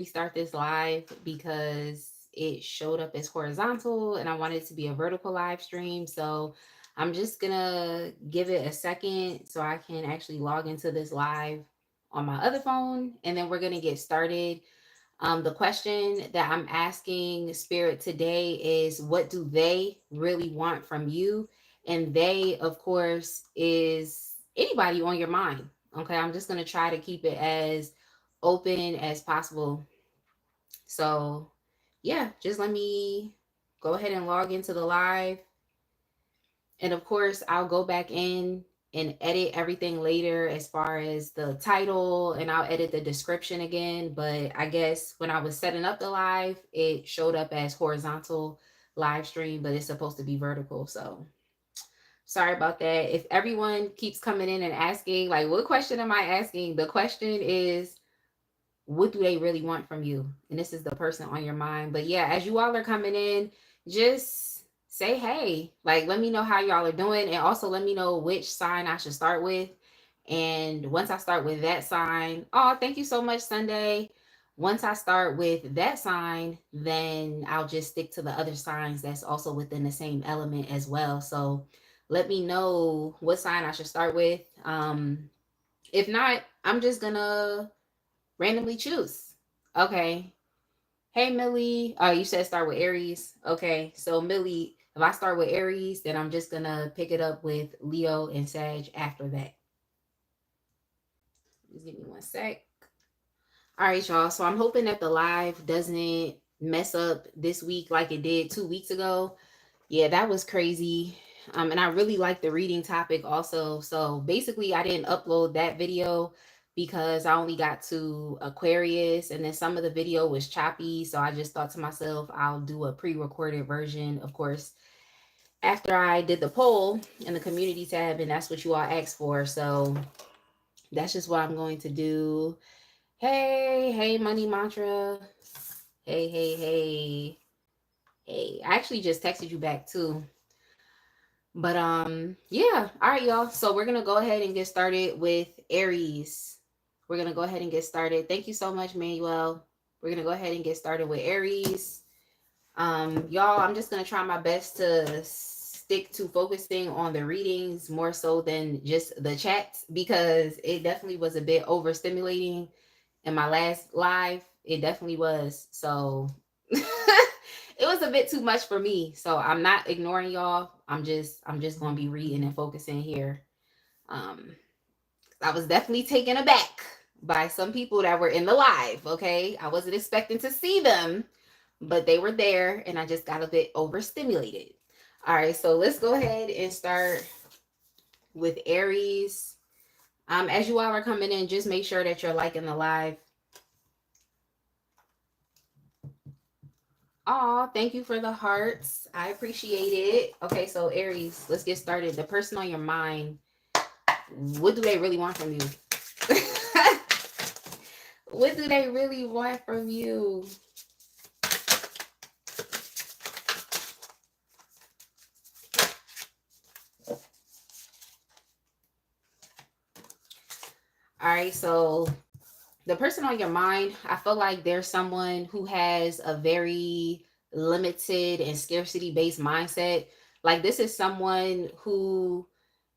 Restart this live because it showed up as horizontal and I wanted it to be a vertical live stream. So I'm just gonna give it a second so I can actually log into this live on my other phone, and then we're gonna get started. The question that I'm asking Spirit today is, what do they really want from you? And they, of course, is anybody on your mind. Okay, I'm just gonna try to keep it as open as possible. So, yeah, just let me go ahead and log into the live. And of course, I'll go back in and edit everything later as far as the title, and I'll edit the description again. But I guess when I was setting up the live, it showed up as horizontal live stream, but it's supposed to be vertical. So sorry about that. If everyone keeps coming in and asking, like, what question am I asking? The question is, what do they really want from you? And this is the person on your mind. But yeah, as you all are coming in, just say hey. Like, let me know how y'all are doing. And also let me know which sign I should start with. And once I start with that sign, oh, thank you so much, Sunday. Once I start with that sign, then I'll just stick to the other signs that's also within the same element as well. So let me know what sign I should start with. If not, I'm just gonna randomly choose. Okay. Hey, Millie. Oh, you said start with Aries. Okay. So, Millie, if I start with Aries, then I'm just going to pick it up with Leo and Sag after that. Just give me one sec. All right, y'all. So, I'm hoping that the live doesn't mess up this week like it did 2 weeks ago. Yeah, that was crazy. And I really like the reading topic also. So basically, I didn't upload that video because I only got to Aquarius, and then some of the video was choppy. So I just thought to myself, I'll do a pre-recorded version, of course, after I did the poll in the community tab, and that's what you all asked for. So that's just what I'm going to do. Hey, hey, Money Mantra. Hey, hey, hey. Hey, I actually just texted you back too. But yeah. All right, y'all. So we're gonna go ahead and get started with Aries. We're gonna go ahead and get started. Thank you so much, Manuel. We're gonna go ahead and get started with Aries. Y'all, I'm just gonna try my best to stick to focusing on the readings more so than just the chats, because it definitely was a bit overstimulating in my last live. It definitely was. So it was a bit too much for me. So I'm not ignoring y'all. I'm just gonna be reading and focusing here. Um, I was definitely taken aback by some people that were in the live. Okay, I wasn't expecting to see them, but they were there, and I just got a bit overstimulated. All right, so let's go ahead and start with Aries. As you all are coming in, just make sure that you're liking the live. Aw, thank you for the hearts. I appreciate it. Okay, so Aries, let's get started. The person on your mind, what do they really want from you? What do they really want from you? All right, so the person on your mind, I feel like there's someone who has a very limited and scarcity based mindset. Like, this is someone who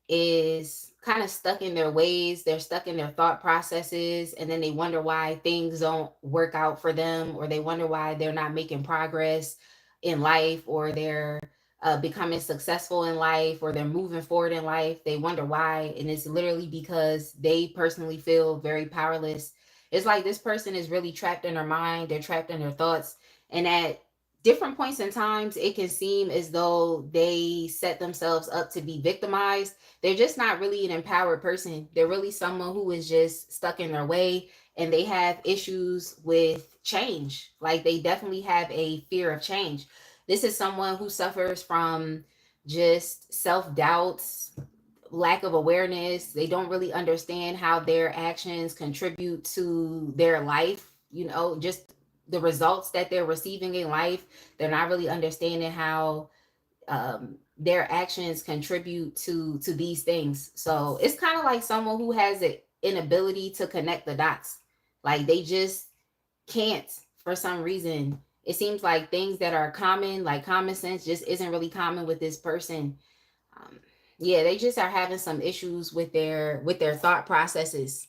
is kind of stuck in their ways, they're stuck in their thought processes, and then they wonder why things don't work out for them, or they wonder why they're not making progress in life, or they're becoming successful in life, or they're moving forward in life. They wonder why, and it's literally because they personally feel very powerless. It's like this person is really trapped in their mind, they're trapped in their thoughts, and at different points in times it can seem as though they set themselves up to be victimized. They're just not really an empowered person. They're really someone who is just stuck in their way, and they have issues with change. Like, they definitely have a fear of change. This is someone who suffers from just self-doubts, lack of awareness. They don't really understand how their actions contribute to their life, just the results that they're receiving in life. They're not really understanding how their actions contribute to these things. So it's kind of like someone who has an inability to connect the dots. Like, they just can't, for some reason. It seems like things that are common, like common sense, just isn't really common with this person. um, yeah, they just are having some issues with their thought processes,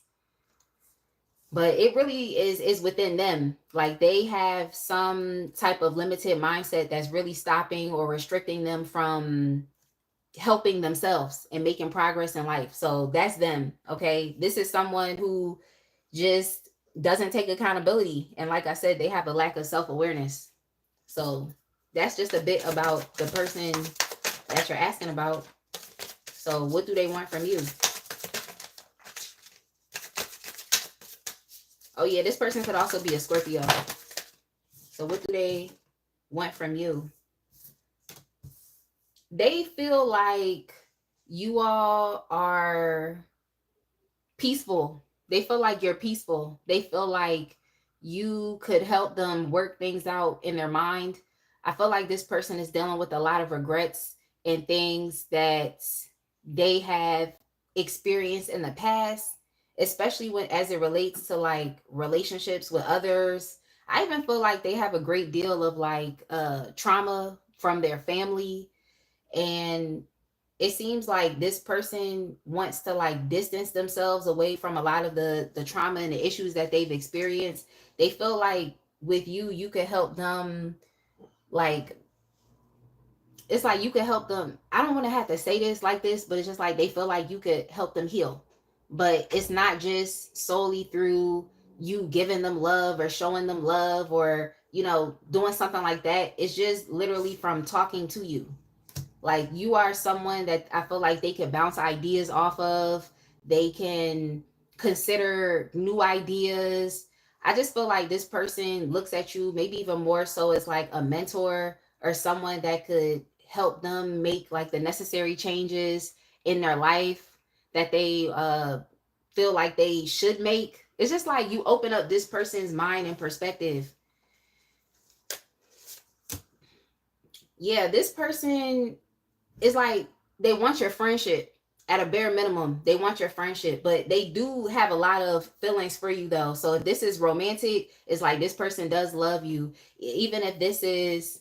but it really is within them. Like they have some type of limited mindset that's really stopping or restricting them from helping themselves and making progress in life. So that's them. Okay, this is someone who just doesn't take accountability, and like I said, they have a lack of self-awareness. So that's just a bit about the person that you're asking about. So what do they want from you? Oh yeah, this person could also be a Scorpio. So what do they want from you? They feel like you all are peaceful. They feel like you're peaceful. They feel like you could help them work things out in their mind. I feel like this person is dealing with a lot of regrets and things that they have experienced in the past, especially when as it relates to like relationships with others. I even feel like they have a great deal of like trauma from their family, and it seems like this person wants to like distance themselves away from a lot of the trauma and the issues that they've experienced. They feel like with you, you could help them, like it's like you could help them. I don't want to have to say this like this, but it's just like they feel like you could help them heal. But it's not just solely through you giving them love or showing them love or, doing something like that. It's just literally from talking to you. Like you are someone that I feel like they can bounce ideas off of. They can consider new ideas. I just feel like this person looks at you maybe even more so as like a mentor or someone that could help them make like the necessary changes in their life that they feel like they should make. It's just like you open up this person's mind and perspective. Yeah, this person is like they want your friendship at a bare minimum. They want your friendship, but they do have a lot of feelings for you though. So if this is romantic, it's like this person does love you. Even if this is,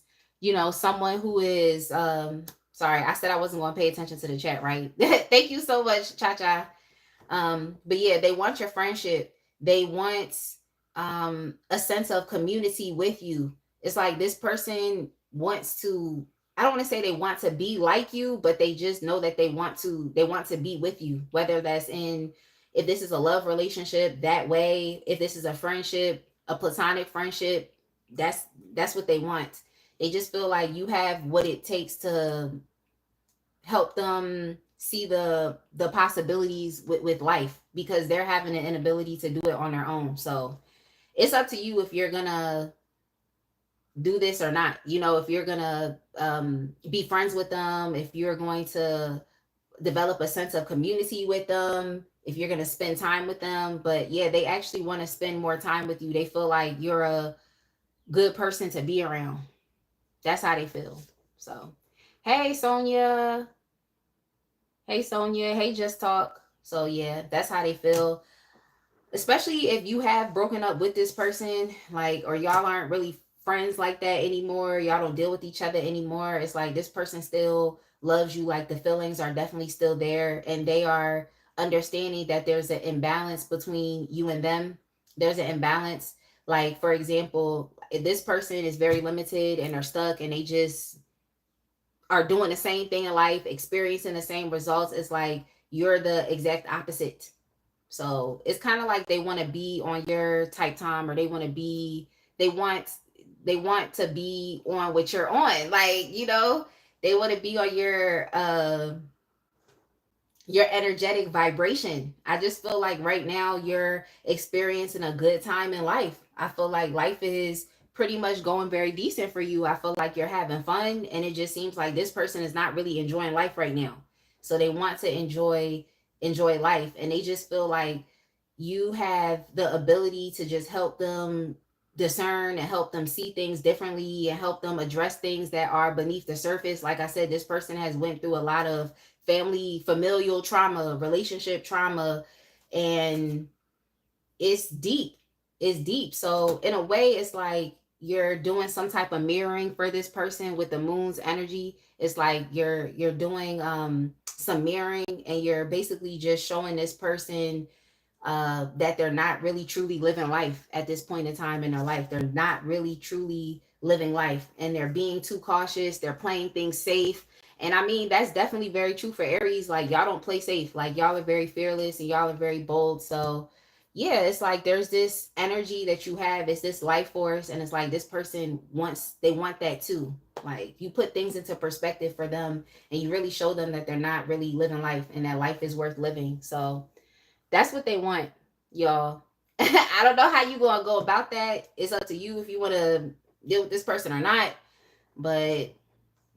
someone who is sorry, I said I wasn't going to pay attention to the chat, right? Thank you so much, Cha Cha. But yeah, they want your friendship. They want a sense of community with you. It's like this person wants to, I don't want to say they want to be like you, but they just know that they want to be with you, whether that's in, if this is a love relationship that way, if this is a friendship, a platonic friendship, that's what they want. They just feel like you have what it takes to help them see the possibilities with life, because they're having an inability to do it on their own. So it's up to you if you're gonna do this or not. If you're gonna be friends with them, if you're going to develop a sense of community with them, if you're gonna spend time with them. But yeah, they actually want to spend more time with you. They feel like you're a good person to be around. That's how they feel. So hey Sonia. Hey Sonia. Hey Just Talk. So yeah, that's how they feel. Especially if you have broken up with this person, like, or y'all aren't really friends like that anymore. Y'all don't deal with each other anymore. It's like this person still loves you. Like the feelings are definitely still there, and they are understanding that there's an imbalance between you and them. There's an imbalance. Like, for example, if this person is very limited and are stuck and they just are doing the same thing in life, experiencing the same results, it's like you're the exact opposite. So it's kind of like they want to be on your type time, or they want they want to be on what you're on. Like, they want to be on your energetic vibration. I just feel like right now you're experiencing a good time in life. I feel like life is pretty much going very decent for you. I feel like you're having fun, and it just seems like this person is not really enjoying life right now. So they want to enjoy life, and they just feel like you have the ability to just help them discern and help them see things differently and help them address things that are beneath the surface. Like I said, this person has went through a lot of familial trauma, relationship trauma, and it's deep. is deep. So in a way, it's like you're doing some type of mirroring for this person with the moon's energy. It's like you're doing some mirroring, and you're basically just showing this person that they're not really truly living life at this point in time in their life. They're not really truly living life, and they're being too cautious. They're playing things safe. And I mean, that's definitely very true for Aries. Like, y'all don't play safe. Like, y'all are very fearless and y'all are very bold. So, yeah, it's like there's this energy that you have. It's this life force. And it's like this person wants, they want that too. Like, you put things into perspective for them, and you really show them that they're not really living life and that life is worth living. So, that's what they want, y'all. I don't know how you gonna go about that. It's up to you if you want to deal with this person or not. But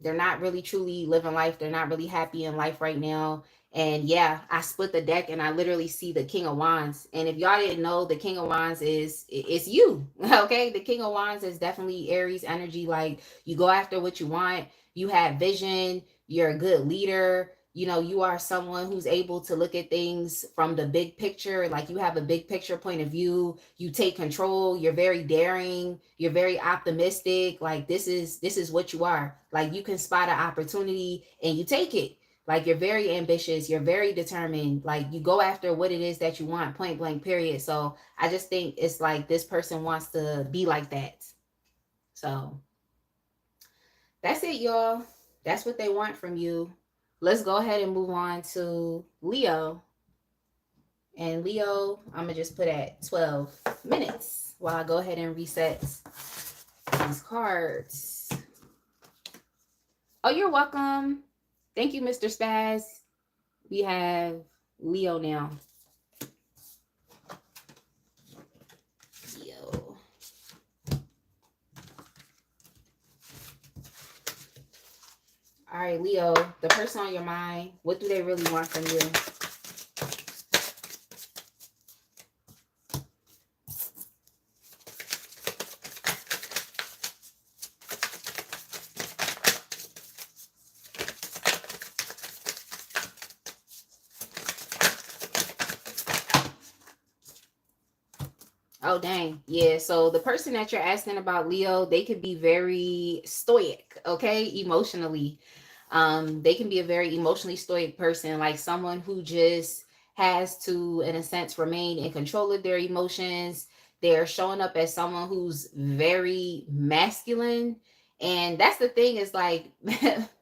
they're not really truly living life. They're not really happy in life right now. And yeah, I split the deck and I literally see the King of Wands. And if y'all didn't know, the King of Wands is it's you. Okay, the King of Wands is definitely Aries energy. Like, you go after what you want. You have vision. You're a good leader. You know, you are someone who's able to look at things from the big picture. Like, you have a big picture point of view. You take control. You're very daring. You're very optimistic. Like, this is what you are. Like, you can spot an opportunity and you take it. Like, you're very ambitious. You're very determined. Like, you go after what it is that you want, point blank, period. So I just think it's like this person wants to be like that. So that's it, y'all. That's what they want from you. Let's go ahead and move on to Leo. And Leo, I'm going to just put at 12 minutes while I go ahead and reset these cards. Oh, you're welcome. Thank you, Mr. Spaz. We have Leo now. Leo. All right, Leo, the person on your mind, what do they really want from you? Oh, dang. Yeah. So the person that you're asking about, Leo, they could be very stoic, okay, emotionally. They can be a very emotionally stoic person, like someone who just has to, in a sense, remain in control of their emotions. They're showing up as someone who's very masculine. And that's the thing, is like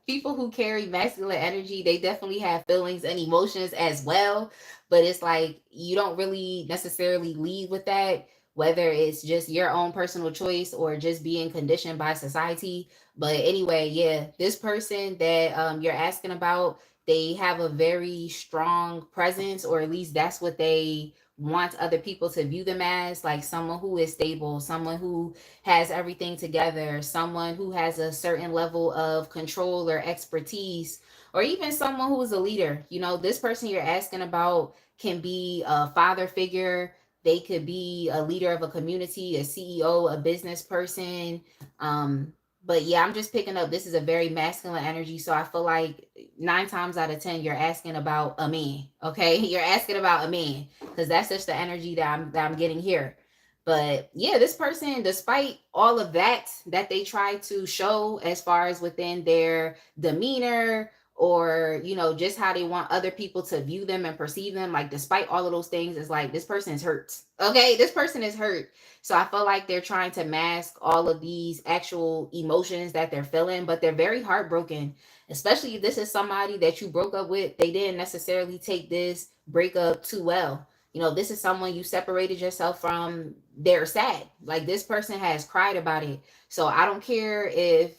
people who carry masculine energy, they definitely have feelings and emotions as well. But it's like you don't really necessarily lead with that, whether it's just your own personal choice or just being conditioned by society. But anyway, yeah, this person that you're asking about, they have a very strong presence, or at least that's what they want other people to view them as, like someone who is stable, someone who has everything together, someone who has a certain level of control or expertise, or even someone who is a leader. You know, this person you're asking about can be a father figure. They could be a leader of a community, a CEO, a business person. But yeah, I'm just picking up, this is a very masculine energy. So I feel like 9 times out of 10, you're asking about a man. Okay. You're asking about a man, because that's just the energy that I'm getting here. But yeah, this person, despite all of that they try to show as far as within their demeanor, or you know, just how they want other people to view them and perceive them, like despite all of those things, it's like this person is hurt. Okay, this person is hurt. So I feel like they're trying to mask all of these actual emotions that they're feeling, but they're very heartbroken. Especially if this is somebody that you broke up with, they didn't necessarily take this breakup too well. You know, this is someone you separated yourself from. They're sad. Like, this person has cried about it. So I don't care if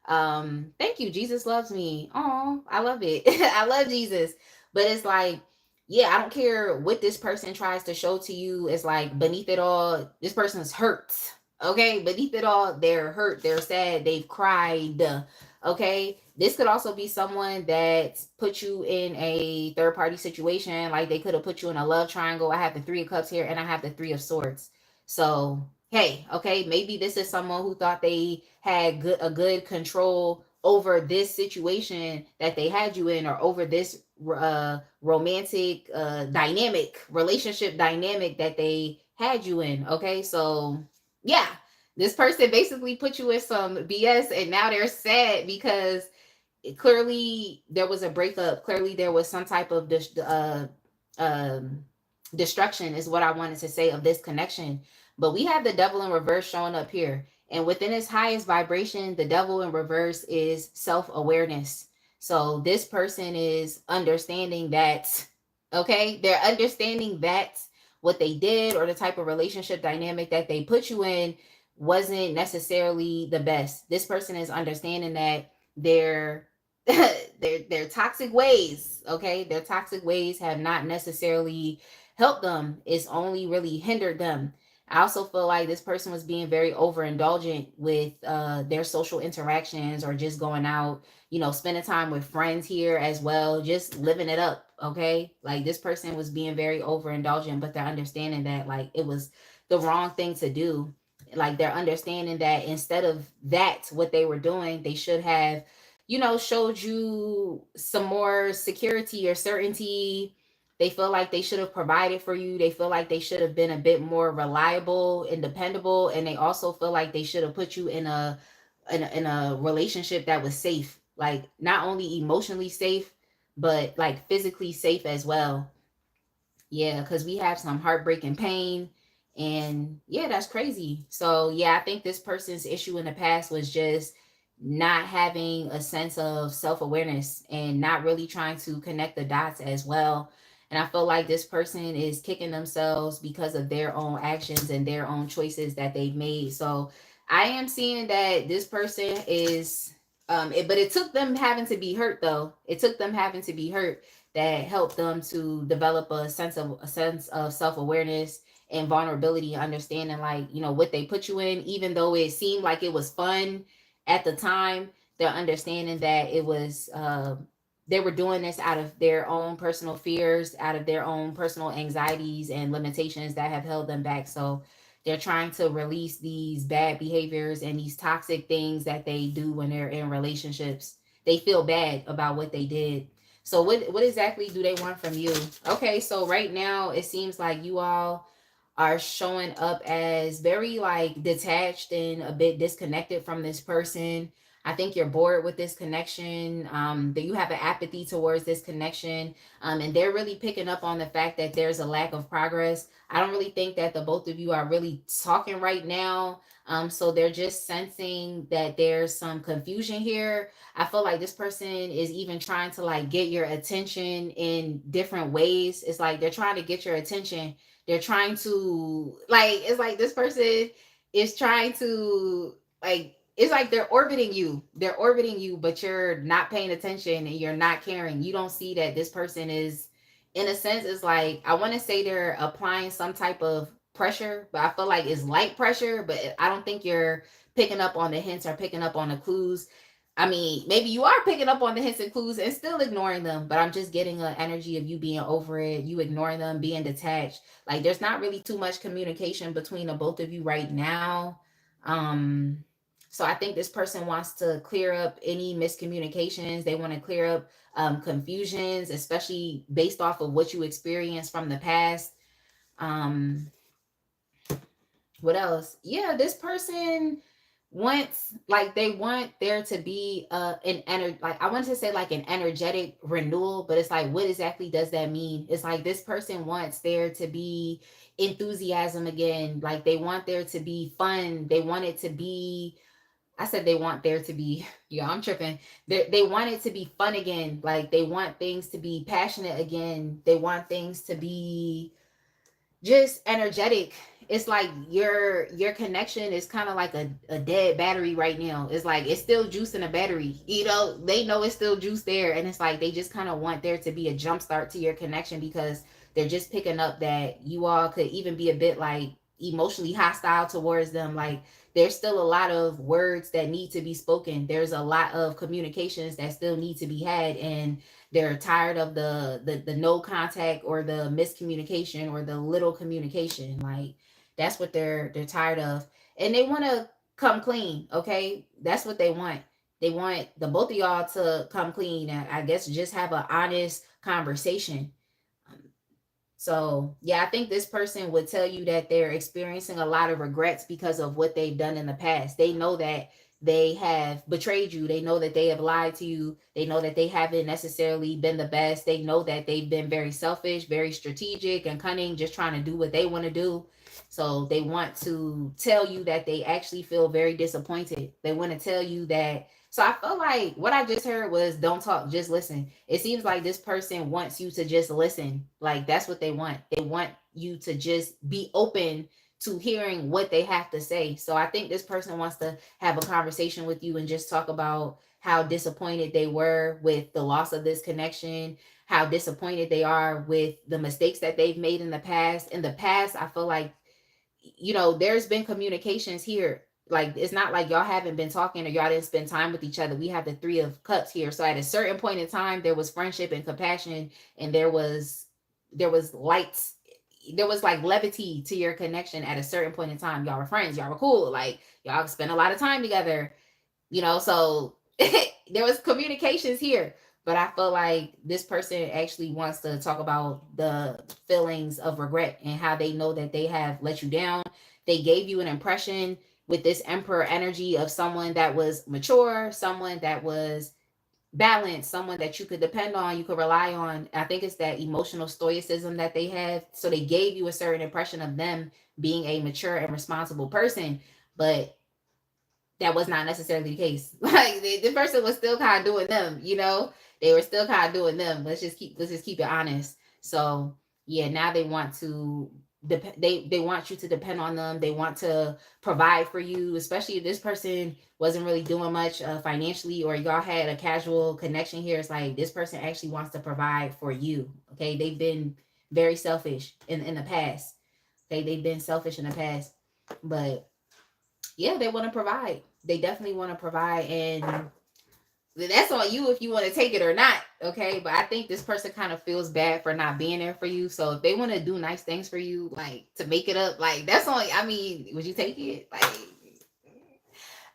thank you, Jesus loves me. Oh, I love it. I love Jesus. But it's like, yeah, I don't care what this person tries to show to you. It's like, beneath it all, this person's hurt. Okay, beneath it all, they're hurt, they're sad, they've cried. Okay, this could also be someone that put you in a third party situation. Like, they could have put you in a love triangle. I have the 3 of Cups here, and I have the 3 of Swords. So hey, okay, maybe this is someone who thought they had a good control over this situation that they had you in, or over this romantic dynamic, relationship dynamic that they had you in. Okay, so yeah, this person basically put you in some BS, and now they're sad because clearly there was a breakup. Clearly there was some type of um, destruction, is what I wanted to say, of this connection. But we have the devil in reverse showing up here. And within its highest vibration, the devil in reverse is self awareness. So this person is understanding that, okay, they're understanding that what they did or the type of relationship dynamic that they put you in wasn't necessarily the best. This person is understanding that their their toxic ways, okay, their toxic ways have not necessarily helped them. It's only really hindered them. I also feel like this person was being very overindulgent with their social interactions, or just going out, spending time with friends here as well, just living it up. Okay, like this person was being very overindulgent, but they're understanding that like it was the wrong thing to do. Like they're understanding that instead of that, what they were doing, they should have, showed you some more security or certainty. They feel like they should have provided for you. They feel like they should have been a bit more reliable and dependable. And they also feel like they should have put you in a relationship that was safe. Like not only emotionally safe, but like physically safe as well. Yeah, because we have some heartbreak and pain. And yeah, that's crazy. So yeah, I think this person's issue in the past was just not having a sense of self-awareness and not really trying to connect the dots as well. And I feel like this person is kicking themselves because of their own actions and their own choices that they've made. So I am seeing that this person is but it took them having to be hurt, though. It took them having to be hurt that helped them to develop a sense of self-awareness and vulnerability, understanding like, what they put you in, even though it seemed like it was fun at the time. They're understanding that it was they were doing this out of their own personal fears, out of their own personal anxieties and limitations that have held them back. So they're trying to release these bad behaviors and these toxic things that they do when they're in relationships. They feel bad about what they did. So what exactly do they want from you? Okay, so right now it seems like you all are showing up as very like detached and a bit disconnected from this person. I think you're bored with this connection, that you have an apathy towards this connection, and they're really picking up on the fact that there's a lack of progress. I don't really think that the both of you are really talking right now. So they're just sensing that there's some confusion here. I feel like this person is even trying to like get your attention in different ways. It's like they're trying to get your attention. They're trying to like, it's like this person is trying to like, it's like they're orbiting you. They're orbiting you, but you're not paying attention and you're not caring. You don't see that this person is, in a sense, it's like I want to say they're applying some type of pressure, but I feel like it's light pressure, but I don't think you're picking up on the hints or picking up on the clues. I mean, maybe you are picking up on the hints and clues and still ignoring them, but I'm just getting an energy of you being over it, you ignoring them, being detached. Like there's not really too much communication between the both of you right now. Um, so I think this person wants to clear up any miscommunications. They want to clear up confusions, especially based off of what you experienced from the past. Um, what else? Yeah, this person wants, like, they want there to be an energy, like I want to say like an energetic renewal, but it's like what exactly does that mean? It's like this person wants there to be enthusiasm again. Like they want there to be fun. They want it to be, I said they want there to be, yeah, I'm tripping. They want it to be fun again. Like they want things to be passionate again. They want things to be just energetic. It's like your connection is kind of like a dead battery right now. It's like it's still juice in a battery. They know it's still juice there, and it's like they just kind of want there to be a jump start to your connection because they're just picking up that you all could even be a bit like emotionally hostile towards them. Like there's still a lot of words that need to be spoken. There's a lot of communications that still need to be had, and they're tired of the no contact or the miscommunication or the little communication. Like that's what they're tired of, and they want to come clean. Okay, that's what they want. They want the both of y'all to come clean, and I guess just have an honest conversation. So yeah, I think this person would tell you that they're experiencing a lot of regrets because of what they've done in the past. They know that they have betrayed you. They know that they have lied to you. They know that they haven't necessarily been the best. They know that they've been very selfish, very strategic and cunning, just trying to do what they want to do. So they want to tell you that they actually feel very disappointed. They want to tell you that. So I feel like what I just heard was don't talk, just listen. It seems like this person wants you to just listen. Like that's what they want. They want you to just be open to hearing what they have to say. So I think this person wants to have a conversation with you and just talk about how disappointed they were with the loss of this connection, how disappointed they are with the mistakes that they've made in the past. In the past, I feel like, there's been communications here. Like it's not like y'all haven't been talking or y'all didn't spend time with each other. We have the 3 of Cups here. So at a certain point in time, there was friendship and compassion, and there was lights. There was like levity to your connection at a certain point in time. Y'all were friends. Y'all were cool. Like y'all spent a lot of time together. So there was communications here. But I feel like this person actually wants to talk about the feelings of regret and how they know that they have let you down. They gave you an impression with this emperor energy of someone that was mature, someone that was balanced, someone that you could depend on, you could rely on. I think it's that emotional stoicism that they have. So they gave you a certain impression of them being a mature and responsible person. But that was not necessarily the case. Like the person was still kind of doing them. They were still kind of doing them. Let's just keep it honest. So yeah, now they want to they want you to depend on them. They want to provide for you, especially if this person wasn't really doing much financially, or y'all had a casual connection here. It's like this person actually wants to provide for you. Okay, they've been very selfish in the past. Okay, they've been selfish in the past, but yeah, they want to provide. They definitely want to provide, and that's on you if you want to take it or not. Okay, but I think this person kind of feels bad for not being there for you. So if they want to do nice things for you, like to make it up, like that's on. I mean, would you take it? Like,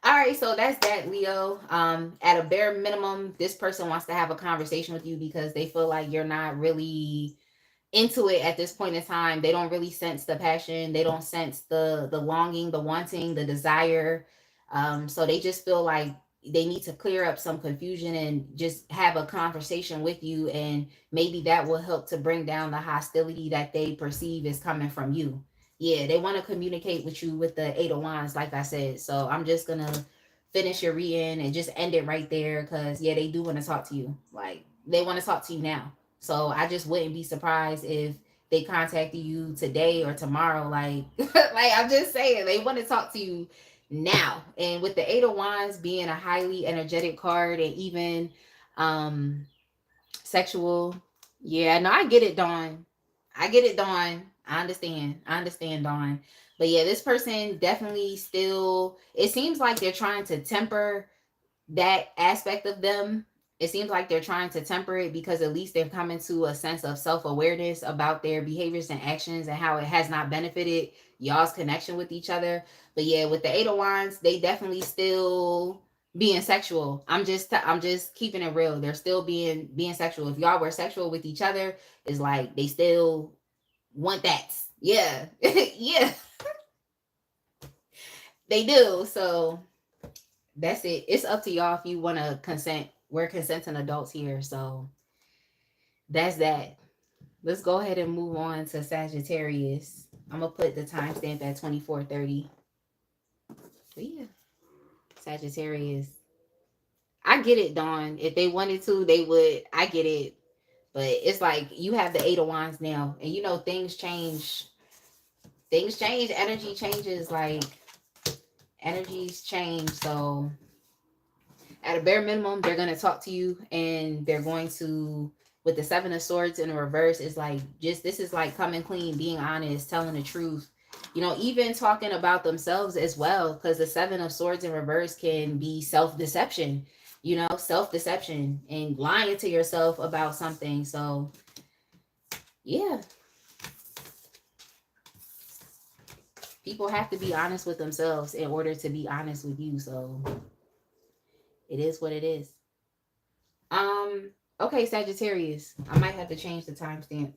all right, so that's that, Leo. At a bare minimum, this person wants to have a conversation with you because they feel like you're not really into it at this point in time. They don't really sense the passion. They don't sense the longing, the wanting, the desire. So they just feel like they need to clear up some confusion and just have a conversation with you, and maybe that will help to bring down the hostility that they perceive is coming from you. Yeah, they want to communicate with you with the 8 of Wands, like I said. So I'm just gonna finish your reading and just end it right there, because yeah, they do want to talk to you. Like they want to talk to you now. So I just wouldn't be surprised if they contacted you today or tomorrow. Like, like I'm just saying, they want to talk to you now. And with the 8 of Wands being a highly energetic card, and even sexual, yeah, no, I get it, Dawn. I get it, Dawn. I understand. I understand, Dawn. But yeah, this person definitely still, it seems like they're trying to temper that aspect of them. It seems like they're trying to temper it because at least they're coming to a sense of self-awareness about their behaviors and actions and how it has not benefited y'all's connection with each other. But yeah, with the 8 of Wands, they definitely still being sexual. I'm just keeping it real. They're still being sexual. If y'all were sexual with each other, it's like they still want that. Yeah. Yeah, they do. So that's it. It's up to y'all if you want to consent. We're consenting adults here. So that's that. Let's go ahead and move on to Sagittarius. I'm going to put the timestamp at 24:30. But yeah, Sagittarius. I get it, Dawn. If they wanted to, they would. I get it. But it's like you have the 8 of Wands now. And things change. Things change. Energy changes. Like energies change. So at a bare minimum, they're going to talk to you, and they're going to, with the 7 of Swords in the reverse, it's like, just, this is like coming clean, being honest, telling the truth, even talking about themselves as well, because the 7 of Swords in reverse can be self-deception, self-deception and lying to yourself about something. So yeah, people have to be honest with themselves in order to be honest with you. So it is what it is. Okay, Sagittarius. I might have to change the timestamp.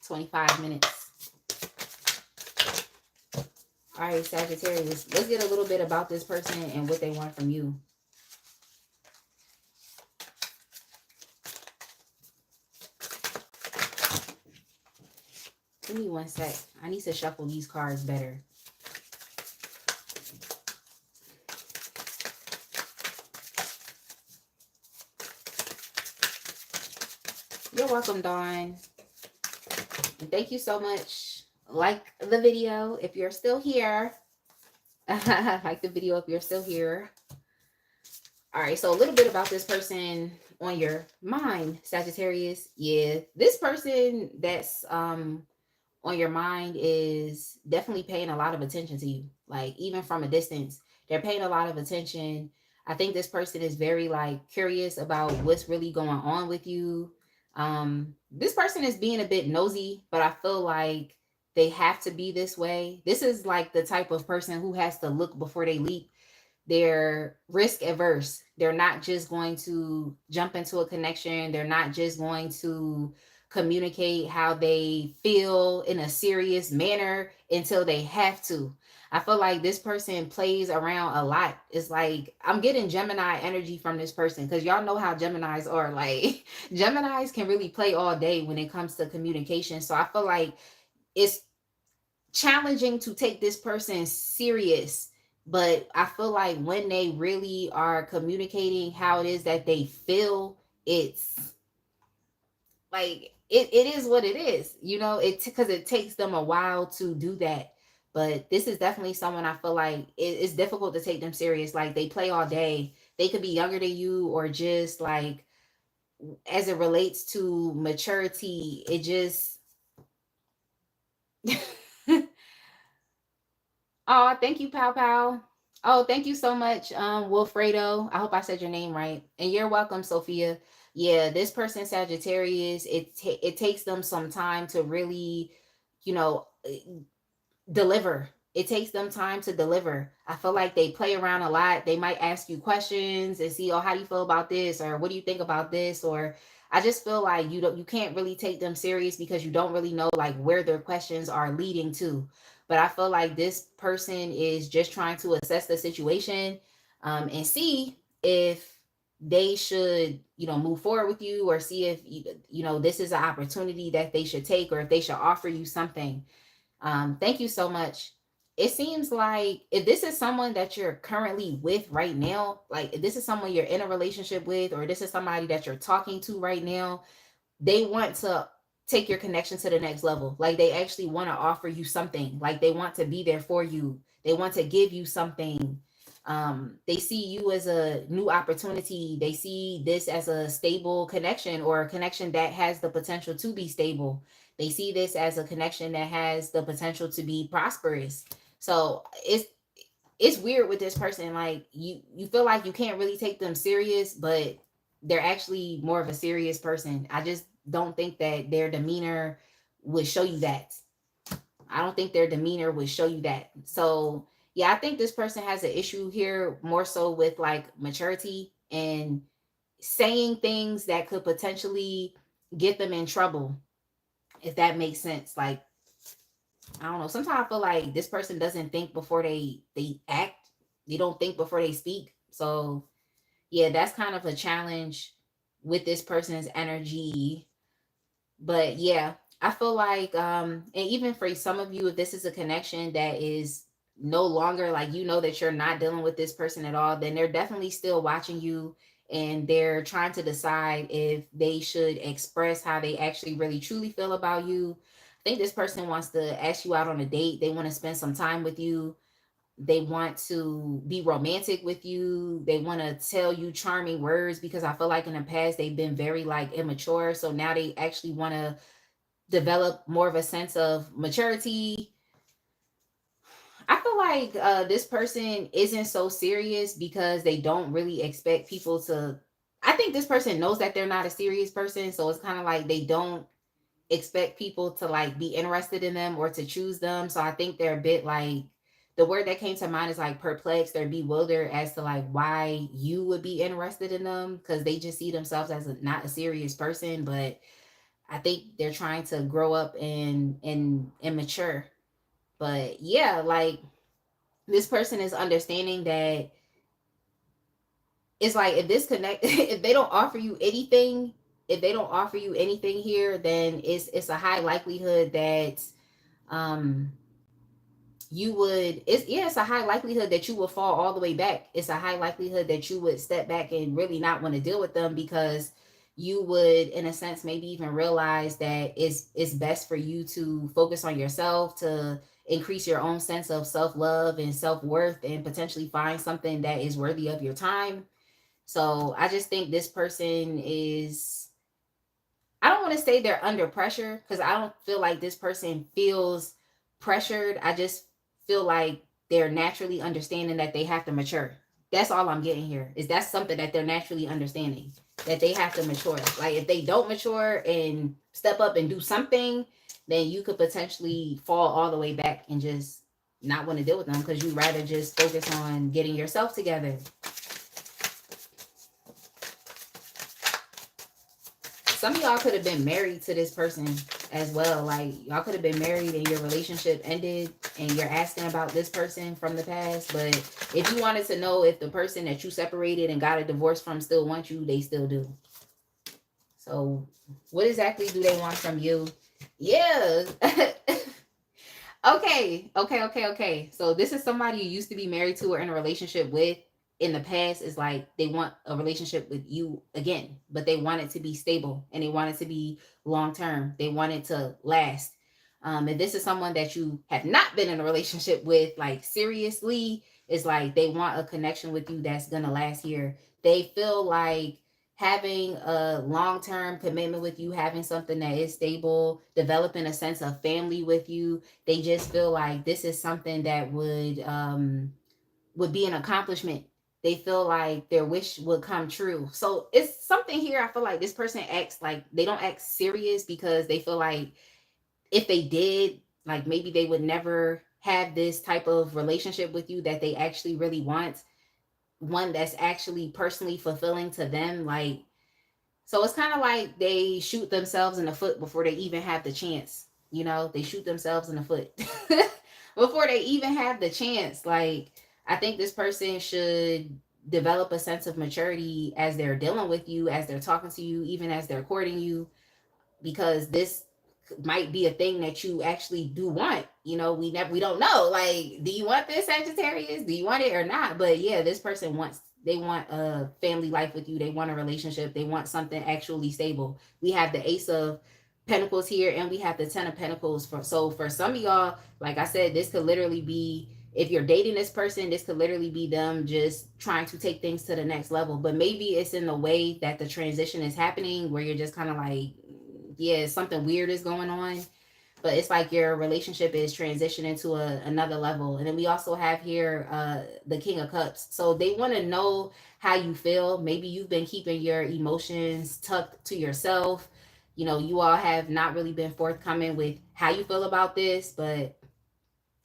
25 minutes. All right, Sagittarius. Let's get a little bit about this person and what they want from you. Give me one sec. I need to shuffle these cards better. You're welcome, Dawn. And thank you so much. Like the video if you're still here. Like the video if you're still here. All right, so a little bit about this person on your mind, Sagittarius. Yeah, this person that's on your mind is definitely paying a lot of attention to you. Like, even from a distance, they're paying a lot of attention. I think this person is very like curious about what's really going on with you. This person is being a bit nosy, but I feel like they have to be this way. This is like the type of person who has to look before they leap. They're risk averse. They're not just going to jump into a connection. They're not just going to communicate how they feel in a serious manner until they have to. I feel like this person plays around a lot. It's like I'm getting Gemini energy from this person because y'all know how Geminis are. Like, Geminis can really play all day when it comes to communication. So I feel like it's challenging to take this person serious, but I feel like when they really are communicating how it is that they feel, it's like it is what it is, you know, because it takes them a while to do that. But this is definitely someone I feel like it's difficult to take them serious. Like, they play all day. They could be younger than you, or just like, as it relates to maturity, it just Oh, thank you, Pow Pow. Oh, thank you so much, Wilfredo. I hope I said your name right. And you're welcome, Sophia. Yeah, this person, Sagittarius, it takes them some time to really, you know, deliver. It takes them time to deliver. I feel like they play around a lot. They might ask you questions and see, oh, how do you feel about this? Or what do you think about this? Or I just feel like you can't really take them serious because you don't really know like where their questions are leading to. But I feel like this person is just trying to assess the situation, and see if they should, move forward with you, or see if this is an opportunity that they should take, or if they should offer you something. Thank you so much. It seems like if this is someone that you're currently with right now, like if this is someone you're in a relationship with, or this is somebody that you're talking to right now, they want to take your connection to the next level. Like, they actually want to offer you something. Like, they want to be there for you. They want to give you something. They see you as a new opportunity. They see this as a stable connection, or a connection that has the potential to be stable. They see this as a connection that has the potential to be prosperous. So it's weird with this person. Like, you feel like you can't really take them serious, but they're actually more of a serious person. I just don't think that their demeanor would show you that. I don't think their demeanor would show you that. So yeah, I think this person has an issue here more so with like maturity and saying things that could potentially get them in trouble, if that makes sense. Like, I don't know. Sometimes I feel like this person doesn't think before they act. They don't think before they speak. So yeah, that's kind of a challenge with this person's energy. But yeah, I feel like and even for some of you, if this is a connection that is no longer, like, that you're not dealing with this person at all, then they're definitely still watching you, and they're trying to decide if they should express how they actually really truly feel about you. I think this person wants to ask you out on a date. They want to spend some time with you. They want to be romantic with you. They want to tell you charming words, because I feel like in the past they've been very like immature. So now they actually want to develop more of a sense of maturity. I feel like this person isn't so serious because they don't really expect people to. I think this person knows that they're not a serious person. So it's kind of like they don't expect people to like be interested in them or to choose them. So I think they're a bit like, the word that came to mind is like perplexed. They're bewildered as to like why you would be interested in them, because they just see themselves as not a serious person. But I think they're trying to grow up and mature. But yeah, like this person is understanding that it's like if this connect if they don't offer you anything, if they don't offer you anything here, then it's a high likelihood that um you would it's a high likelihood that you will fall all the way back. It's a high likelihood that you would step back and really not want to deal with them, because you would in a sense maybe even realize that it's best for you to focus on yourself, to increase your own sense of self-love and self-worth, and potentially find something that is worthy of your time. So I just think this person is, I don't want to say they're under pressure, because I don't feel like this person feels pressured. I just feel like they're naturally understanding that they have to mature. That's all I'm getting here. Is that's something that they're naturally understanding, that they have to mature. Like if they don't mature and step up and do something, then you could potentially fall all the way back and just not want to deal with them, because you rather just focus on getting yourself together. Some of y'all could have been married to this person as well. Like y'all could have been married and your relationship ended and you're asking about this person from the past. But if you wanted to know if the person that you separated and got a divorce from still wants you, they still do. So what exactly do they want from you? Yeah. Okay. So this is somebody you used to be married to or in a relationship with in the past. Is like they want a relationship with you again, but they want it to be stable and they want it to be long term. They want it to last. And this is someone that you have not been in a relationship with, like seriously. It's like they want a connection with you that's gonna last here. They feel like having a long-term commitment with you, having something that is stable, developing a sense of family with you. They just feel like this is something that would be an accomplishment. They feel like their wish would come true. So it's something here. I feel like this person acts like they don't act serious, because they feel like if they did, like maybe they would never have this type of relationship with you that they actually really want, one that's actually personally fulfilling to them. Like, so it's kind of like they shoot themselves in the foot before they even have the chance. You know, they shoot themselves in the foot before they even have the chance. Like, I think this person should develop a sense of maturity as they're dealing with you, as they're talking to you, even as they're courting you, because this might be a thing that you actually do want. You know, we don't know. Like, do you want this, Sagittarius? Do you want it or not? But yeah, this person wants, they want a family life with you. They want a relationship. They want something actually stable. We have the Ace of Pentacles here, and we have the Ten of Pentacles. So for some of y'all, like I said, this could literally be, if you're dating this person, this could literally be them just trying to take things to the next level. But maybe it's in the way that the transition is happening, where you're just kind of like, yeah, something weird is going on. But it's like your relationship is transitioning to another level. And then we also have here the King of Cups. So they want to know how you feel. Maybe you've been keeping your emotions tucked to yourself. You know, you all have not really been forthcoming with how you feel about this. But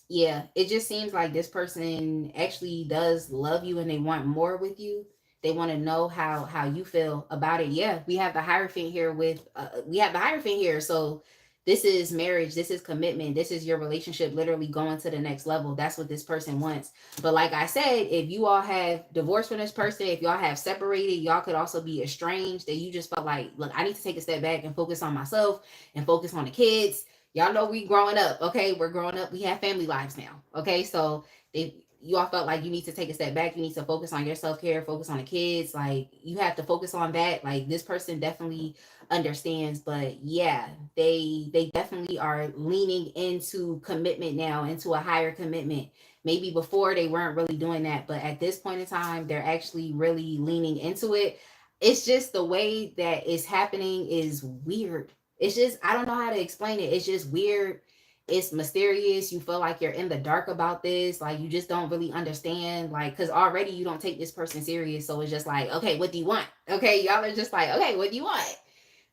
yeah, it just seems like this person actually does love you and they want more with you. They want to know how you feel about it. Yeah, we have the Hierophant here with we have the Hierophant here. So this is marriage, this is commitment, this is your relationship literally going to the next level. That's what this person wants. But like I said, if you all have divorced from this person, if y'all have separated, y'all could also be estranged, that you just felt like, look, I need to take a step back and focus on myself and focus on the kids. Y'all know we growing up, okay? We're growing up. We have family lives now, okay? So if you all felt like you need to take a step back, you need to focus on your self-care, focus on the kids. Like, you have to focus on that. Like, this person definitely understands. But yeah, they definitely are leaning into commitment now, into a higher commitment. Maybe before they weren't really doing that, but at this point in time, they're actually really leaning into it. It's just the way that it's happening is weird. It's just, I don't know how to explain it. It's just weird. It's mysterious. You feel like you're in the dark about this. Like, you just don't really understand. Like, because already you don't take this person serious. So it's just like, okay, what do you want? Okay, y'all are just like, okay, what do you want?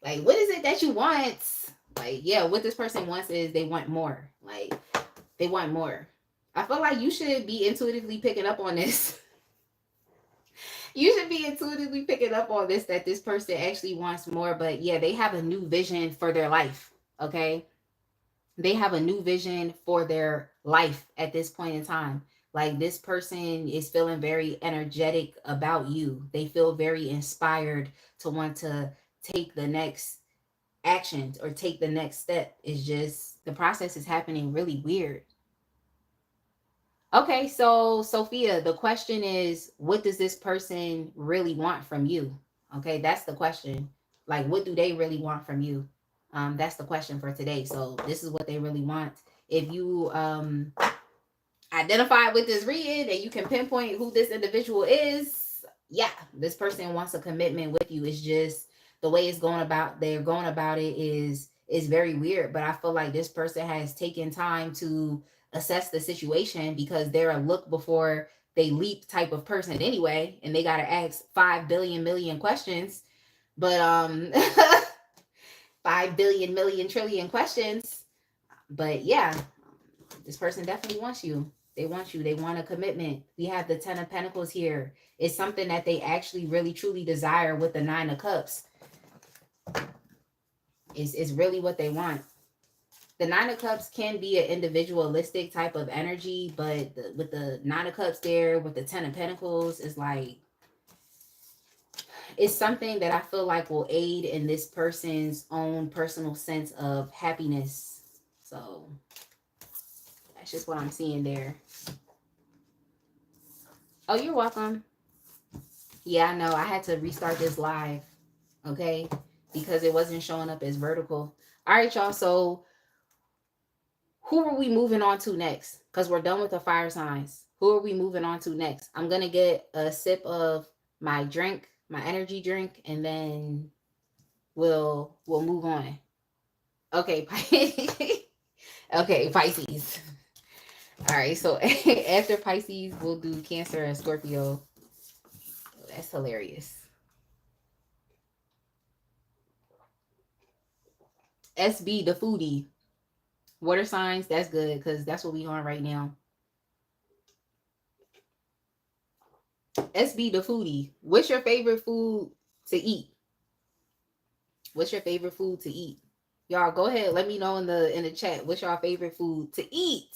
Like, what is it that you want? Like, yeah, what this person wants is they want more. Like, they want more. I feel like you should be intuitively picking up on this. You should be intuitively picking up on this, that this person actually wants more. But yeah, they have a new vision for their life. Okay. They have a new vision for their life at this point in time. Like, this person is feeling very energetic about you. They feel very inspired to want to take the next actions or take the next step. It's just the process is happening really weird. Okay, so Sophia, the question is, what does this person really want from you? Okay, that's the question. Like, what do they really want from you? That's the question for today. So this is what they really want. If you identify with this reading and you can pinpoint who this individual is, yeah, this person wants a commitment with you. It's just the way they're going about it is very weird. But I feel like this person has taken time to assess the situation, because they're a look before they leap type of person anyway, and they got to ask 5 billion million questions. But 5 billion million trillion questions. But yeah, this person definitely wants you. They want you. They want a commitment. We have the 10 of Pentacles here. It's something that they actually really truly desire with the 9 of Cups. It's really what they want. The 9 of Cups can be an individualistic type of energy, but with the 9 of Cups there, with the 10 of Pentacles, it's like, it's something that I feel like will aid in this person's own personal sense of happiness. So that's just what I'm seeing there. Oh, you're welcome. Yeah, I know. I had to restart this live, okay? Because it wasn't showing up as vertical. All right, y'all. So who are we moving on to next? Because we're done with the fire signs. Who are we moving on to next? I'm going to get a sip of my drink, my energy drink, and then we'll move on. Okay. Okay, Pisces. All right, so after Pisces, we'll do Cancer and Scorpio. That's hilarious. SB, the foodie. Water signs, that's good, because that's what we on right now. SB, the foodie. What's your favorite food to eat? What's your favorite food to eat? Y'all go ahead, let me know in the chat. What's your favorite food to eat?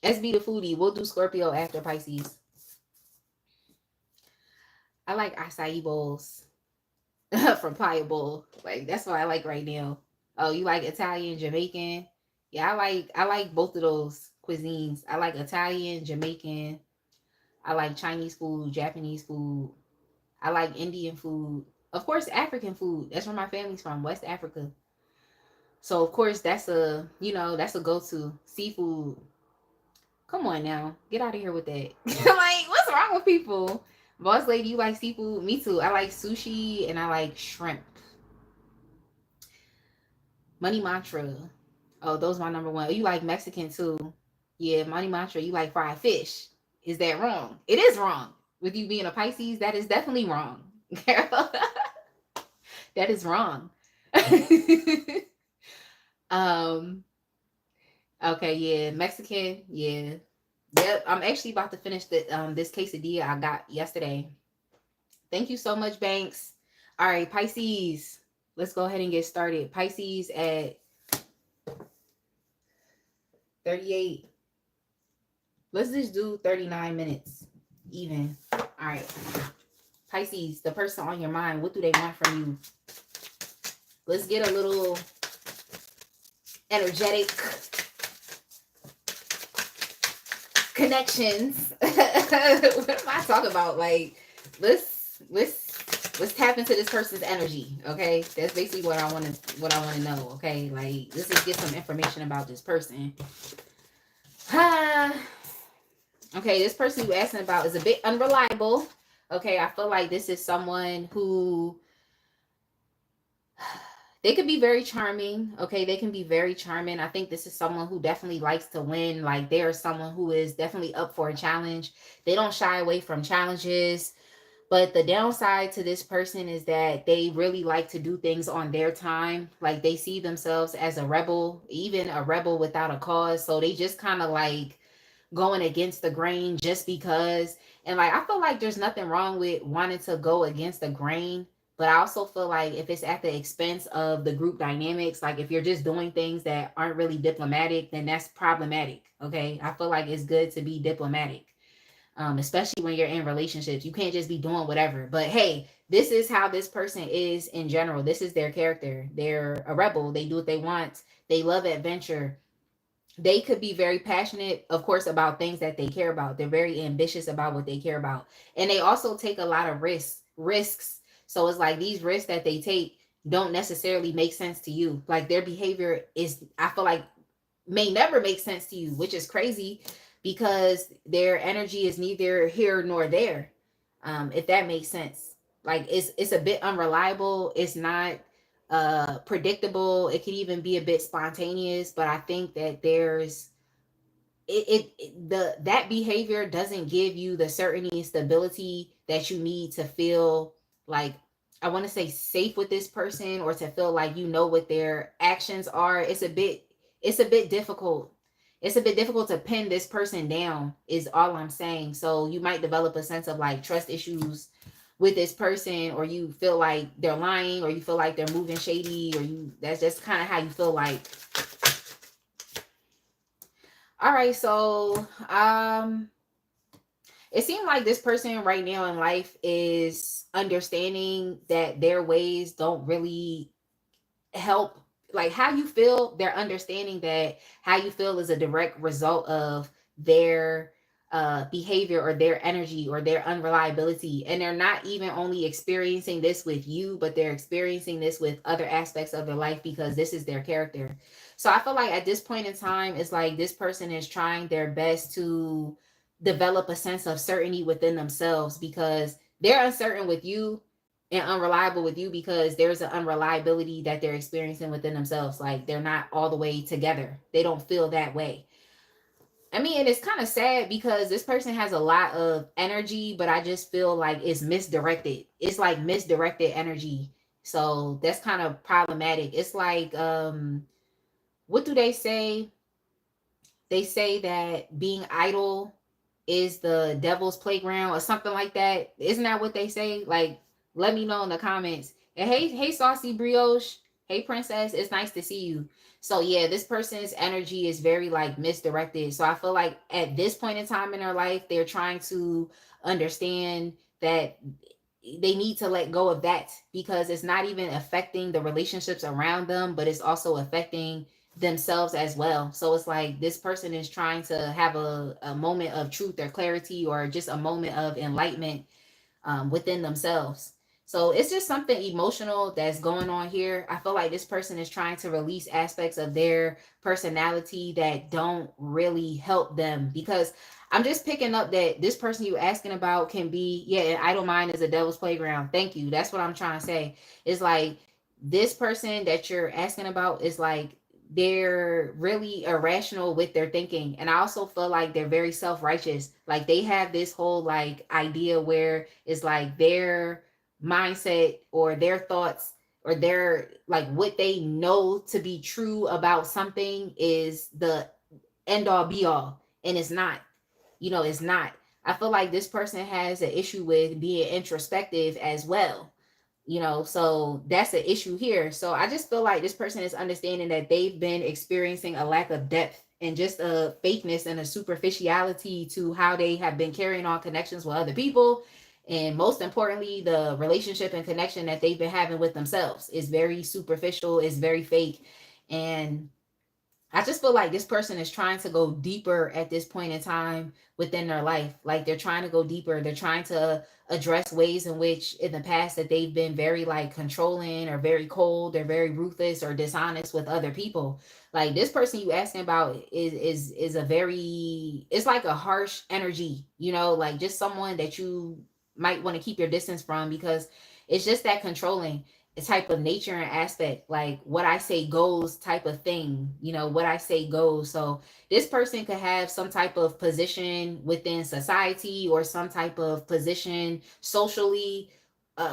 SB, the foodie. We'll do Scorpio after Pisces. I like acai bowls from Pie Bowl. Like, that's what I like right now. Oh, you like Italian, Jamaican? Yeah, I like both of those cuisines. I like Italian, Jamaican. I like Chinese food, Japanese food. I like Indian food. Of course, African food. That's where my family's from, West Africa. So of course that's a go-to. Seafood. Come on now. Get out of here with that. Like, what's wrong with people? Boss lady, you like seafood? Me too. I like sushi and I like shrimp. Money mantra. Oh, those my number one. Oh, you like Mexican too. Yeah, money mantra, you like fried fish. Is that wrong? It is wrong. With you being a Pisces, that is definitely wrong. Girl. That is wrong. Okay, yeah, Mexican, yeah. Yep, I'm actually about to finish this quesadilla I got yesterday. Thank you so much, Banks. All right, Pisces. Let's go ahead and get started. Pisces at 38. Let's just do 39 minutes even. All right. Pisces, the person on your mind, what do they want from you? Let's get a little energetic connections. What am I talking about? Like, let's tap into this person's energy. Okay, that's basically what I want to know. Okay, like, let's just get some information about this person. Okay, this person you're asking about is a bit unreliable. Okay, I feel like this is someone who, they could be very charming. Okay, they can be very charming. I think this is someone who definitely likes to win. Like, they are someone who is definitely up for a challenge. They don't shy away from challenges. But the downside to this person is that they really like to do things on their time. Like, they see themselves as a rebel, even a rebel without a cause. So they just kind of like going against the grain just because. And like, I feel like there's nothing wrong with wanting to go against the grain, but I also feel like if it's at the expense of the group dynamics, like if you're just doing things that aren't really diplomatic, then that's problematic. Okay. I feel like it's good to be diplomatic. Especially when you're in relationships, you can't just be doing whatever. But hey, this is how this person is in general. This is their character. They're a rebel. They do what they want. They love adventure. They could be very passionate, of course, about things that they care about. They're very ambitious about what they care about. And they also take a lot of risks. So it's like these risks that they take don't necessarily make sense to you. Like their behavior is, I feel like, may never make sense to you, which is crazy because their energy is neither here nor there. If that makes sense. Like it's a bit unreliable. It's not predictable. It could even be a bit spontaneous, but I think that there's that behavior doesn't give you the certainty and stability that you need to feel like, I want to say, safe with this person, or to feel like you know what their actions are. It's a bit difficult. It's a bit difficult to pin this person down, is all I'm saying. So you might develop a sense of like trust issues with this person, or you feel like they're lying, or you feel like they're moving shady, or that's just kind of how you feel like. All right, so it seems like this person right now in life is understanding that their ways don't really help. Like how you feel, they're understanding that how you feel is a direct result of their behavior or their energy or their unreliability. And they're not even only experiencing this with you, but they're experiencing this with other aspects of their life because this is their character. So I feel like at this point in time, it's like this person is trying their best to develop a sense of certainty within themselves because they're uncertain with you and unreliable with you because there's an unreliability that they're experiencing within themselves. Like they're not all the way together. They don't feel that way. I mean, and it's kind of sad because this person has a lot of energy, but I just feel like it's misdirected. It's like misdirected energy. So that's kind of problematic. It's like, what do they say? They say that being idle is the devil's playground or something like that. Isn't that what they say? Like, let me know in the comments. And hey, Saucy Brioche. Hey, Princess. It's nice to see you. So yeah, this person's energy is very like misdirected. So I feel like at this point in time in their life, they're trying to understand that they need to let go of that because it's not even affecting the relationships around them, but it's also affecting themselves as well. So it's like this person is trying to have a moment of truth or clarity or just a moment of enlightenment within themselves. So it's just something emotional that's going on here. I feel like this person is trying to release aspects of their personality that don't really help them because I'm just picking up that this person you're asking about can be, yeah, an idle mind is a devil's playground. Thank you. That's what I'm trying to say. It's like this person that you're asking about is like they're really irrational with their thinking. And I also feel like they're very self-righteous. Like they have this whole like idea where it's like their mindset or their thoughts or their like what they know to be true about something is the end all be all. And it's not. It's not. I feel like this person has an issue with being introspective as well. So that's the issue here. So I just feel like this person is understanding that they've been experiencing a lack of depth and just a fakeness and a superficiality to how they have been carrying on connections with other people. And most importantly, the relationship and connection that they've been having with themselves is very superficial, is very fake. And I just feel like this person is trying to go deeper at this point in time within their life. Like they're trying to go deeper. They're trying to address ways in which in the past that they've been very like controlling or very cold or very ruthless or dishonest with other people. Like this person you asking about is a very, it's like a harsh energy, like just someone that you might want to keep your distance from because it's just that controlling type of nature and aspect, like what I say goes type of thing, what I say goes. So this person could have some type of position within society or some type of position socially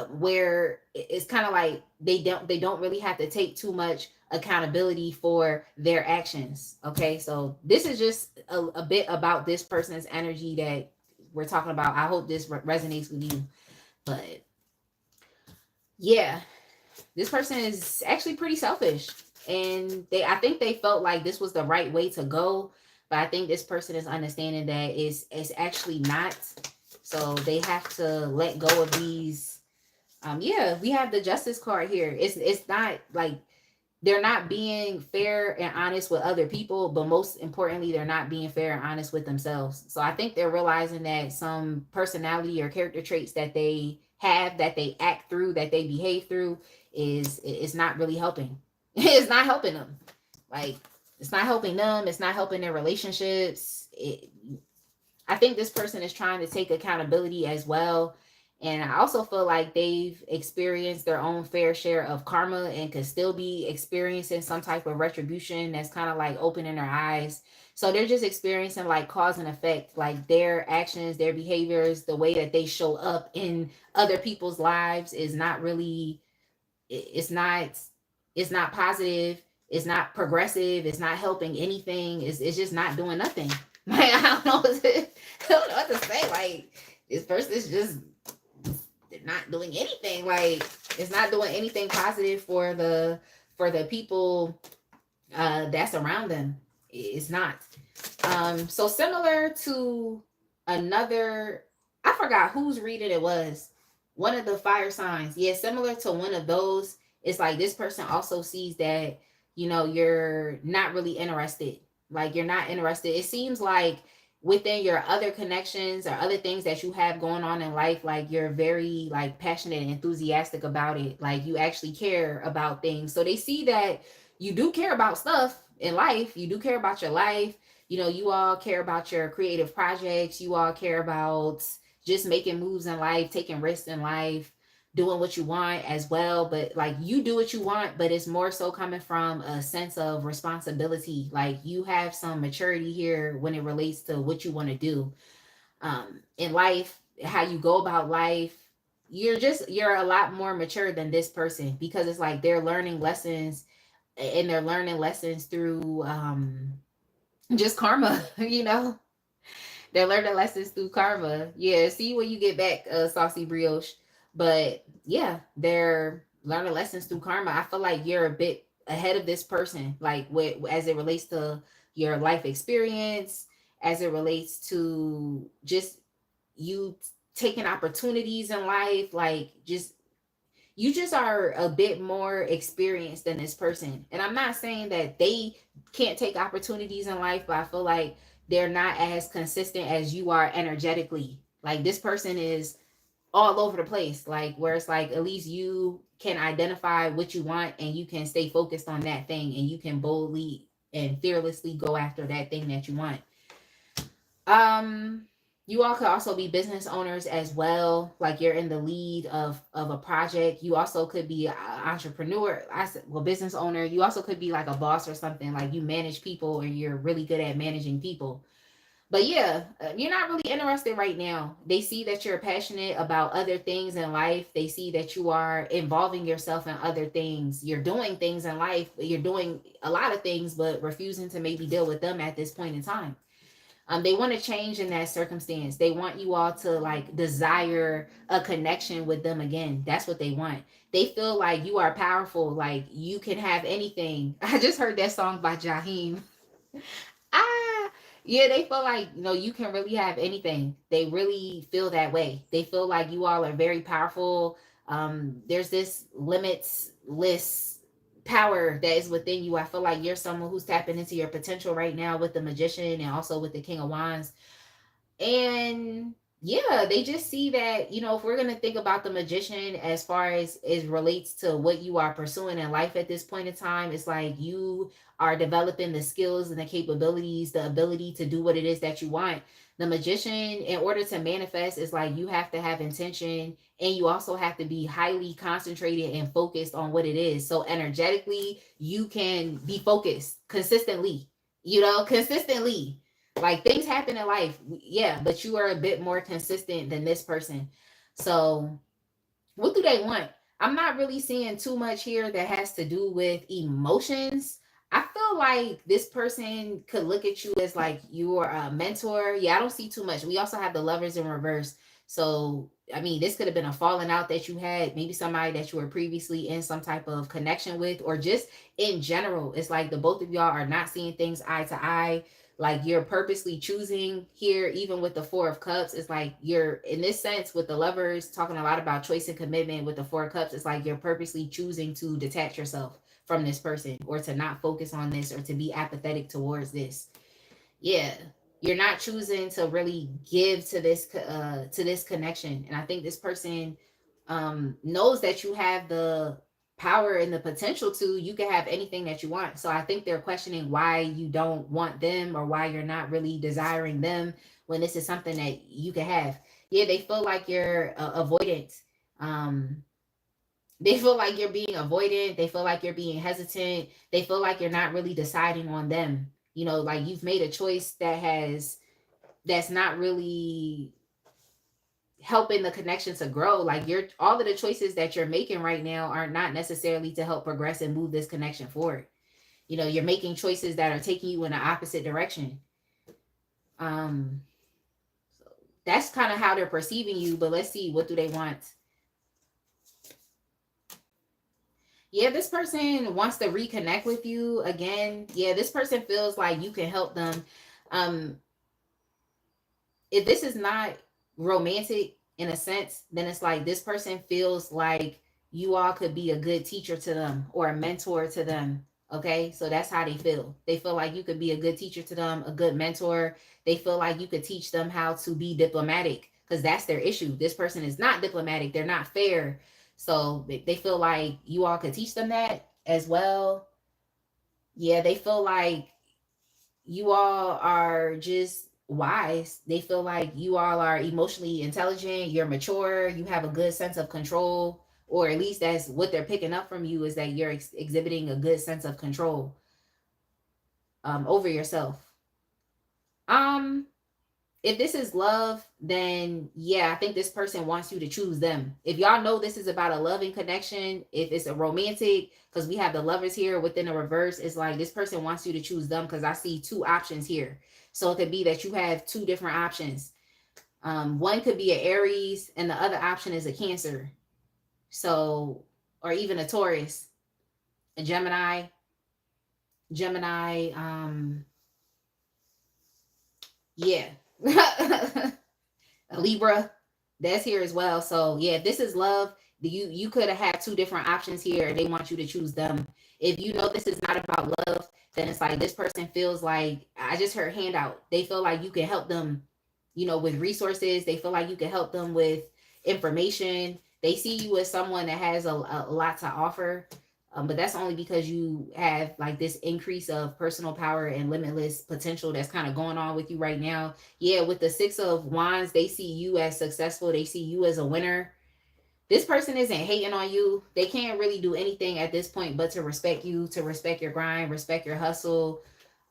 where it's kind of like they don't really have to take too much accountability for their actions. Okay, so this is just a bit about this person's energy that we're talking about. I hope this resonates with you. But yeah, this person is actually pretty selfish, and I think they felt like this was the right way to go, but I think this person is understanding that it's actually not. So they have to let go of these. Yeah, we have the Justice card here. It's not like they're not being fair and honest with other people, but most importantly, they're not being fair and honest with themselves. So I think they're realizing that some personality or character traits that they have, that they act through, that they behave through, is not really helping. It's not helping them. Like, it's not helping them. It's not helping their relationships. I think this person is trying to take accountability as well. And I also feel like they've experienced their own fair share of karma and could still be experiencing some type of retribution that's kind of like opening their eyes. So they're just experiencing like cause and effect, like their actions, their behaviors, the way that they show up in other people's lives is not really, it's not positive. It's not progressive. It's not helping anything. It's just not doing nothing. Like, I don't know I don't know what to say. Like, this person is just not doing anything. Like, it's not doing anything positive for the people that's around them. It's not. So similar to another, I forgot whose reading it was. One of the fire signs. Yeah, similar to one of those. It's like this person also sees that, you're not really interested. Like, you're not interested. It seems like within your other connections or other things that you have going on in life, like you're very like passionate and enthusiastic about it. Like, you actually care about things. So they see that you do care about stuff in life. You do care about your life. You all care about your creative projects. You all care about just making moves in life, taking risks in life, doing what you want as well. But like, you do what you want, but it's more so coming from a sense of responsibility. Like, you have some maturity here when it relates to what you want to do in life, how you go about life. You're a lot more mature than this person, because it's like they're learning lessons, and they're learning lessons through just karma. They're learning lessons through karma. Yeah, see when you get back, Saucy Brioche. But yeah, they're learning lessons through karma. I feel like you're a bit ahead of this person, like as it relates to your life experience, as it relates to just you taking opportunities in life. Like, you just are a bit more experienced than this person. And I'm not saying that they can't take opportunities in life, but I feel like they're not as consistent as you are energetically. Like, this person is all over the place, like, where it's like at least you can identify what you want and you can stay focused on that thing, and you can boldly and fearlessly go after that thing that you want. You all could also be business owners as well. Like, you're in the lead of a project. You also could be an entrepreneur. Business owner. You also could be like a boss or something. Like, you manage people, or you're really good at managing people. But yeah, you're not really interested right now. They see that you're passionate about other things in life. They see that you are involving yourself in other things. You're doing things in life. You're doing a lot of things, but refusing to maybe deal with them at this point in time. They want to change in that circumstance. They want you all to like desire a connection with them again. That's what they want. They feel like you are powerful. Like, you can have anything. I just heard that song by Jaheim. Yeah, they feel like, you can really have anything. They really feel that way. They feel like you all are very powerful. There's this limitless power that is within you. I feel like you're someone who's tapping into your potential right now with the Magician and also with the King of Wands. And yeah, they just see that, if we're going to think about the Magician as far as it relates to what you are pursuing in life at this point in time, it's like you are developing the skills and the capabilities, the ability to do what it is that you want. The Magician, in order to manifest, is like you have to have intention, and you also have to be highly concentrated and focused on what it is. So energetically, you can be focused consistently, consistently. Like, things happen in life, yeah, but you are a bit more consistent than this person. So what do they want? I'm not really seeing too much here that has to do with emotions. I feel like this person could look at you as like you're a mentor. Yeah, I don't see too much. We also have the lovers in reverse. So, I mean, this could have been a falling out that you had, maybe somebody that you were previously in some type of connection with, or just in general. It's like the both of y'all are not seeing things eye to eye. Like you're purposely choosing here, even with the Four of Cups. It's like you're, in this sense, with the lovers, talking a lot about choice and commitment. With the Four of Cups, it's like you're purposely choosing to detach yourself from this person, or to not focus on this, or to be apathetic towards this. Yeah, you're not choosing to really give to this connection. And I think this person knows that you have the power and the potential to, you can have anything that you want. So I think they're questioning why you don't want them, or why you're not really desiring them, when this is something that you can have. Yeah, they feel like you're avoidant. um they feel like you're being avoidant. They feel like you're being hesitant. They feel like you're not really deciding on them. You know, like you've made a choice that's not really helping the connection to grow. Like you're, all of the choices that you're making right now are not necessarily to help progress and move this connection forward. You know, you're making choices that are taking you in the opposite direction. Um, that's kind of how they're perceiving you. But let's see, what do they want? Yeah, this person wants to reconnect with you again. Yeah, this person feels like you can help them. Um, if this is not romantic in a sense, then it's like this person feels like you all could be a good teacher to them, or a mentor to them. Okay, so that's how they feel. They feel like you could be a good teacher to them, a good mentor. They feel like you could teach them how to be diplomatic, because that's their issue. This person is not diplomatic, they're not fair. So they feel like you all could teach them that as well. Yeah, they feel like you all are just wise. They feel like you all are emotionally intelligent, you're mature, you have a good sense of control, or at least that's what they're picking up from you, is that you're exhibiting a good sense of control over yourself. Um, if this is love, then yeah, I think this person wants you to choose them. If y'all know this is about a loving connection, if it's a romantic, because we have the lovers here within the reverse, it's like this person wants you to choose them, because I see two options here. So it could be that you have two different options. One could be an Aries, and the other option is a Cancer. So, or even a Taurus, a Gemini, Gemini, yeah. A Libra, that's here as well. So yeah, if this is love, you could have had two different options here. They want you to choose them. If you know this is not about love, then it's like this person feels like, I just heard handout. They feel like you can help them, you know, with resources. They feel like you can help them with information. They see you as someone that has a lot to offer. But that's only because you have like this increase of personal power and limitless potential that's kind of going on with you right now. Yeah, with the Six of Wands, they see you as successful. They see you as a winner. This person isn't hating on you. They can't really do anything at this point but to respect you, to respect your grind, respect your hustle.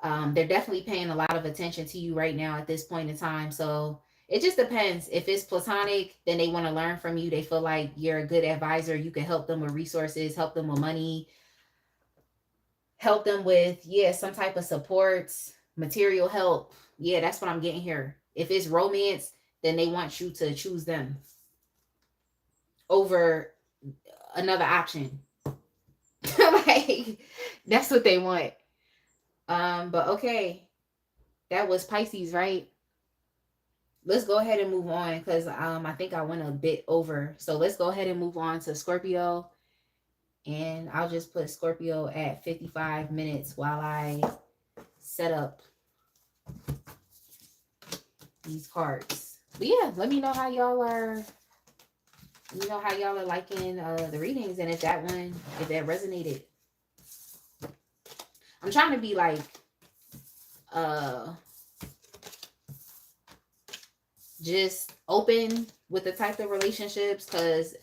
They're definitely paying a lot of attention to you right now at this point in time. So it just depends. If it's platonic, then they want to learn from you. They feel like you're a good advisor. You can help them with resources, help them with money, help them with, yeah, some type of support, material help. Yeah, that's what I'm getting here. If it's romance, then they want you to choose them over another option. Like that's what they want. But okay, that was Pisces, right? Let's go ahead and move on, because I think I went a bit over. So let's go ahead and move on to Scorpio. And I'll just put Scorpio at 55 minutes while I set up these cards. But yeah, let me know how y'all are. You know how y'all are liking the readings, and if that resonated. I'm trying to be like just open with the type of relationships, because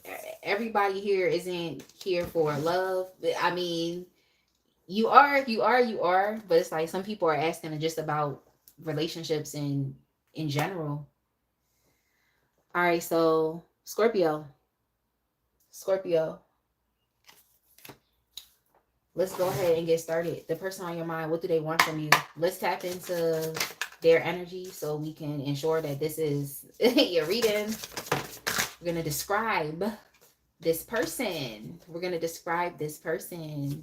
everybody here isn't here for love. I mean, you are, but it's like some people are asking just about relationships in general. All right, so Scorpio. let's go ahead and get started. The person on your mind, what do they want from you? Let's tap into their energy so we can ensure that this is your reading. We're going to describe this person. We're going to describe this person.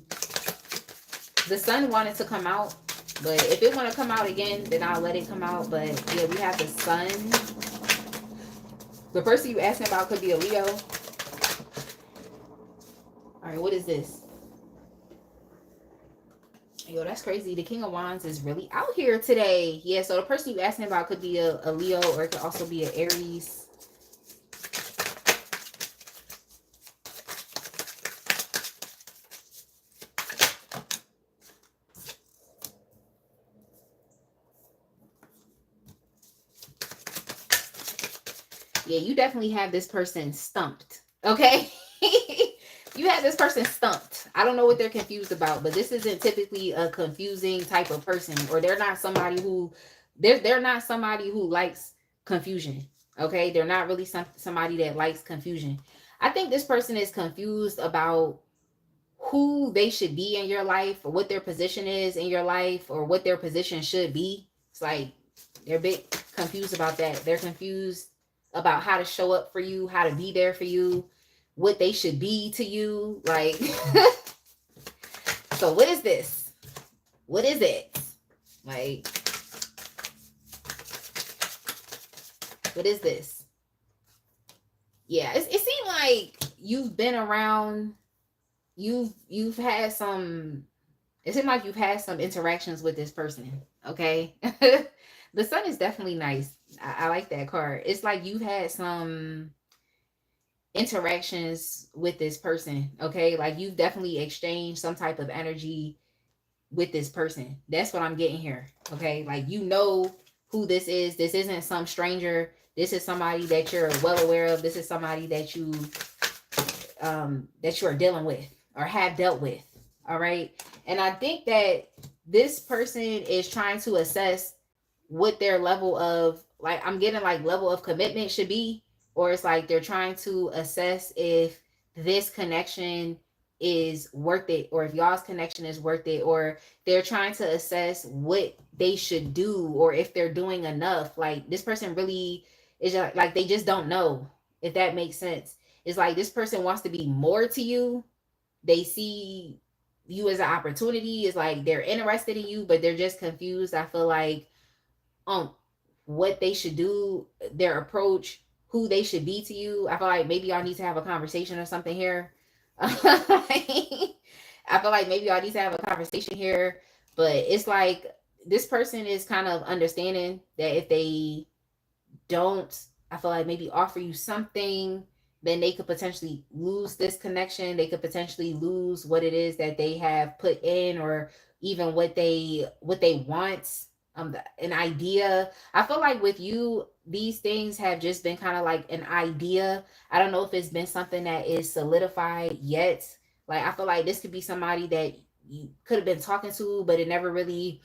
The sun wanted to come out, but if it want to come out again, then I'll let it come out. But yeah, we have the sun. The person you asking about could be a Leo. All right, what is this? Yo, that's crazy. The King of Wands is really out here today. Yeah, so the person you asking about could be a Leo, or it could also be an Aries. Yeah, you definitely have this person stumped. Okay? You have this person stumped. I don't know what they're confused about, but this isn't typically a confusing type of person, or they're not somebody who they're not somebody who likes confusion. Okay? They're not really somebody that likes confusion. I think this person is confused about who they should be in your life, or what their position is in your life, or what their position should be. It's like they're a bit confused about that. They're confused about how to show up for you, how to be there for you, what they should be to you. Like, so what is this? What is it? Like, what is this? Yeah, it seemed like you've been around, you've had some, it seemed like you've had some interactions with this person. Okay. The sun is definitely nice. I like that card. It's like you've had some interactions with this person. Okay. Like you've definitely exchanged some type of energy with this person. That's what I'm getting here. Okay. Like, you know who this is. This isn't some stranger. This is somebody that you're well aware of. This is somebody that you are dealing with or have dealt with. All right. And I think that this person is trying to assess what their level of, like, I'm getting like level of commitment should be, or it's like they're trying to assess if this connection is worth it, or if y'all's connection is worth it, or they're trying to assess what they should do, or if they're doing enough. Like, this person really is just, like, they just don't know, if that makes sense. It's like this person wants to be more to you. They see you as an opportunity. It's like they're interested in you, but they're just confused, I feel like, on what they should do, their approach, who they should be to you. I feel like maybe y'all need to have a conversation or something here. I feel like maybe y'all need to have a conversation here, but it's like this person is kind of understanding that if they don't, I feel like, maybe offer you something, then they could potentially lose this connection. They could potentially lose what it is that they have put in, or even what they want. An idea. I feel like with you, these things have just been kind of like an idea. I don't know if it's been something that is solidified yet. Like, I feel like this could be somebody that you could have been talking to, but it never really,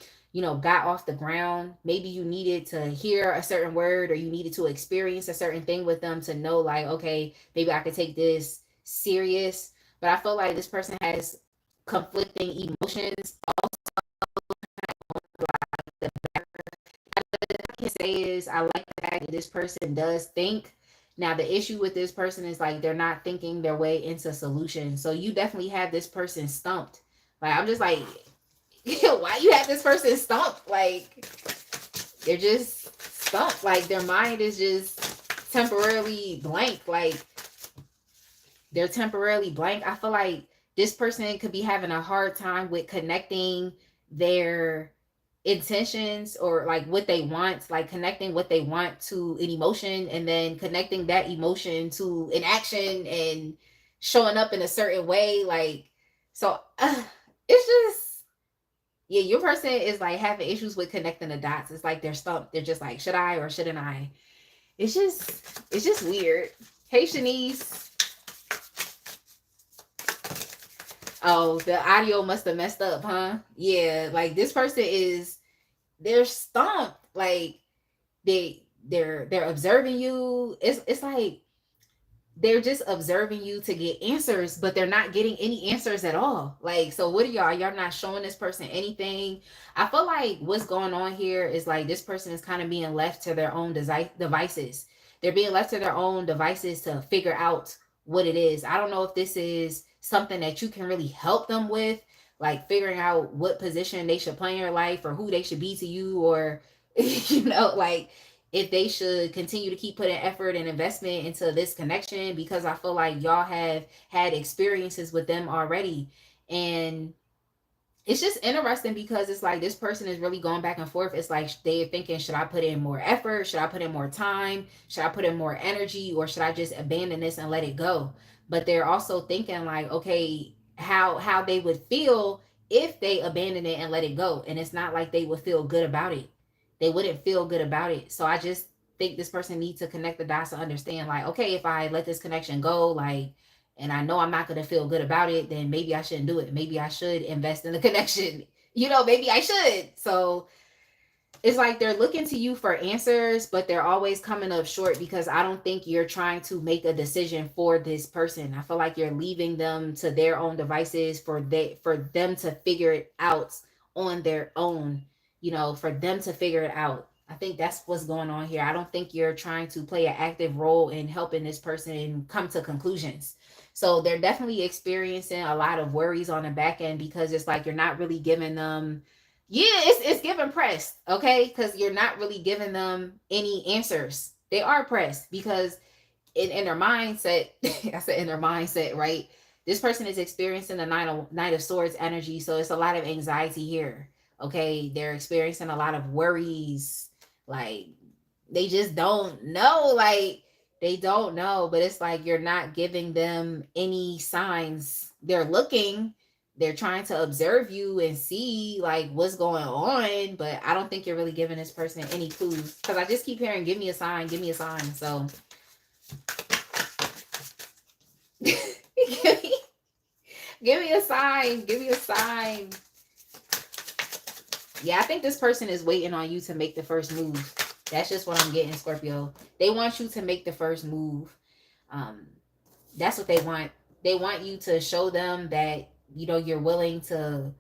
got off the ground. Maybe you needed to hear a certain word, or you needed to experience a certain thing with them to know, like, okay, maybe I could take this serious. But I feel like this person has conflicting emotions. I can say is, I like the fact that this person does think. Now, the issue with this person is, like, they're not thinking their way into solutions. So you definitely have this person stumped. Like, I'm just like, why you have this person stumped? Like, they're just stumped. Like, their mind is just temporarily blank. Like, they're temporarily blank. I feel like this person could be having a hard time with connecting their intentions, or like what they want, like connecting what they want to an emotion, and then connecting that emotion to an action, and showing up in a certain way. Like, so it's just, yeah, your person is like having issues with connecting the dots. It's like they're stumped. They're just like, should I or shouldn't I? It's just weird. Hey, Shanice. Oh, the audio must have messed up, huh? Yeah, like this person they're stumped. Like they're observing you. It's like they're just observing you to get answers, but they're not getting any answers at all. Like, so what are y'all not showing this person anything? I feel like what's going on here is like this person is kind of being left to their own devices. They're being left to their own devices to figure out what it is. I don't know if this is something that you can really help them with, like figuring out what position they should play in your life or who they should be to you, or you know, like if they should continue to keep putting effort and investment into this connection, because I feel like y'all have had experiences with them already. And it's just interesting because it's like this person is really going back and forth. It's like they're thinking, should I put in more effort? Should I put in more time? Should I put in more energy? Or should I just abandon this and let it go? But they're also thinking like, okay, how they would feel if they abandon it and let it go. And it's not like they would feel good about it. They wouldn't feel good about it. So I just think this person needs to connect the dots to understand like, okay, if I let this connection go, like, and I know I'm not going to feel good about it, then maybe I shouldn't do it. Maybe I should invest in the connection. You know, maybe I should. So it's like they're looking to you for answers, but they're always coming up short because I don't think you're trying to make a decision for this person. I feel like you're leaving them to their own devices for them to figure it out on their own, you know, for them to figure it out. I think that's what's going on here. I don't think you're trying to play an active role in helping this person come to conclusions. So they're definitely experiencing a lot of worries on the back end because it's like you're not really giving them, yeah, it's giving pressed, okay? Because you're not really giving them any answers. They are pressed because in their mindset, I said in their mindset, right? This person is experiencing the Knight of Swords energy, so it's a lot of anxiety here. Okay, they're experiencing a lot of worries, like they just don't know, like they don't know, but it's like you're not giving them any signs. They're looking, they're trying to observe you and see like what's going on, but I don't think you're really giving this person any clues because I just keep hearing, give me a sign, give me a sign. So give me a sign, give me a sign. Yeah, I think this person is waiting on you to make the first move. That's just what I'm getting, Scorpio. They want you to make the first move. That's what they want. They want you to show them that, you know, you're willing to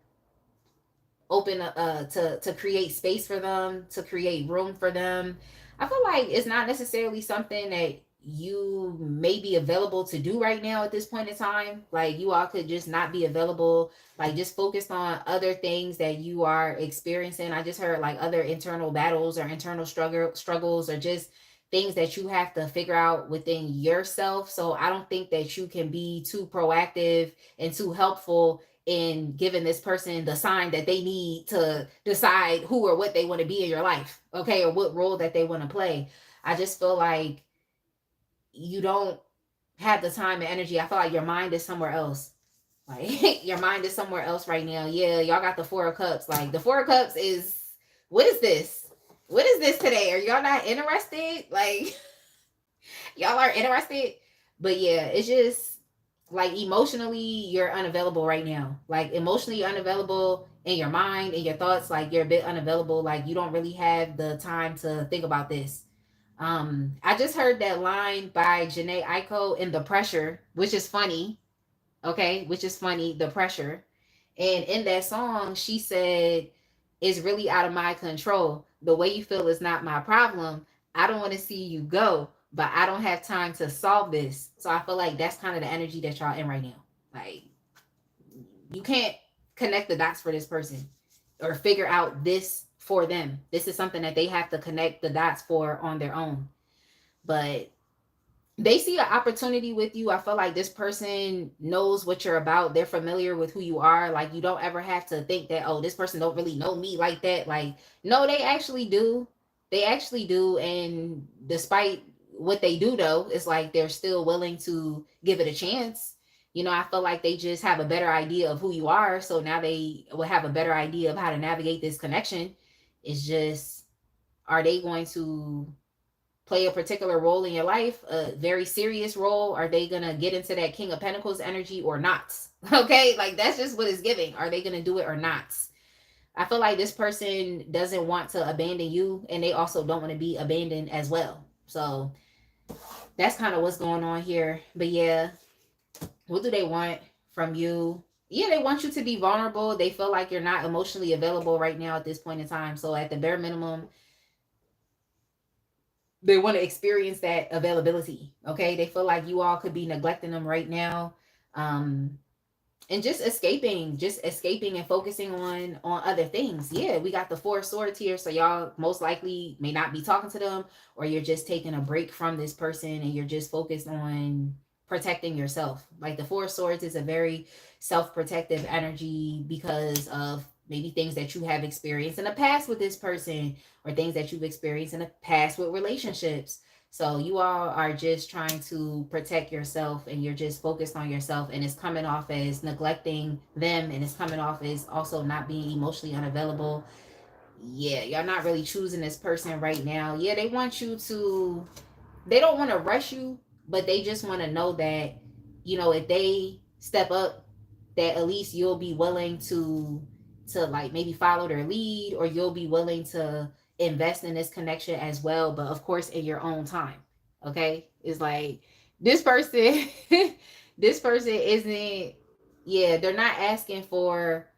open to create space for them, to create room for them. I feel like it's not necessarily something that you may be available to do right now at this point in time. Like you all could just not be available, like just focused on other things that you are experiencing. I just heard like other internal battles or internal struggles or just things that you have to figure out within yourself. So I don't think that you can be too proactive and too helpful in giving this person the sign that they need to decide who or what they want to be in your life, okay, or what role that they want to play. I just feel like you don't have the time and energy. I feel like your mind is somewhere else. Like your mind is somewhere else right now. Yeah, y'all got the Four of Cups. Like the Four of Cups is, what is this? What is this today? Are y'all not interested? Like y'all are interested? But yeah, it's just like emotionally you're unavailable right now. Like emotionally you're unavailable in your mind, in your thoughts, like you're a bit unavailable. Like you don't really have the time to think about this. I just heard that line by Janae Aiko in The Pressure, which is funny. Okay, which is funny, The Pressure. And in that song, she said, it's really out of my control. The way you feel is not my problem. I don't want to see you go, but I don't have time to solve this. So I feel like that's kind of the energy that y'all in right now. Like, you can't connect the dots for this person or figure out this for them. This is something that they have to connect the dots for on their own. But they see an opportunity with you. I feel like this person knows what you're about. They're familiar with who you are. Like you don't ever have to think that, oh, this person don't really know me like that. Like, no, they actually do. They actually do. And despite what they do though, it's like they're still willing to give it a chance. You know, I feel like they just have a better idea of who you are. So now they will have a better idea of how to navigate this connection. It's just, are they going to play a particular role in your life, a very serious role? Are they gonna get into that King of Pentacles energy or not? Okay, like that's just what it's giving. Are they gonna do it or not? I feel like this person doesn't want to abandon you, and they also don't want to be abandoned as well. So that's kind of what's going on here. But yeah, what do they want from you? Yeah, they want you to be vulnerable. They feel like you're not emotionally available right now at this point in time. So at the bare minimum, they want to experience that availability. Okay. They feel like you all could be neglecting them right now. Um, and just escaping and focusing on other things. Yeah, we got the Four of Swords here, so y'all most likely may not be talking to them, or you're just taking a break from this person and you're just focused on protecting yourself. Like the Four of Swords is a very self-protective energy because of maybe things that you have experienced in the past with this person, or things that you've experienced in the past with relationships. So you all are just trying to protect yourself, and you're just focused on yourself, and it's coming off as neglecting them, and it's coming off as also not being emotionally unavailable. Yeah, y'all not really choosing this person right now. Yeah, they want you to, they don't want to rush you, but they just want to know that, if they step up, that at least you'll be willing to like maybe follow their lead, or you'll be willing to invest in this connection as well, but of course in your own time. Okay, it's like this person this person isn't, yeah, they're not asking for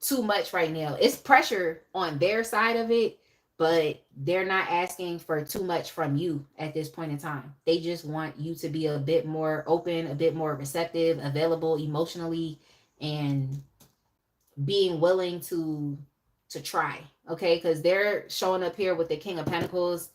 too much right now. It's pressure on their side of it, but they're not asking for too much from you at this point in time. They just want you to be a bit more open, a bit more receptive, available emotionally, and being willing to try. Okay, because they're showing up here with the King of Pentacles,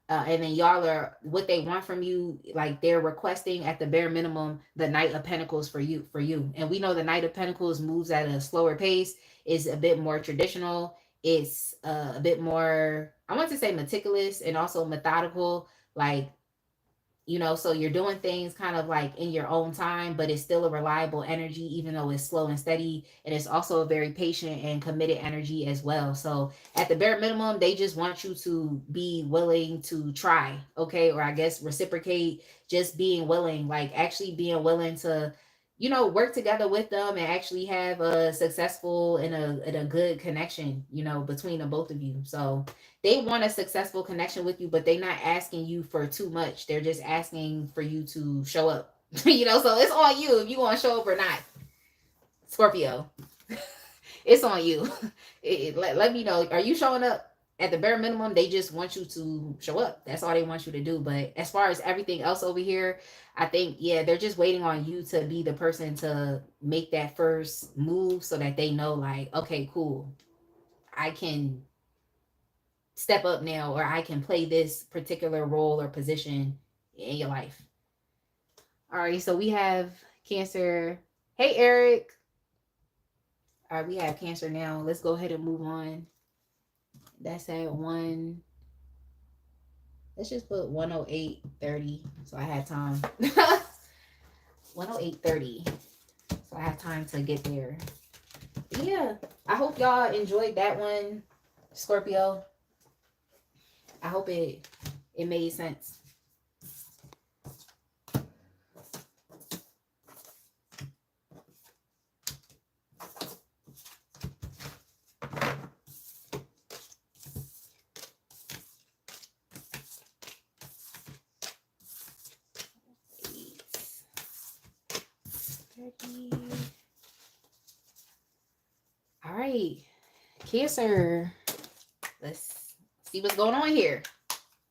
and then y'all are, what they want from you, like they're requesting at the bare minimum the Knight of Pentacles for you. And we know the Knight of Pentacles moves at a slower pace, is a bit more traditional, it's a bit more, I want to say meticulous, and also methodical. Like, so you're doing things kind of like in your own time, but it's still a reliable energy, even though it's slow and steady. And it's also a very patient and committed energy as well. So at the bare minimum, they just want you to be willing to try, okay? Or I guess reciprocate, just being willing, like actually being willing to, work together with them and actually have a successful and a good connection, between the both of you. So they want a successful connection with you, but they're not asking you for too much. They're just asking for you to show up. So it's on you if you want to show up or not. Scorpio, it's on you. Let me know. Are you showing up? At the bare minimum, they just want you to show up. That's all they want you to do. But as far as everything else over here, I think, yeah, they're just waiting on you to be the person to make that first move, so that they know, like, okay, cool, I can step up now, or I can play this particular role or position in your life. All right, so we have Cancer. Hey, Eric. All right, we have Cancer now. Let's go ahead and move on. That's at 1. Let's just put 108.30, so I had time. 108.30, so I have time to get there. But yeah, I hope y'all enjoyed that one, Scorpio. I hope it made sense. All right, Cancer. Let's see what's going on here.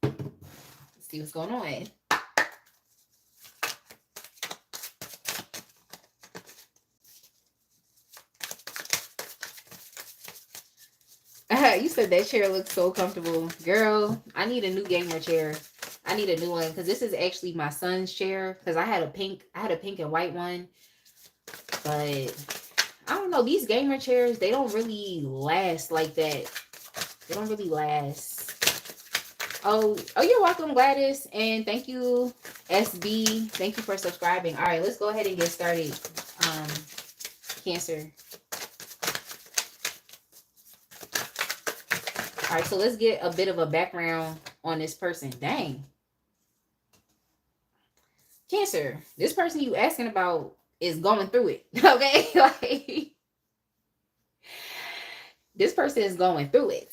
Let's see what's going on. You said that chair looks so comfortable. Girl, I need a new gamer chair. I need a new one, because this is actually my son's chair, because I had a pink and white one. But I don't know, these gamer chairs, they don't really last like that. They don't really last. Oh, you're welcome, Gladys. And thank you, SB. Thank you for subscribing. All right, let's go ahead and get started. Cancer. All right, so let's get a bit of a background on this person. Dang. Cancer, this person you asking about is going through it. Okay? Like, this person is going through it.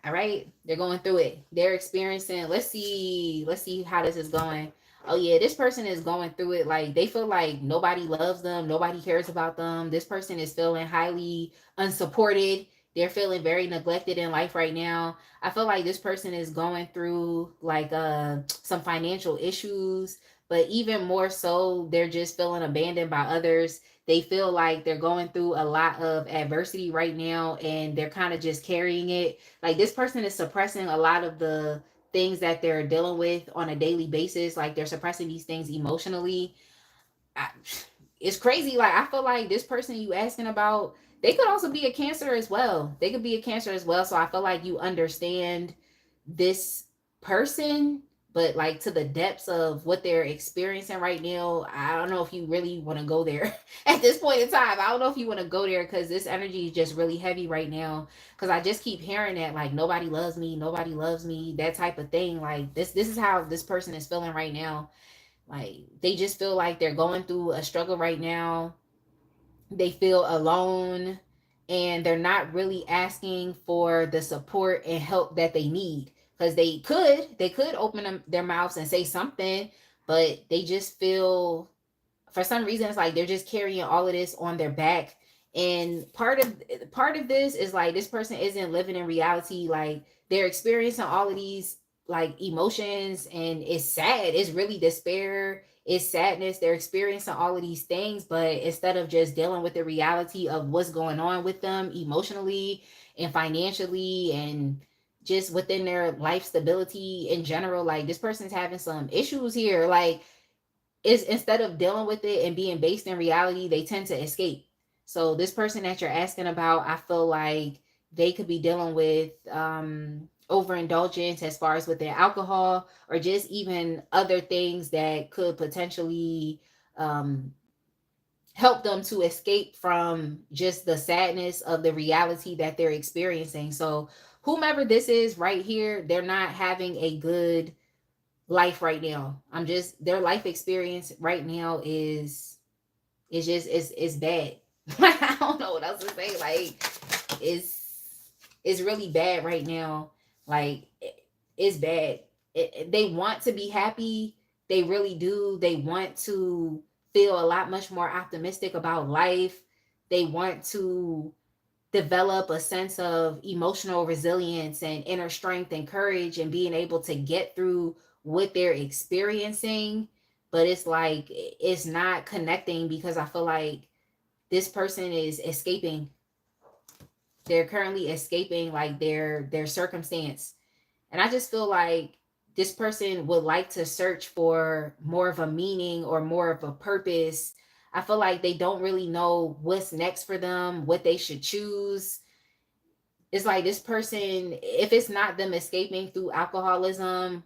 All right? They're going through it. They're experiencing, let's see how this is going. oh yeah, this person is going through it. Like they feel like nobody loves them, nobody cares about them. This person is feeling highly unsupported. They're feeling very neglected in life right now. I feel like this person is going through like some financial issues, but even more so, they're just feeling abandoned by others. They feel like they're going through a lot of adversity right now and they're kind of just carrying it. Like this person is suppressing a lot of the things that they're dealing with on a daily basis. Like they're suppressing these things emotionally. I, it's crazy. Like I feel like this person you asking about, they could also be a Cancer as well. They could be a Cancer as well. So I feel like you understand this person, but like to the depths of what they're experiencing right now, I don't know if you really want to go there at this point in time. I don't know if you want to go there because this energy is just really heavy right now. Because I just keep hearing that like nobody loves me, that type of thing. Like this is how this person is feeling right now. Like they just feel like they're going through a struggle right now. They feel alone and they're not really asking for the support and help that they need, because they could open their mouths and say something, but they just feel, for some reason, it's like they're just carrying all of this on their back. And part of this is like this person isn't living in reality. Like they're experiencing all of these like emotions, and it's sad. It's really despair, it's sadness. They're experiencing all of these things, but instead of just dealing with the reality of what's going on with them emotionally and financially and just within their life stability in general, like this person's having some issues here. Like is, instead of dealing with it and being based in reality, they tend to escape. So this person that you're asking about, I feel like they could be dealing with overindulgence as far as with their alcohol, or just even other things that could potentially um, help them to escape from just the sadness of the reality that they're experiencing. So whomever this is right here, they're not having a good life right now. I'm just, their life experience right now is bad. I don't know what else to say. Like it's really bad right now. Like it's bad. They want to be happy. They really do. They want to feel a lot much more optimistic about life. They want to develop a sense of emotional resilience and inner strength and courage and being able to get through what they're experiencing. But it's like it's not connecting, because I feel like this person is escaping. They're currently escaping like their circumstance. And I just feel like this person would like to search for more of a meaning or more of a purpose. I feel like they don't really know what's next for them, what they should choose. It's like this person, if it's not them escaping through alcoholism,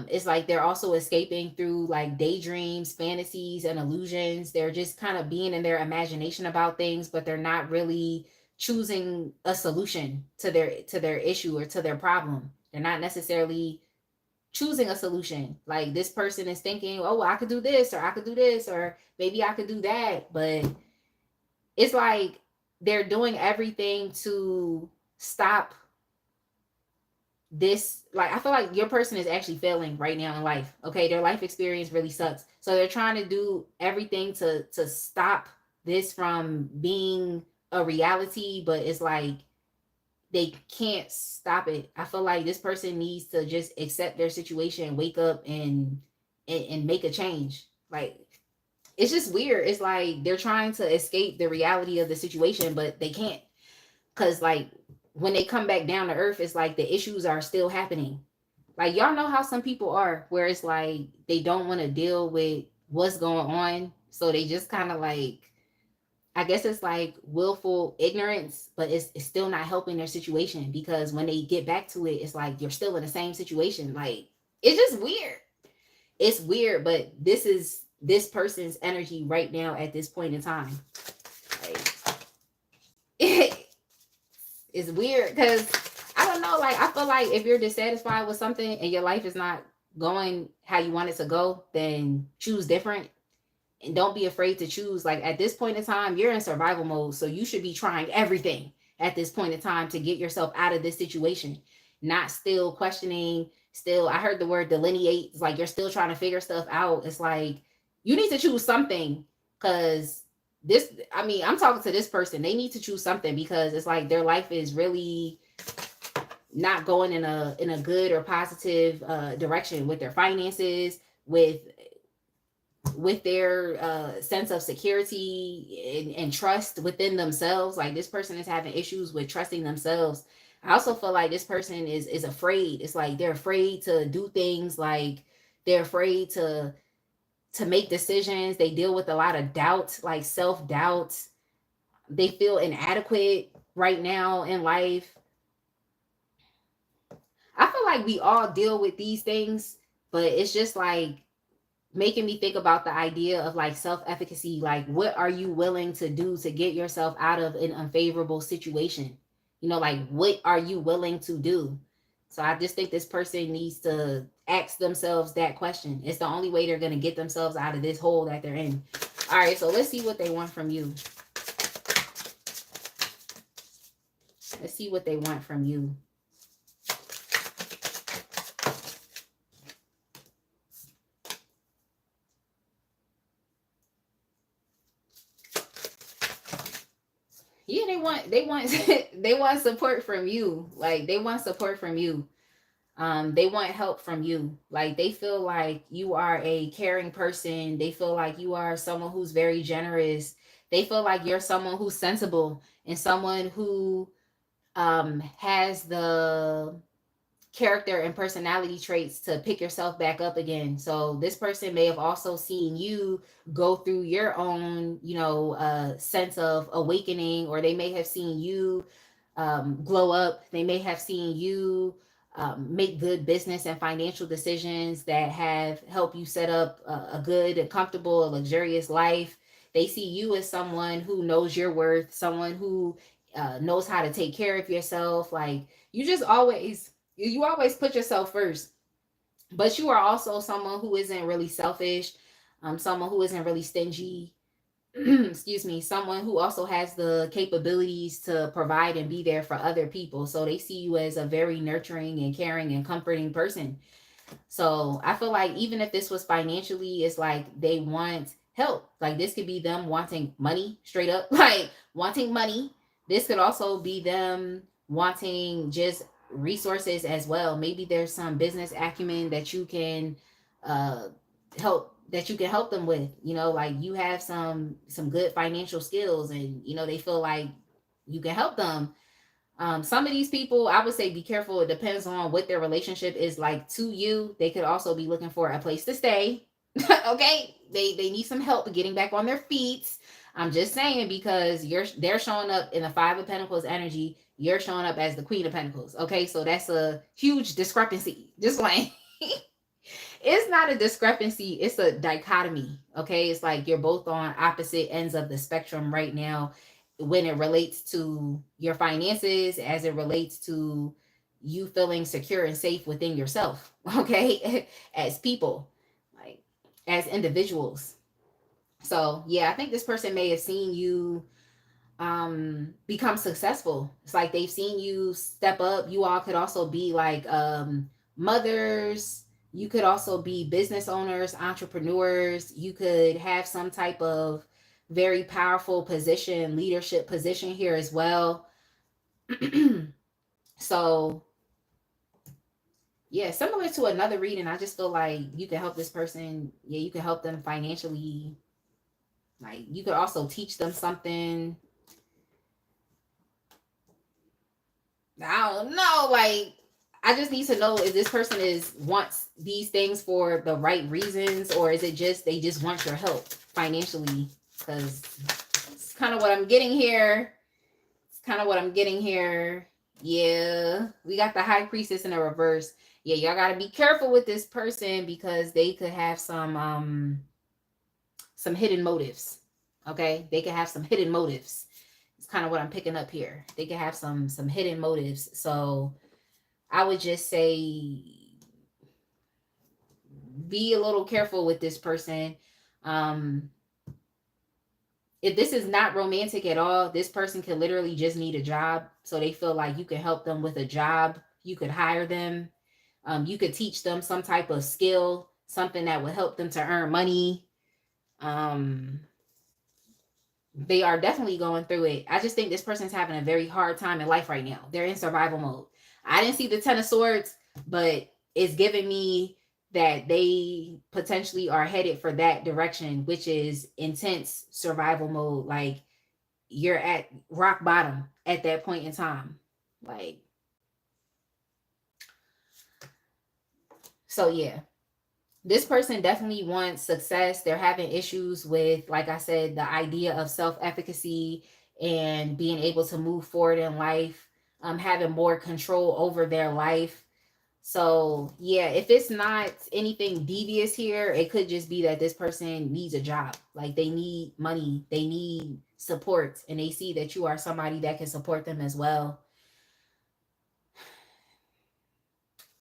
it's like they're also escaping through like daydreams, fantasies, and illusions. They're just kind of being in their imagination about things, but they're not really choosing a solution to their issue or to their problem. They're not necessarily choosing a solution. Like this person is thinking, oh, well, I could do this, or I could do this, or maybe I could do that. But it's like they're doing everything to stop this. Like I feel like your person is actually failing right now in life. Okay, their life experience really sucks, so they're trying to do everything to stop this from being a reality, but it's like they can't stop it. I feel like this person needs to just accept their situation, wake up and make a change. Like it's just weird. It's like they're trying to escape the reality of the situation, but they can't. Cause like when they come back down to earth, it's like the issues are still happening. Like y'all know how some people are, where it's like they don't want to deal with what's going on. So they just kind of like, I guess it's like willful ignorance, but it's still not helping their situation, because when they get back to it, it's like you're still in the same situation. Like it's just weird. It's weird, but this is this person's energy right now at this point in time. Like it's weird because I don't know. Like I feel like if you're dissatisfied with something and your life is not going how you want it to go, then choose different. And don't be afraid to choose. Like at this point in time, you're in survival mode. So you should be trying everything at this point in time to get yourself out of this situation. Not still questioning, still, I heard the word delineate. It's like you're still trying to figure stuff out. It's like you need to choose something, because this, I mean, I'm talking to this person. They need to choose something, because it's like their life is really not going in a good or positive direction with their finances, with their sense of security and trust within themselves. Like this person is having issues with trusting themselves. I also feel like this person is afraid. It's like they're afraid to do things, like they're afraid to make decisions. They deal with a lot of doubt, like self-doubt. They feel inadequate right now in life. I feel like we all deal with these things, but it's just like making me think about the idea of like self-efficacy. Like, what are you willing to do to get yourself out of an unfavorable situation? You know, like, what are you willing to do? So I just think this person needs to ask themselves that question. It's the only way they're going to get themselves out of this hole that they're in. All right, so let's see what they want from you. Let's see what they want from you. Yeah, they want support from you. Like they want support from you. They want help from you. Like they feel like you are a caring person. They feel like you are someone who's very generous. They feel like you're someone who's sensible and someone who has the character and personality traits to pick yourself back up again. So this person may have also seen you go through your own, sense of awakening, or they may have seen you glow up. They may have seen you make good business and financial decisions that have helped you set up a good and comfortable, luxurious life. They see you as someone who knows your worth, someone who knows how to take care of yourself. Like you always put yourself first, but you are also someone who isn't really selfish, someone who isn't really stingy. Excuse me, someone who also has the capabilities to provide and be there for other people. So they see you as a very nurturing and caring and comforting person. So I feel like even if this was financially, it's like they want help. Like this could be them wanting money straight up, like wanting money. This could also be them wanting just resources as well. Maybe there's some business acumen that you can uh help them with. Like you have some good financial skills, and they feel like you can help them. Some of these people, I would say be careful. It depends on what their relationship is like to you. They could also be looking for a place to stay. Okay, they need some help getting back on their feet. I'm just saying, because they're showing up in the Five of Pentacles energy. You're showing up as the Queen of Pentacles. Okay, so that's a huge discrepancy. Just like it's not a discrepancy, it's a dichotomy. Okay, it's like you're both on opposite ends of the spectrum right now when it relates to your finances, as it relates to you feeling secure and safe within yourself. Okay, as people, like as individuals. So yeah, I think this person may have seen you become successful. It's like they've seen you step up. You all could also be like mothers. You could also be business owners, entrepreneurs. You could have some type of very powerful position, leadership position here as well. So yeah, similar to another reading, I just feel like you can help this person. Yeah, you can help them financially. Like you could also teach them something. I don't know. Like I just need to know if this person wants these things for the right reasons, or is it just they just want your help financially? Because it's kind of what I'm getting here. Yeah, we got the High Priestess in the reverse. Yeah, y'all got to be careful with this person, because they could have some hidden motives. Okay, they could have some hidden motives. It's kind of what I'm picking up here. They could have some hidden motives. So I would just say be a little careful with this person. If this is not romantic at all, this person can literally just need a job. So they feel like you can help them with a job. You could hire them. You could teach them some type of skill, something that would help them to earn money. They are definitely going through it. I just think this person's having a very hard time in life right now. They're in survival mode. I didn't see the Ten of Swords, but it's giving me that they potentially are headed for that direction, which is intense survival mode. Like, you're at rock bottom at that point in time. Like, so yeah. This person definitely wants success. They're having issues with, like I said, the idea of self-efficacy and being able to move forward in life, having more control over their life. So yeah, if it's not anything devious here, it could just be that this person needs a job. Like, they need money, they need support, and they see that you are somebody that can support them as well.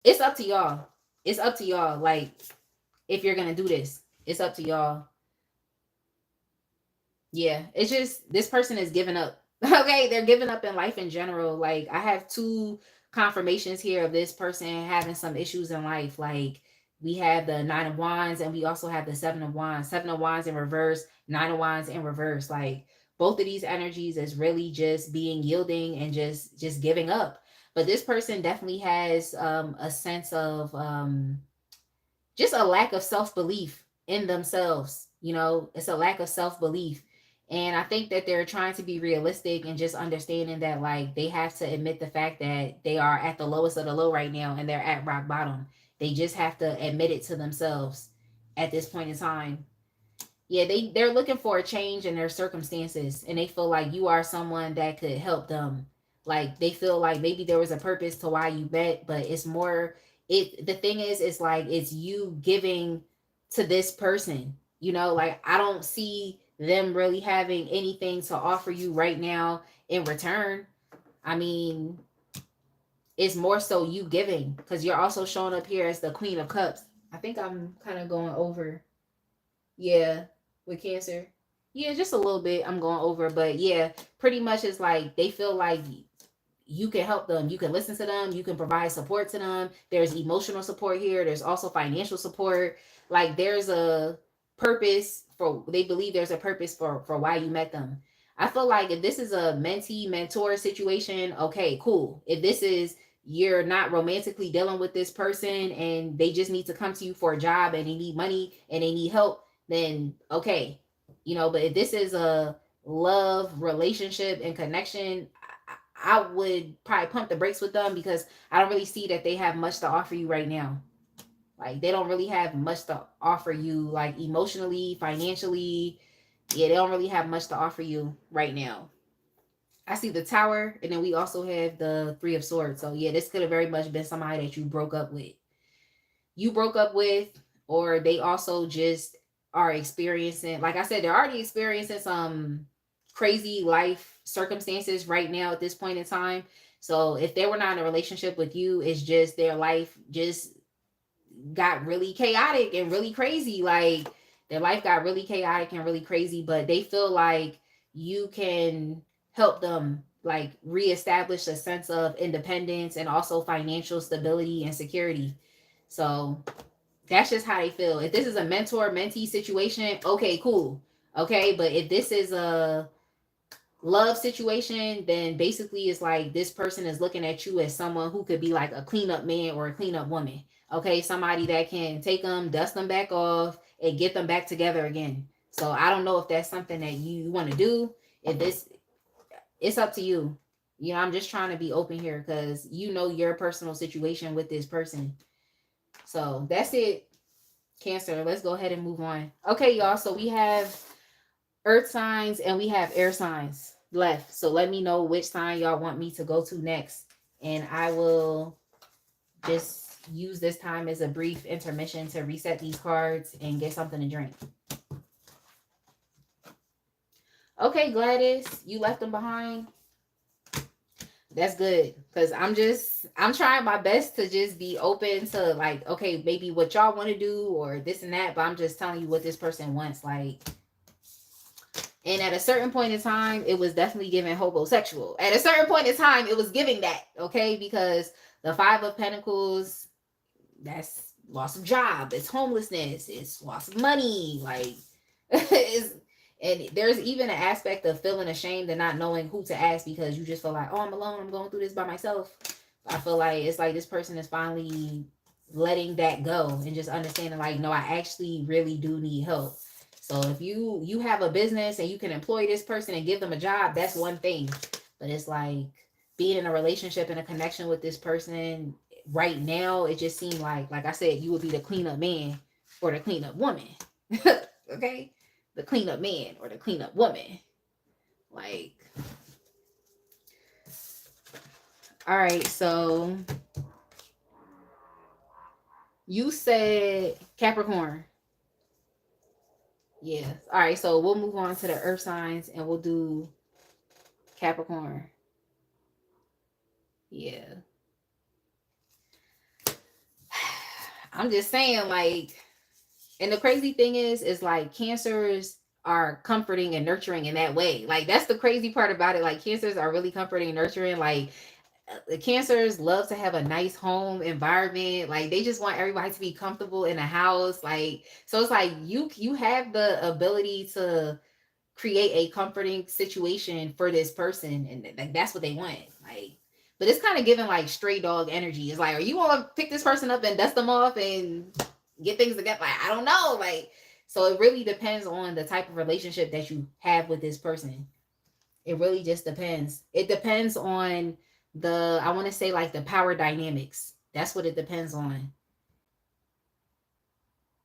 It's up to y'all. It's up to y'all. Like, if you're going to do this, it's up to y'all. Yeah, it's just, this person is giving up. Okay, they're giving up in life in general. Like, I have two confirmations here of this person having some issues in life. Like, we have the Nine of Wands and we also have the Seven of Wands. Seven of Wands in reverse, Nine of Wands in reverse. Like, both of these energies is really just being yielding and just giving up. But this person definitely has a sense of just a lack of self-belief in themselves. You know, it's a lack of self-belief. And I think that they're trying to be realistic and just understanding that, like, they have to admit the fact that they are at the lowest of the low right now and they're at rock bottom. They just have to admit it to themselves at this point in time. Yeah, they're looking for a change in their circumstances, and they feel like you are someone that could help them. Like, they feel like maybe there was a purpose to why you met, but it's more, the thing is, it's like, it's you giving to this person. You know, like, I don't see them really having anything to offer you right now in return. I mean, it's more so you giving, because you're also showing up here as the Queen of Cups. I think I'm kind of going over. Yeah, with Cancer. Yeah, just a little bit I'm going over, but yeah, pretty much it's like they feel like you can help them. You can listen to them. You can provide support to them. There's emotional support here. There's also financial support. Like, there's a purpose for, they believe there's a purpose for why you met them. I feel like if this is a mentee mentor situation, okay, cool. If this is, you're not romantically dealing with this person and they just need to come to you for a job and they need money and they need help, then okay. You know, but if this is a love relationship and connection, I would probably pump the brakes with them, because I don't really see that they have much to offer you right now. Like, they don't really have much to offer you, like, emotionally, financially. Yeah, they don't really have much to offer you right now. I see the Tower, and then we also have the Three of Swords. So yeah, this could have very much been somebody that you broke up with. You broke up with, or they also just are experiencing, like I said, they're already experiencing some crazy life circumstances right now at this point in time. So if they were not in a relationship with you, it's just their life just got really chaotic and really crazy. Like, their life got really chaotic and really crazy, but they feel like you can help them, like, reestablish a sense of independence and also financial stability and security. So that's just how they feel. If this is a mentor mentee situation, okay, cool. Okay, but if this is a love situation, then basically it's like this person is looking at you as someone who could be like a cleanup man or a cleanup woman. Okay, somebody that can take them, dust them back off, and get them back together again. So I don't know if that's something that you want to do. If this, it's up to you. You know, I'm just trying to be open here because you know your personal situation with this person. So that's it, Cancer. Let's go ahead and move on. Okay, y'all. So we have earth signs and we have air signs left. So let me know which sign y'all want me to go to next. And I will just use this time as a brief intermission to reset these cards and get something to drink. Okay, Gladys, you left them behind. That's good, because I'm trying my best to just be open to, like, okay, maybe what y'all want to do or this and that, but I'm just telling you what this person wants. Like, and at a certain point in time, it was definitely giving homosexual. At a certain point in time, it was giving that, okay? Because the Five of Pentacles, that's loss of job, it's homelessness, it's loss of money, like it's, and there's even an aspect of feeling ashamed and not knowing who to ask because you just feel like, oh, I'm alone, I'm going through this by myself. I feel like it's like this person is finally letting that go and just understanding like, no, I actually really do need help. So if you have a business and you can employ this person and give them a job, that's one thing. But it's like being in a relationship and a connection with this person right now, it just seemed like I said, you would be the cleanup man or the cleanup woman. Okay? The cleanup man or the cleanup woman. Like, all right, so you said Capricorn. Yeah. All right, so we'll move on to the earth signs and we'll do Capricorn. Yeah. I'm just saying, like, and the crazy thing is like Cancers are comforting and nurturing in that way. Like, that's the crazy part about it. Like, Cancers are really comforting and nurturing. Like, the Cancers love to have a nice home environment. Like, they just want everybody to be comfortable in a house. Like, so it's like you have the ability to create a comforting situation for this person, and like that's what they want. Like, but it's kind of giving like stray dog energy. It's like, are you want to pick this person up and dust them off and get things together? Like, I don't know. Like, so it really depends on the type of relationship that you have with this person. It really just depends. It depends on the, I want to say like the power dynamics. That's what it depends on.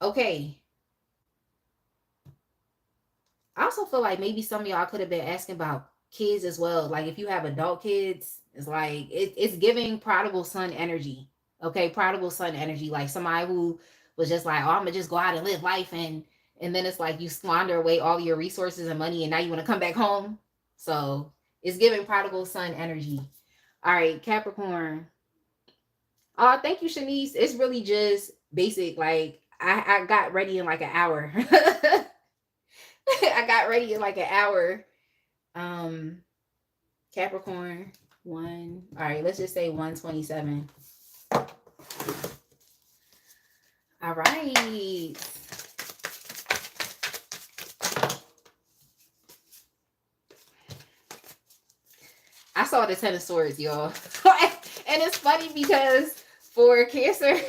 Okay. I also feel like maybe some of y'all could have been asking about kids as well. Like if you have adult kids, it's like it's giving prodigal son energy. Okay, prodigal son energy. Like somebody who was just like, oh, I'm gonna just go out and live life, and then it's like you squander away all your resources and money, and now you want to come back home. So it's giving prodigal son energy. All right, Capricorn. Oh, thank you, Shanice. It's really just basic. Like I got ready in like an hour. I got ready in like an hour. Um, Capricorn, one. All right, let's just say 127. All right. I saw the Ten of Swords, y'all. And it's funny because for Cancer,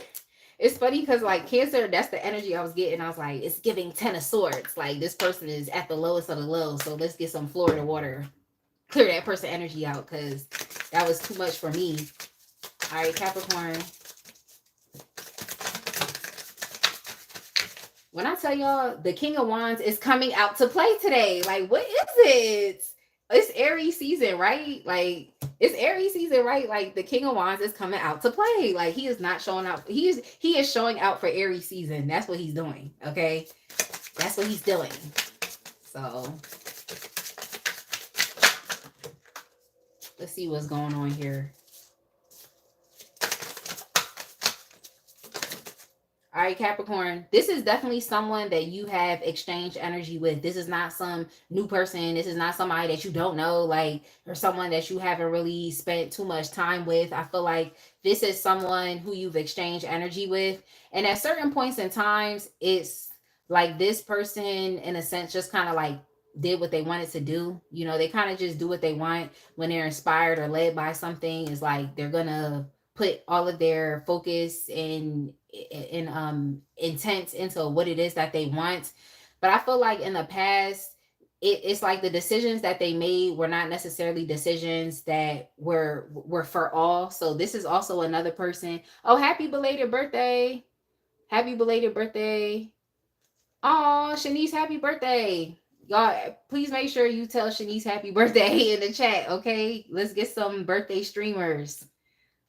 it's funny because like Cancer, that's the energy I was getting. I was like, it's giving Ten of Swords. Like this person is at the lowest of the low. So let's get some Florida water. Clear that person energy out because that was too much for me. All right, Capricorn. When I tell y'all the King of Wands is coming out to play today, like what is it? It's Aries season, right? Like it's Aries season, right? Like the King of Wands is coming out to play. Like he is not showing out. He is showing out for Aries season. That's what he's doing. Okay, that's what he's doing. So let's see what's going on here. All right, Capricorn, this is definitely someone that you have exchanged energy with. This is not some new person. This is not somebody that you don't know, like, or someone that you haven't really spent too much time with. I feel like this is someone who you've exchanged energy with. And at certain points in times, it's like this person, in a sense, just kind of like did what they wanted to do. You know, they kind of just do what they want when they're inspired or led by something. It's like they're going to put all of their focus and intent into what it is that they want. But I feel like in the past, it's like the decisions that they made were not necessarily decisions that were for all. So this is also another person. Oh, happy belated birthday. Happy belated birthday. Oh, Shanice, happy birthday. Y'all, please make sure you tell Shanice happy birthday in the chat, okay? Let's get some birthday streamers.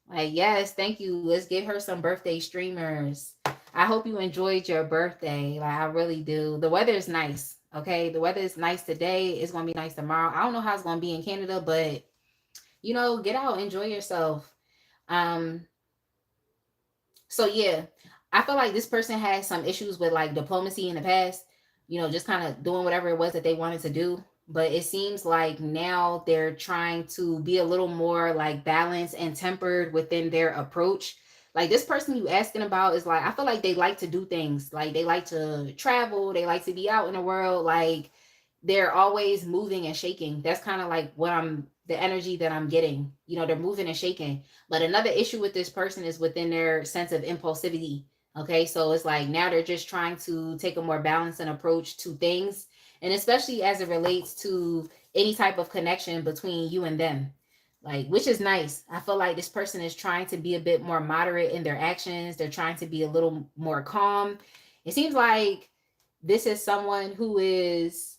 Like, yes, thank you. Let's give her some birthday streamers. I hope you enjoyed your birthday. Like, I really do. The weather is nice, okay? The weather is nice today. It's going to be nice tomorrow. I don't know how it's going to be in Canada, but, you know, get out, enjoy yourself. So, yeah, I feel like this person had some issues with, like, diplomacy in the past, you know, just kind of doing whatever it was that they wanted to do. But it seems like now they're trying to be a little more like balanced and tempered within their approach. Like this person you asking about is like, I feel like they like to do things. Like they like to travel, they like to be out in the world. Like they're always moving and shaking. That's kind of like what I'm the energy that I'm getting. You know, they're moving and shaking. But another issue with this person is within their sense of impulsivity. Okay, so it's like now they're just trying to take a more balanced and approach to things, and especially as it relates to any type of connection between you and them, like, which is nice. I feel like this person is trying to be a bit more moderate in their actions. They're trying to be a little more calm. It seems like this is someone who is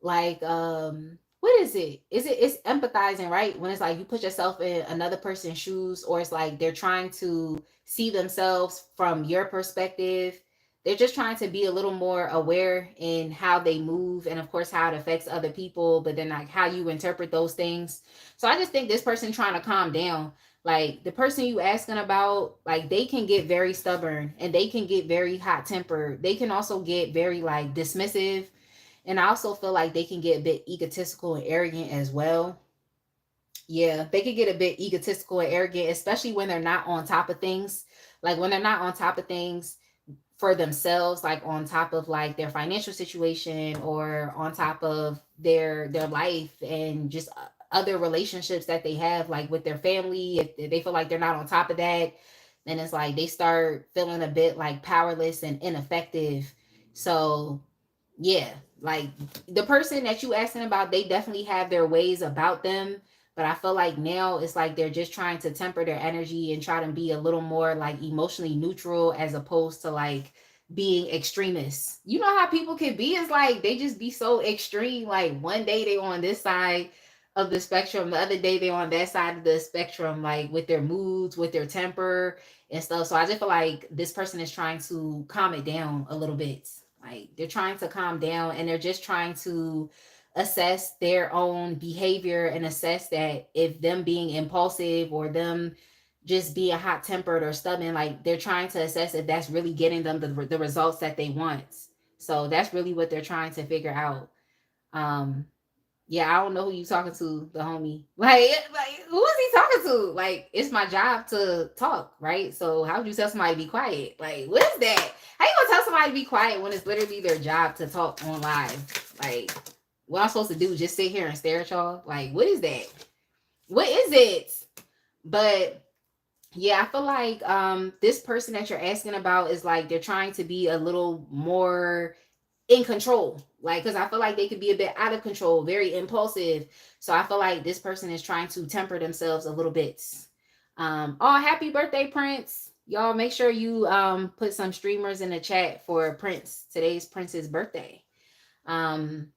like, what is it? It's empathizing, right? When it's like you put yourself in another person's shoes, or it's like they're trying to see themselves from your perspective. They're just trying to be a little more aware in how they move, and of course how it affects other people, but then like how you interpret those things. So I just think this person trying to calm down. Like the person you asking about, like they can get very stubborn and they can get very hot tempered. They can also get very like dismissive, and I also feel like they can get a bit egotistical and arrogant as well. Yeah, they could get a bit egotistical and arrogant, especially when they're not on top of things. Like when they're not on top of things for themselves, like on top of like their financial situation, or on top of their life, and just other relationships that they have, like with their family. If they feel like they're not on top of that, then it's like they start feeling a bit like powerless and ineffective. So yeah, like the person that you asking about, they definitely have their ways about them, but I feel like now it's like they're just trying to temper their energy and try to be a little more like emotionally neutral, as opposed to like being extremists. You know how people can be? It's like they just be so extreme. Like one day they on this side of the spectrum, the other day they on that side of the spectrum, like with their moods, with their temper and stuff. So I just feel like this person is trying to calm it down a little bit. Like they're trying to calm down, and they're just trying to assess their own behavior and assess that if them being impulsive or them just being hot tempered or stubborn, like they're trying to assess if that's really getting them the results that they want. So that's really what they're trying to figure out. Um, yeah, I don't know who you talking to, the homie. Like who is he talking to? Like, it's my job to talk, right? So how would you tell somebody to be quiet? Like, what is that? How you gonna tell somebody to be quiet when it's literally their job to talk on live? Like, what I'm supposed to do? Just sit here and stare at y'all? Like, what is that? What is it? But yeah, I feel like this person that you're asking about is like they're trying to be a little more in control, like, because I feel like they could be a bit out of control, very impulsive. So I feel like this person is trying to temper themselves a little bit. Oh, happy birthday, Prince. Y'all make sure you put some streamers in the chat for Prince. Today's Prince's birthday. um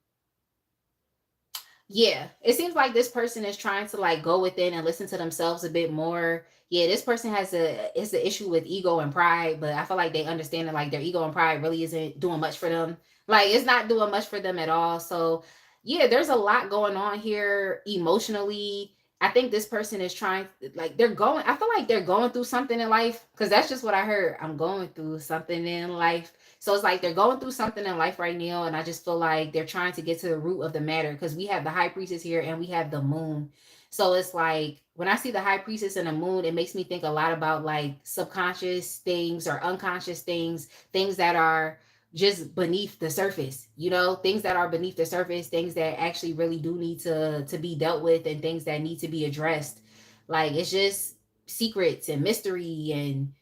yeah, it seems like this person is trying to like go within and listen to themselves a bit more. Yeah, this person has it's an issue with ego and pride, but I feel like they understand that like their ego and pride really isn't doing much for them. Like it's not doing much for them at all. So yeah, there's a lot going on here emotionally. I think this person is trying, like they're going, I feel like they're going through something in life, because that's just what I heard. I'm going through something in life. So it's like they're going through something in life right now, and I just feel like they're trying to get to the root of the matter, because we have the high priestess here and we have the moon. So it's like when I see the high priestess and the moon, it makes me think a lot about like subconscious things or unconscious things, things that are just beneath the surface, things that are beneath the surface, things that actually really do need to be dealt with, and things that need to be addressed. Like it's just secrets and mystery, and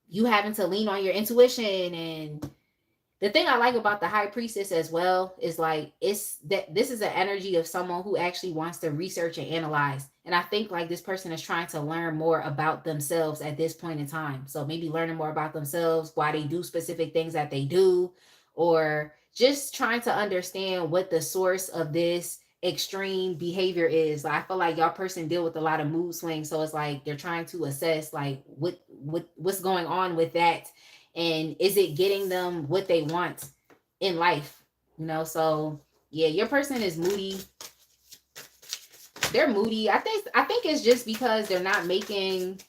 you having to lean on your intuition. And the thing I like about the high priestess as well is like it's that this is an energy of someone who actually wants to research and analyze. And I think like this person is trying to learn more about themselves at this point in time. So maybe learning more about themselves, why they do specific things that they do, or just trying to understand what the source of this extreme behavior is. Like, I feel like y'all person deal with a lot of mood swings. So it's like they're trying to assess like what's going on with that, and is it getting them what they want in life. So yeah, your person is moody. They're moody. I think it's just because they're not making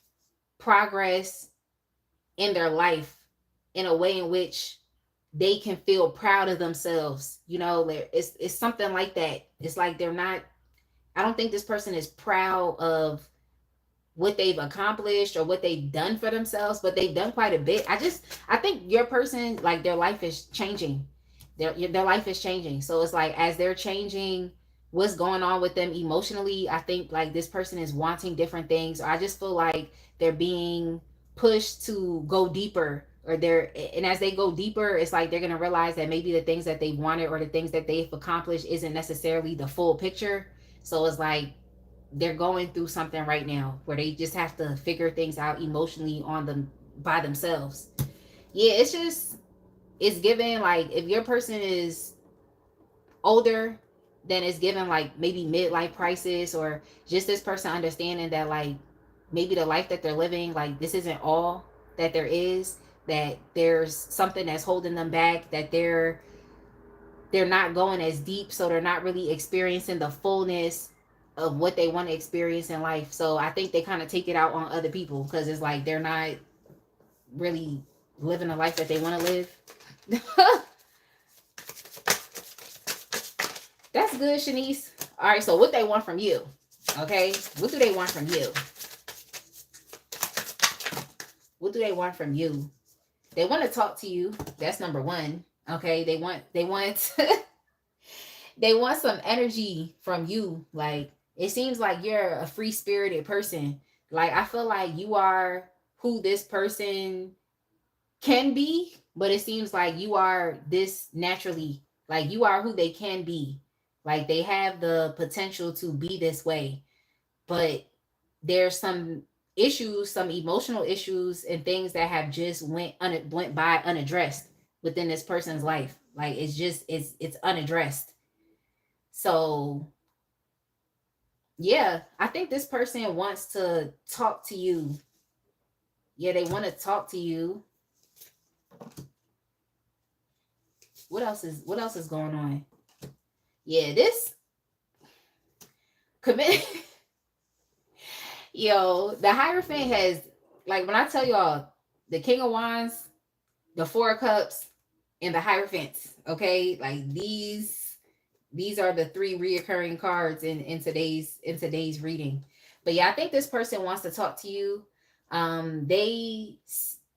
progress in their life in a way in which they can feel proud of themselves. It's something like that. It's like they're not, I don't think this person is proud of what they've accomplished or what they've done for themselves, but they've done quite a bit. I think your person, like, their life is changing. Their life is changing. So it's like, as they're changing what's going on with them emotionally, I think like this person is wanting different things. Or I just feel like they're being pushed to go deeper, and as they go deeper, it's like they're gonna realize that maybe the things that they wanted or the things that they've accomplished isn't necessarily the full picture. So it's like they're going through something right now where they just have to figure things out emotionally on them by themselves. Yeah, it's given like, if your person is older, then it's given like maybe midlife crisis, or just this person understanding that like maybe the life that they're living, like this isn't all that there is, that there's something that's holding them back, that they're not going as deep, so they're not really experiencing the fullness of what they want to experience in life. So I think they kind of take it out on other people, because it's like they're not really living the life that they want to live. That's good, Shanice. All right, so what they want from you, okay? What do they want from you? What do they want from you? They want to talk to you. That's number one. Okay, they want they want some energy from you. Like, it seems like you're a free-spirited person. Like, I feel like you are who this person can be, but it seems like you are this naturally. Like, you are who they can be. Like, they have the potential to be this way, but there's some issues, some emotional issues and things that have just went by unaddressed within this person's life. Like, it's unaddressed. So yeah, I think this person wants to talk to you. Yeah, they want to talk to you. What else is going on? Yeah, this commit. Yo, the Hierophant has, like, when I tell y'all, the King of Wands, the Four of Cups, and the Hierophants, okay? Like, these are the three reoccurring cards in today's reading. But yeah, I think this person wants to talk to you. They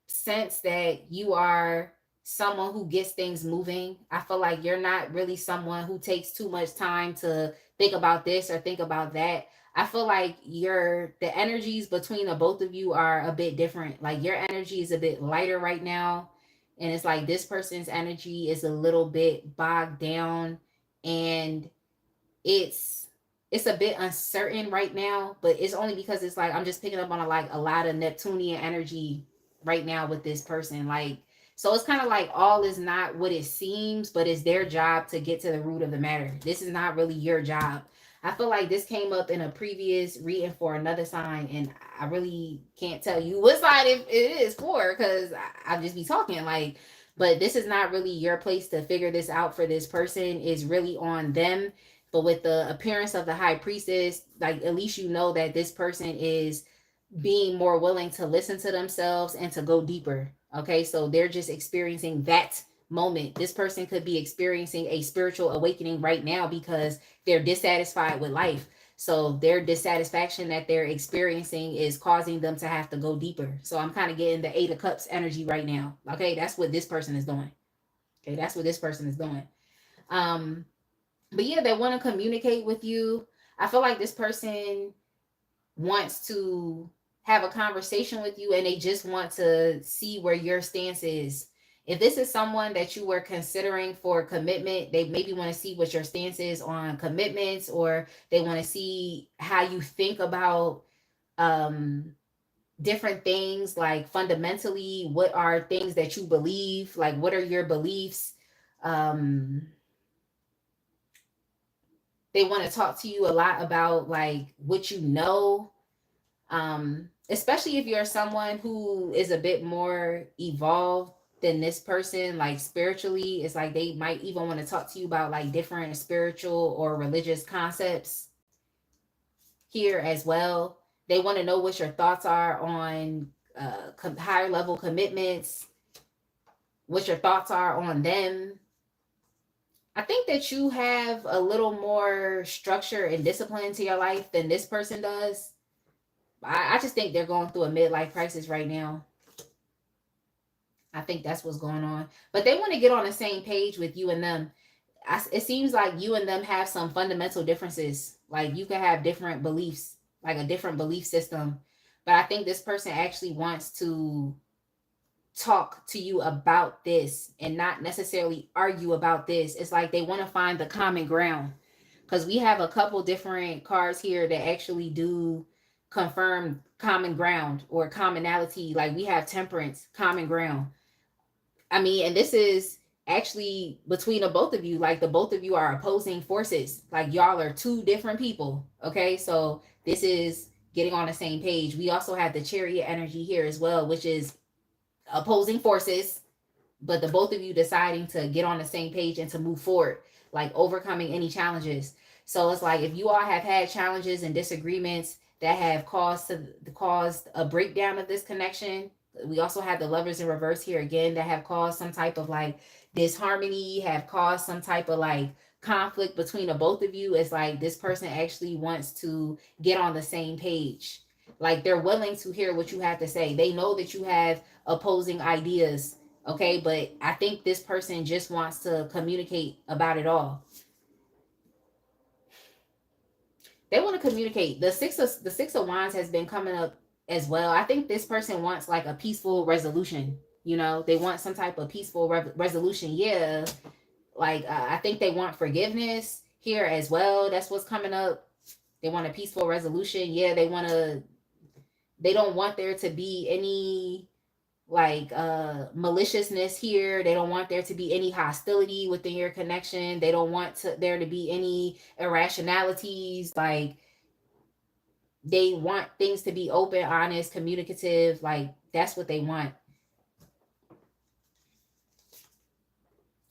sense that you are someone who gets things moving. I feel like you're not really someone who takes too much time to think about this or think about that. I feel like the energies between the both of you are a bit different. Like, your energy is a bit lighter right now, and it's like this person's energy is a little bit bogged down, and it's a bit uncertain right now. But it's only because it's like I'm just picking up on a lot of Neptunian energy right now with this person. Like, so it's kind of like all is not what it seems, but it's their job to get to the root of the matter. This is not really your job. I feel like this came up in a previous reading for another sign, and I really can't tell you what sign it is for, because I'll just be talking like, but this is not really your place to figure this out for this person. It's really on them. But with the appearance of the High Priestess, like, at least you know that this person is being more willing to listen to themselves and to go deeper. Okay, so they're just experiencing that moment. This person could be experiencing a spiritual awakening right now because they're dissatisfied with life. So their dissatisfaction that they're experiencing is causing them to have to go deeper. So I'm kind of getting the Eight of Cups energy right now. Okay, that's what this person is doing. Okay, that's what this person is doing. But yeah, they want to communicate with you. I feel like this person wants to have a conversation with you, and they just want to see where your stance is. If this is someone that you were considering for commitment, they maybe want to see what your stance is on commitments, or they want to see how you think about different things. Like, fundamentally, what are things that you believe? Like, what are your beliefs? They want to talk to you a lot about like what you know, especially if you're someone who is a bit more evolved than this person, like spiritually. It's like they might even want to talk to you about like different spiritual or religious concepts here as well. They want to know what your thoughts are on higher level commitments, what your thoughts are on them. I think that you have a little more structure and discipline to your life than this person does. I just think they're going through a midlife crisis right now. I think that's what's going on. But they want to get on the same page with you and them. It seems like you and them have some fundamental differences. Like you could have different beliefs, like a different belief system. But I think this person actually wants to talk to you about this and not necessarily argue about this. It's like they want to find the common ground, because we have a couple different cards here that actually do confirm common ground or commonality. Like we have temperance, common ground. I mean, and this is actually between the both of you. Like the both of you are opposing forces. Like y'all are two different people. Okay, so this is getting on the same page. We also have the chariot energy here as well, which is opposing forces, but the both of you deciding to get on the same page and to move forward, like overcoming any challenges. So it's like if you all have had challenges and disagreements that have caused a breakdown of this connection. We also have the lovers in reverse here again that have caused some type of like disharmony, have caused some type of like conflict between the both of you. It's like this person actually wants to get on the same page. Like they're willing to hear what you have to say. They know that you have opposing ideas, okay? But I think this person just wants to communicate about it all. They want to communicate. The six of wands has been coming up as well. I think this person wants like a peaceful resolution. You know, they want some type of peaceful resolution. Yeah, like I think they want forgiveness here as well. That's what's coming up. They want a peaceful resolution. Yeah, they want to. They don't want there to be any like maliciousness here. They don't want there to be any hostility within your connection. They don't want there to be any irrationalities. Like they want things to be open, honest, communicative. Like that's what they want.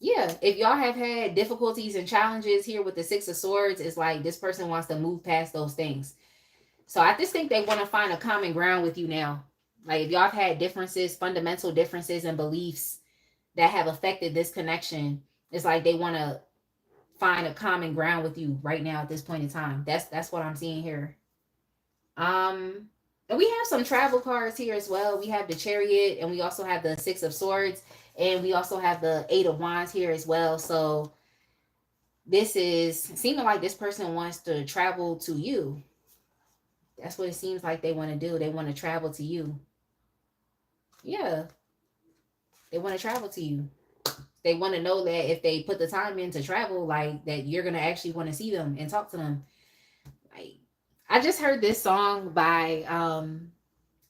Yeah, if y'all have had difficulties and challenges here with the Six of Swords, it's like this person wants to move past those things. So I just think they want to find a common ground with you now. Like if y'all have had differences, fundamental differences and beliefs that have affected this connection, it's like they want to find a common ground with you right now at this point in time. That's what I'm seeing here. And we have some travel cards here as well. We have the Chariot, and we also have the Six of Swords, and we also have the Eight of Wands here as well. So this is seeming like this person wants to travel to you. That's what it seems like they want to do. They want to travel to you. Yeah, they want to travel to you. They want to know that if they put the time in to travel, like that you're gonna actually want to see them and talk to them. Like I just heard this song by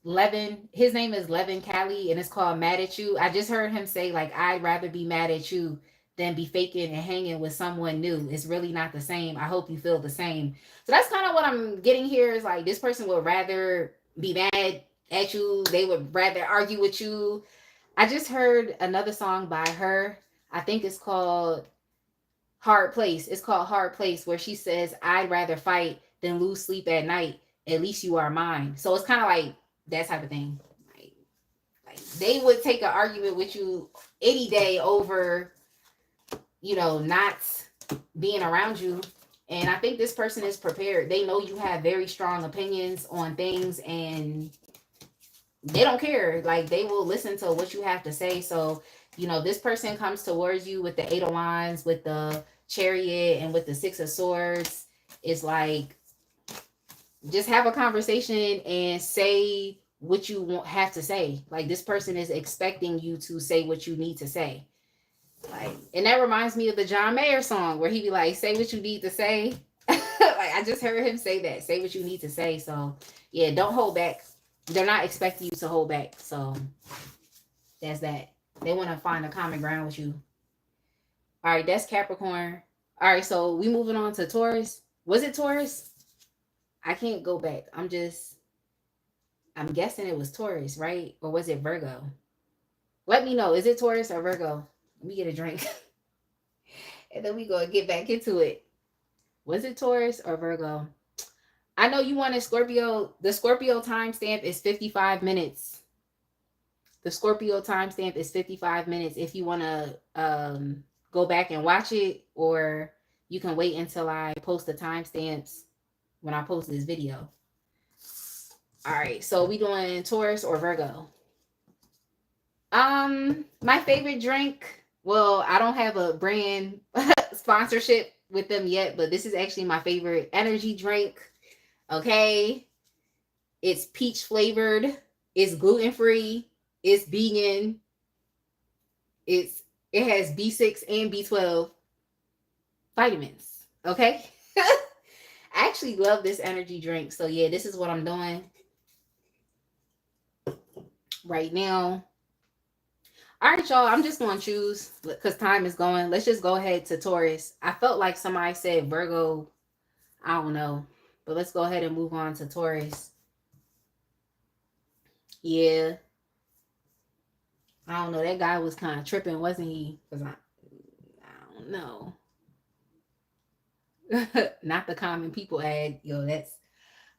Levin. His name is Levin Cali, and it's called Mad at You. I just heard him say like I'd rather be mad at you than be faking and hanging with someone new. It's really not the same. I hope you feel the same. So that's kind of what I'm getting here is like this person would rather be mad at you. They would rather argue with you. I just heard another song by her. I think it's called Hard Place. It's called Hard Place, where she says, I'd rather fight than lose sleep at night. At least you are mine. So it's kind of like that type of thing. Like they would take an argument with you any day over, not being around you. And I think this person is prepared. They know you have very strong opinions on things and they don't care. Like they will listen to what you have to say. So, this person comes towards you with the Eight of Wands, with the Chariot, and with the Six of Swords. It's like, just have a conversation and say what you have to say. Like this person is expecting you to say what you need to say. Like, and that reminds me of the John Mayer song where he be like, say what you need to say. Like I just heard him say that. Say what you need to say. So yeah, don't hold back. They're not expecting you to hold back. So that's that. They want to find a common ground with you. All right, that's Capricorn. All right, so we moving on to Taurus. Was it Taurus? I can't go back. I'm guessing it was Taurus, right? Or was it Virgo? Let me know. Is it Taurus or Virgo? Let me get a drink. And then we go get back into it. Was it Taurus or Virgo? I know you wanted Scorpio. The Scorpio timestamp is 55 minutes. The Scorpio timestamp is 55 minutes if you want to go back and watch it, or you can wait until I post the timestamps when I post this video. All right, so we doing Taurus or Virgo? My favorite drink. Well, I don't have a brand sponsorship with them yet, but this is actually my favorite energy drink. Okay, it's peach flavored. It's gluten free. It's vegan. It has B6 and B12 vitamins. Okay. I actually love this energy drink. So yeah, this is what I'm doing right now. All right, y'all. I'm just gonna choose because time is going. Let's just go ahead to Taurus. I felt like somebody said Virgo. I don't know, but let's go ahead and move on to Taurus. Yeah, I don't know. That guy was kind of tripping, wasn't he? Because I don't know. Not the common people ad. Yo, that's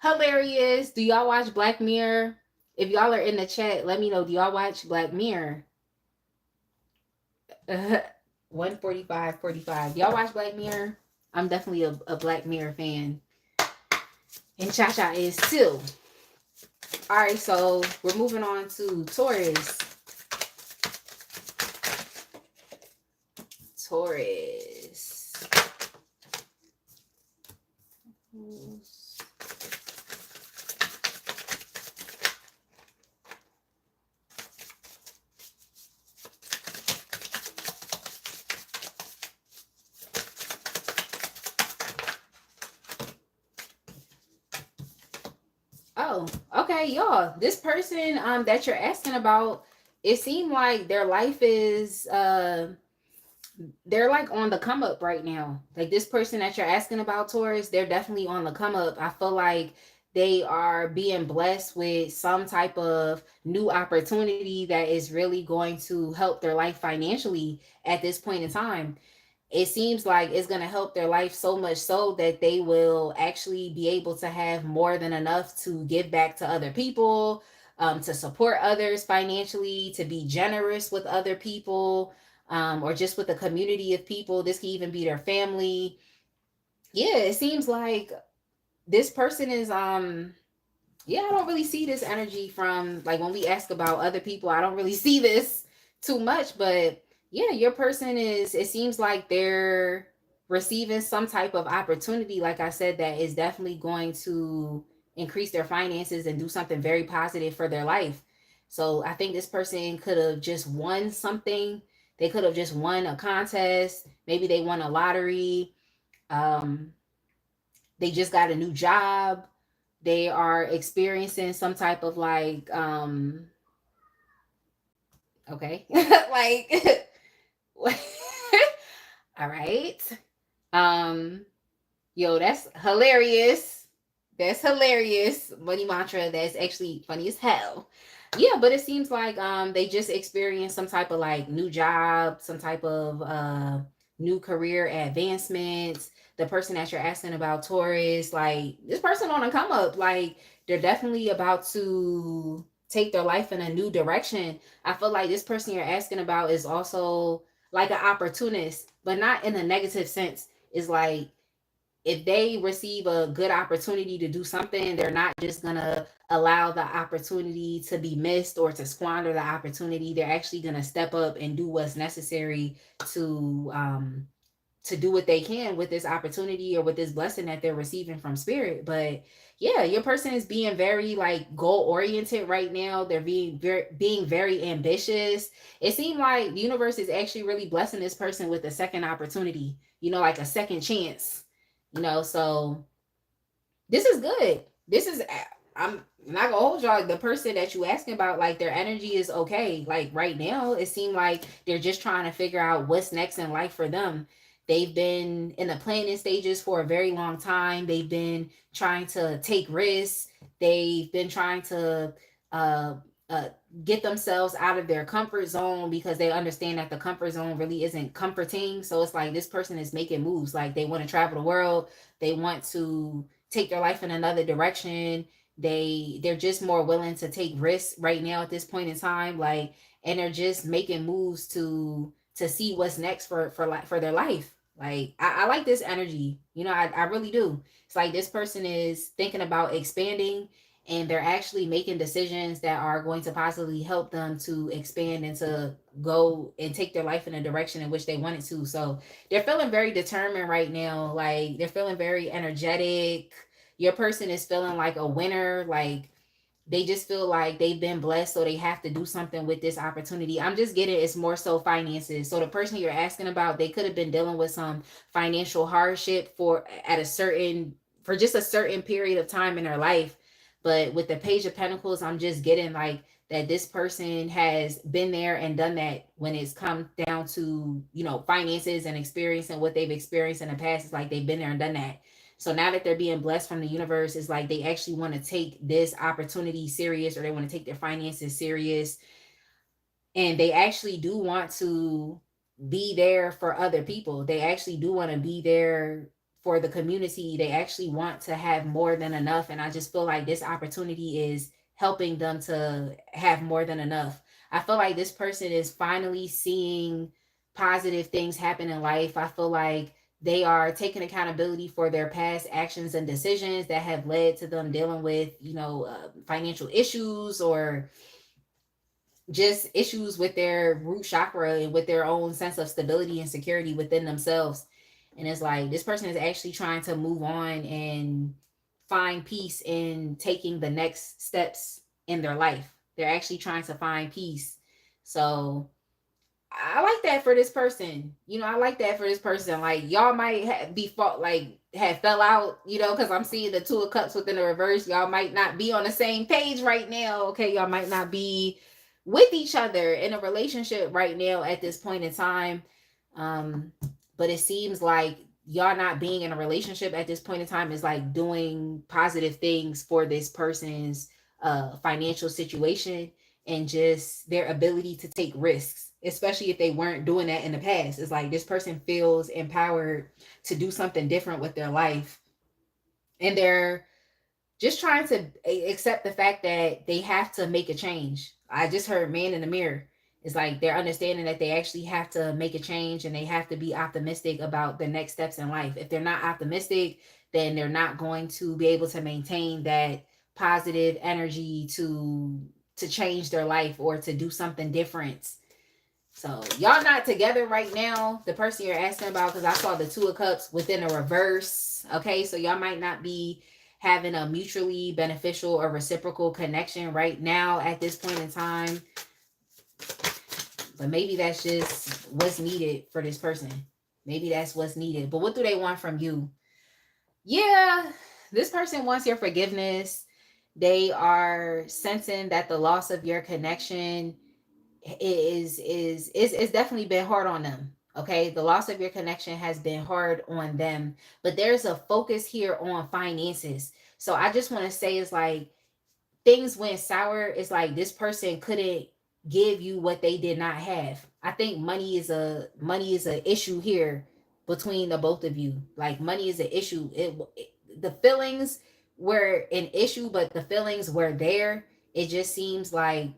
hilarious. Do y'all watch Black Mirror? If y'all are in the chat, let me know. Do y'all watch Black Mirror? 145, 45. Y'all watch Black Mirror? I'm definitely a Black Mirror fan. And Cha-Cha is too. All right, so we're moving on to Taurus. Taurus. Oh, okay, y'all. This person that you're asking about, it seemed like their life is they're like on the come up right now. Like this person that you're asking about, Taurus, they're definitely on the come up. I feel like they are being blessed with some type of new opportunity that is really going to help their life financially at this point in time. It seems like it's going to help their life so much so that they will actually be able to have more than enough to give back to other people, to support others financially, to be generous with other people, or just with a community of people. This can even be their family. Yeah, it seems like this person is yeah, I don't really see this energy from like when we ask about other people. I don't really see this too much, but yeah, your person is, it seems like they're receiving some type of opportunity, like I said, that is definitely going to increase their finances and do something very positive for their life. So I think this person could have just won something. They could have just won a contest. Maybe they won a lottery. Um, they just got a new job. They are experiencing some type of like okay. Like all right. Um yo, that's hilarious. That's hilarious. Money mantra, that's actually funny as hell. Yeah, but it seems like they just experienced some type of like new job, some type of new career advancements. The person that you're asking about, Taurus, like this person on a come up, like they're definitely about to take their life in a new direction. I feel like this person you're asking about is also like an opportunist, but not in a negative sense. Is like if they receive a good opportunity to do something, they're not just gonna allow the opportunity to be missed or to squander the opportunity. They're actually gonna step up and do what's necessary to do what they can with this opportunity or with this blessing that they're receiving from spirit. But yeah, your person is being very like goal oriented right now. They're being very ambitious. It seems like the universe is actually really blessing this person with a second opportunity, you know, like a second chance, you know. So this is good. This is, I'm not gonna hold y'all. The person that you asking about, like their energy is okay. Like right now, it seemed like they're just trying to figure out what's next in life for them. They've been in the planning stages for a very long time. They've been trying to take risks. They've been trying to uh, uh, get themselves out of their comfort zone because they understand that the comfort zone really isn't comforting. So it's like this person is making moves. Like they want to travel the world. They want to take their life in another direction. They're just more willing to take risks right now at this point in time. Like, and they're just making moves to see what's next for their life. Like I like this energy. You know, I really do. It's like this person is thinking about expanding and they're actually making decisions that are going to possibly help them to expand and to go and take their life in a direction in which they want it to. So they're feeling very determined right now. Like they're feeling very energetic. Your person is feeling like a winner. Like they just feel like they've been blessed, so they have to do something with this opportunity. I'm just getting it's more so finances. So the person you're asking about, they could have been dealing with some financial hardship for just a certain period of time in their life. But with the Page of Pentacles, I'm just getting like that this person has been there and done that when it's come down to, finances and experiencing what they've experienced in the past. It's like they've been there and done that. So now that they're being blessed from the universe, it's like they actually want to take this opportunity serious, or they want to take their finances serious. And they actually do want to be there for other people. They actually do want to be there for the community. They actually want to have more than enough. And I just feel like this opportunity is helping them to have more than enough. I feel like this person is finally seeing positive things happen in life. I feel like they are taking accountability for their past actions and decisions that have led to them dealing with, financial issues, or just issues with their root chakra and with their own sense of stability and security within themselves. And it's like this person is actually trying to move on and find peace in taking the next steps in their life. They're actually trying to find peace. So I like that for this person. I like that for this person. Like y'all might have fell out, because I'm seeing the Two of Cups within the reverse. Y'all might not be on the same page right now. Okay, y'all might not be with each other in a relationship right now at this point in time. But it seems like y'all not being in a relationship at this point in time is like doing positive things for this person's financial situation and just their ability to take risks, especially if they weren't doing that in the past. It's like this person feels empowered to do something different with their life. And they're just trying to accept the fact that they have to make a change. I just heard man in the mirror. It's like they're understanding that they actually have to make a change, and they have to be optimistic about the next steps in life. If they're not optimistic, then they're not going to be able to maintain that positive energy to change their life or to do something different. So y'all not together right now. The person you're asking about, because I saw the Two of Cups within a reverse. Okay, so y'all might not be having a mutually beneficial or reciprocal connection right now at this point in time. But maybe that's just what's needed for this person. Maybe that's what's needed. But what do they want from you? Yeah, this person wants your forgiveness. They are sensing that the loss of your connection is definitely been hard on them. Okay, the loss of your connection has been hard on them, but there's a focus here on finances. So I just want to say, it's like things went sour. It's like this person couldn't give you what they did not have. I think money is a issue here between the both of you. Like money is an issue. The feelings were an issue, but the feelings were there. It just seems like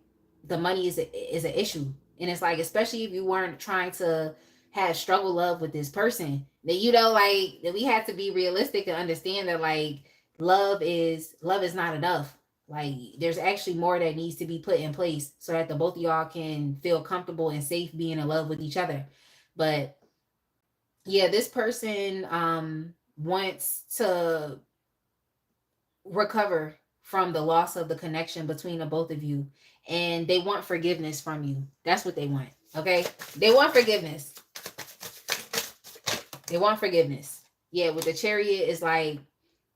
the money is an issue. And it's like, especially if you weren't trying to have struggle love with this person, then like that we have to be realistic and understand that like love is not enough. Like there's actually more that needs to be put in place so that the both of y'all can feel comfortable and safe being in love with each other. But yeah, this person wants to recover from the loss of the connection between the both of you, and they want forgiveness from you. That's what they want. Okay, they want forgiveness. They want forgiveness. Yeah, with the Chariot is like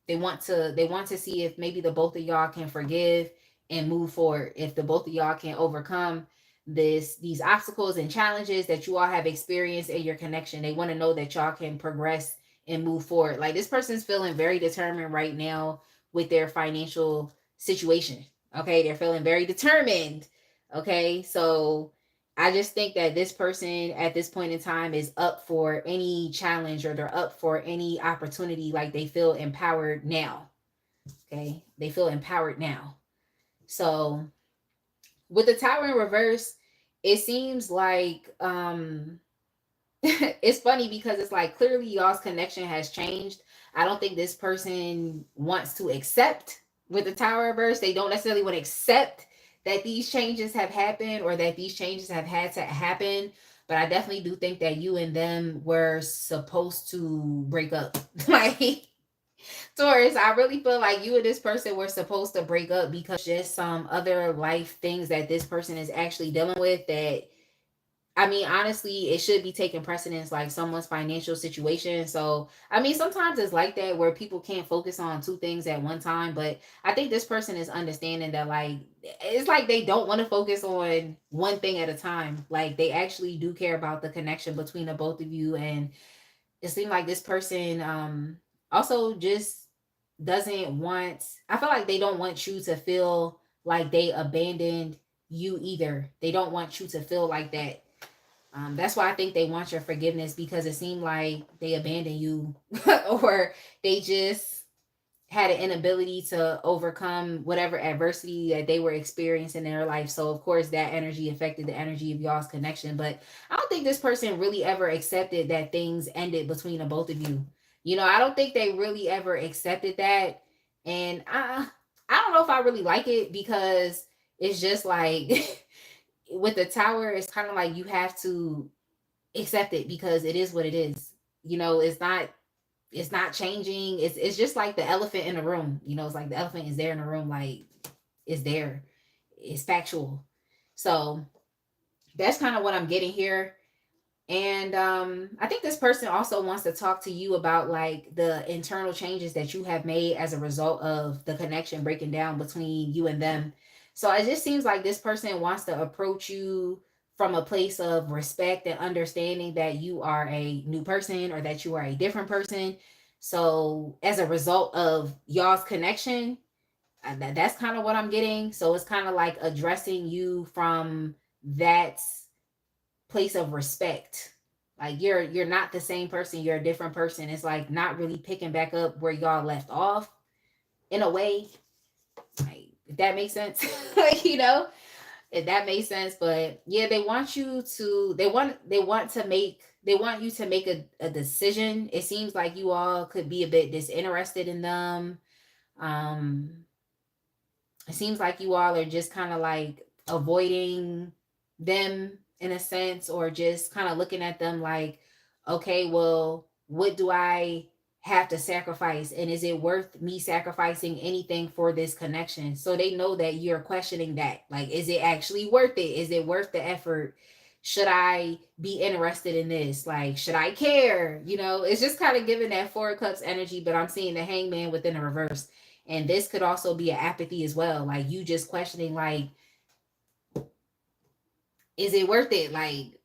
they want to see if maybe the both of y'all can forgive and move forward. If the both of y'all can overcome these obstacles and challenges that you all have experienced in your connection. They want to know that y'all can progress and move forward. Like this person's feeling very determined right now with their financial situation. Okay, they're feeling very determined. Okay, so I just think that this person at this point in time is up for any challenge, or they're up for any opportunity. Like they feel empowered now. Okay, they feel empowered now. So with the Tower in reverse, it seems like it's funny because it's like clearly y'all's connection has changed. I don't think this person wants to accept with the Tower reverse, they don't necessarily want to accept that these changes have happened or that these changes have had to happen. But I definitely do think that you and them were supposed to break up. Like, Taurus, I really feel like you and this person were supposed to break up because just some other life things that this person is actually dealing with that, I mean, honestly, it should be taking precedence, like someone's financial situation. So, I mean, sometimes it's like that where people can't focus on two things at one time. But I think this person is understanding that, like, it's like they don't want to focus on one thing at a time. Like, they actually do care about the connection between the both of you. And it seemed like this person also just doesn't want, I feel like they don't want you to feel like they abandoned you either. They don't want you to feel like that. That's why I think they want your forgiveness, because it seemed like they abandoned you or they just had an inability to overcome whatever adversity that they were experiencing in their life. So of course that energy affected the energy of y'all's connection. But I don't think this person really ever accepted that things ended between the both of you. You know, I don't think they really ever accepted that. And I don't know if I really like it, because it's just like with the Tower, it's kind of like you have to accept it because it is what it is. You know, it's not changing. It's just like the elephant in the room. You know, it's like the elephant is there in the room, like it's there. It's factual. So that's kind of what I'm getting here. And I think this person also wants to talk to you about like the internal changes that you have made as a result of the connection breaking down between you and them. So it just seems like this person wants to approach you from a place of respect and understanding that you are a new person or that you are a different person. So as a result of y'all's connection, that's kind of what I'm getting. So it's kind of like addressing you from that place of respect. Like you're not the same person, you're a different person. It's like not really picking back up where y'all left off in a way. Like, if that makes sense. Like, you know, if that makes sense. But yeah, they want you to they want you to make a decision. It seems like you all could be a bit disinterested in them. Um it seems like you all are just kind of like avoiding them in a sense, or just kind of looking at them like, okay, well, what do I have to sacrifice, and is it worth me sacrificing anything for this connection? So they know that you're questioning that, like, is it actually worth it? Is it worth the effort? Should I be interested in this? Like, should I care? You know, it's just kind of giving that Four of Cups energy, but I'm seeing the Hangman within the reverse. And this could also be an apathy as well. Like, you just questioning, like, is it worth it? Like,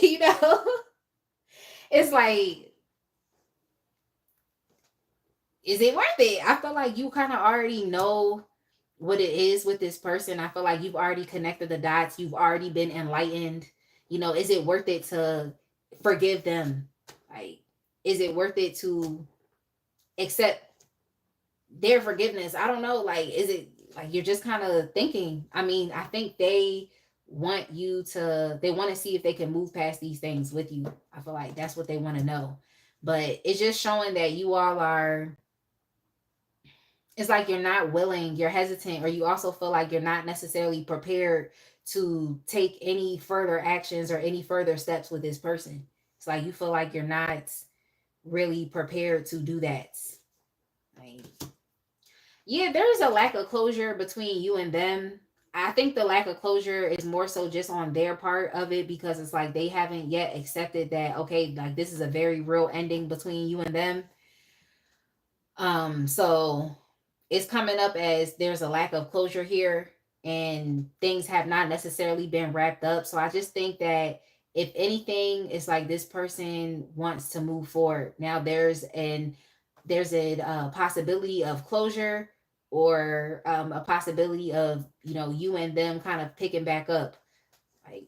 you know, it's like, is it worth it? I feel like you kind of already know what it is with this person. I feel like you've already connected the dots. You've already been enlightened. You know, is it worth it to forgive them? Like, is it worth it to accept their forgiveness? I don't know. Like, is it like you're just kind of thinking? I mean, I think they want to see if they can move past these things with you. I feel like that's what they want to know. But it's just showing that you all are, it's like you're not willing, you're hesitant, or you also feel like you're not necessarily prepared to take any further actions or any further steps with this person. It's like you feel like you're not really prepared to do that. Like, yeah, there's a lack of closure between you and them. I think the lack of closure is more so just on their part of it, because it's like they haven't yet accepted that, okay, like this is a very real ending between you and them. So it's coming up as there's a lack of closure here, and things have not necessarily been wrapped up. So I just think that if anything, it's like this person wants to move forward. Now there's a possibility of closure, or a possibility of, you know, you and them kind of picking back up. Like,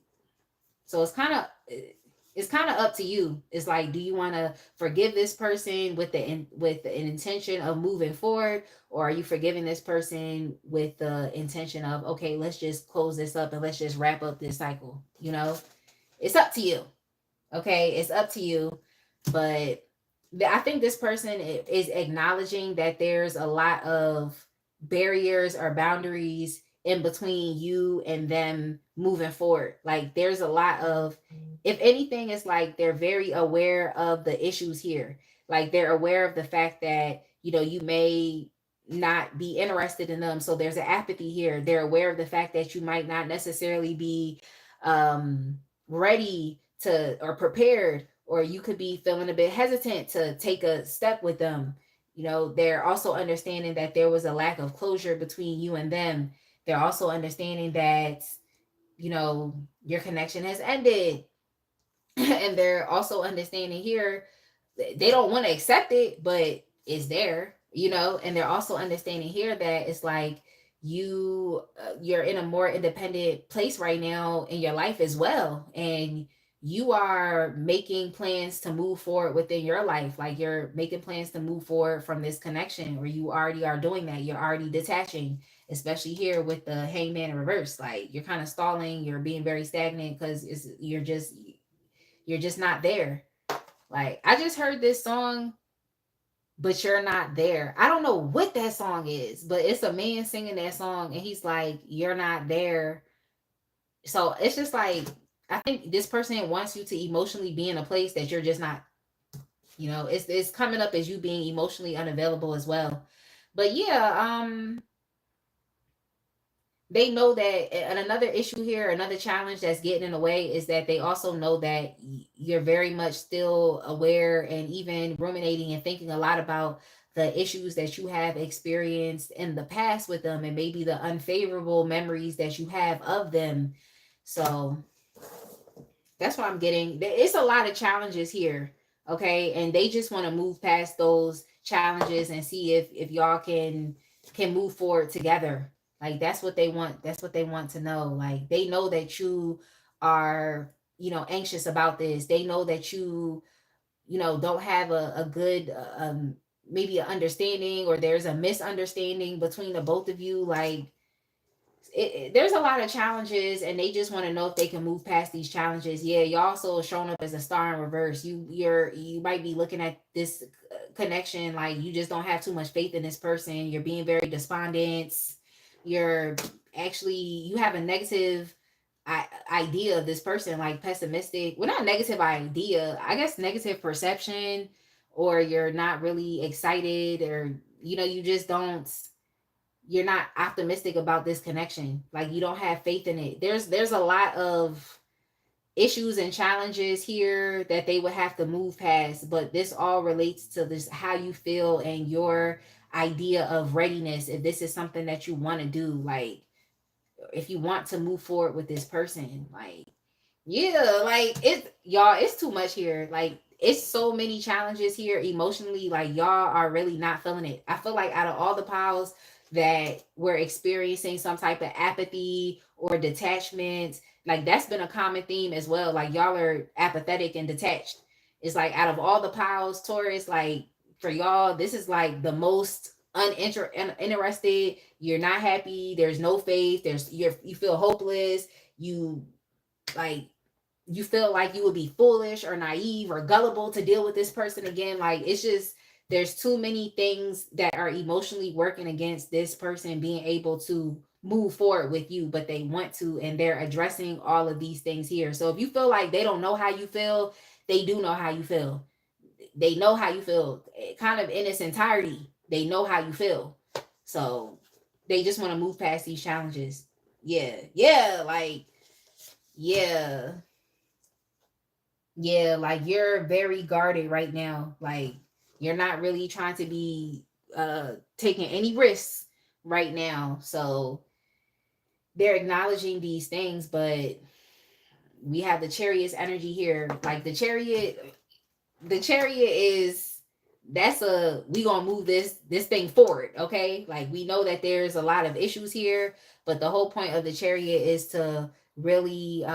so it's kind of up to you. It's like, do you want to forgive this person with an intention of moving forward, or are you forgiving this person with the intention of, okay, let's just close this up and let's just wrap up this cycle? You know, it's up to you. Okay, it's up to you. But I think this person is acknowledging that there's a lot of barriers or boundaries in between you and them moving forward. Like there's a lot of, if anything, it's like they're very aware of the issues here. Like they're aware of the fact that, you know, you may not be interested in them. So there's an apathy here. They're aware of the fact that you might not necessarily be ready to or prepared, or you could be feeling a bit hesitant to take a step with them. You know, they're also understanding that there was a lack of closure between you and them. They're also understanding that, you know, your connection has ended. And they're also understanding here, they don't want to accept it, but it's there, you know. And they're also understanding here that it's like you're in a more independent place right now in your life as well, and you are making plans to move forward within your life. Like you're making plans to move forward from this connection, or you already are doing that. You're already detaching, especially here with the hangman in reverse. Like you're kind of stalling, you're being very stagnant because you're just not there. Like I just heard this song, but you're not there. I don't know what that song is, but it's a man singing that song and he's like, you're not there. So it's just like, I think this person wants you to emotionally be in a place that you're just not. You know, it's coming up as you being emotionally unavailable as well. But yeah, they know that. And another issue here, another challenge that's getting in the way is that they also know that you're very much still aware and even ruminating and thinking a lot about the issues that you have experienced in the past with them, and maybe the unfavorable memories that you have of them. So that's what I'm getting. It's a lot of challenges here. Okay. And they just want to move past those challenges and see if y'all can move forward together. Like that's what they want. That's what they want to know. Like they know that you are, you know, anxious about this. They know that you know, don't have a good maybe an understanding, or there's a misunderstanding between the both of you. Like there's a lot of challenges, and they just want to know if they can move past these challenges. Yeah, you also shown up as a star in reverse. You might be looking at this connection like you just don't have too much faith in this person. You're being very despondent. You're actually, you have a negative idea of this person, like pessimistic. Well, not negative idea, I guess negative perception, or you're not really excited, or you know, you just don't, you're not optimistic about this connection. Like you don't have faith in it. There's a lot of issues and challenges here that they would have to move past, but this all relates to this, how you feel and your idea of readiness. If this is something that you want to do, like if you want to move forward with this person, like yeah, like it's y'all, it's too much here. Like it's so many challenges here emotionally. Like y'all are really not feeling it. I feel like out of all the piles that we're experiencing some type of apathy or detachment, like that's been a common theme as well. Like y'all are apathetic and detached. It's like out of all the piles, Taurus, like for y'all, this is like the most uninterested. You're not happy. There's no faith. You feel hopeless. You like you feel like you would be foolish or naive or gullible to deal with this person again. Like it's just, there's too many things that are emotionally working against this person being able to move forward with you, but they want to, and they're addressing all of these things here. So if you feel like they don't know how you feel, they do know how you feel. They know how you feel kind of in its entirety. They know how you feel. So they just want to move past these challenges. Yeah, like yeah. Yeah, like you're very guarded right now. Like you're not really trying to be taking any risks right now. So they're acknowledging these things, but we have the Chariot's energy here. Like the chariot is, that's a, we gonna move this thing forward. Okay, like we know that there's a lot of issues here, but the whole point of the chariot is to really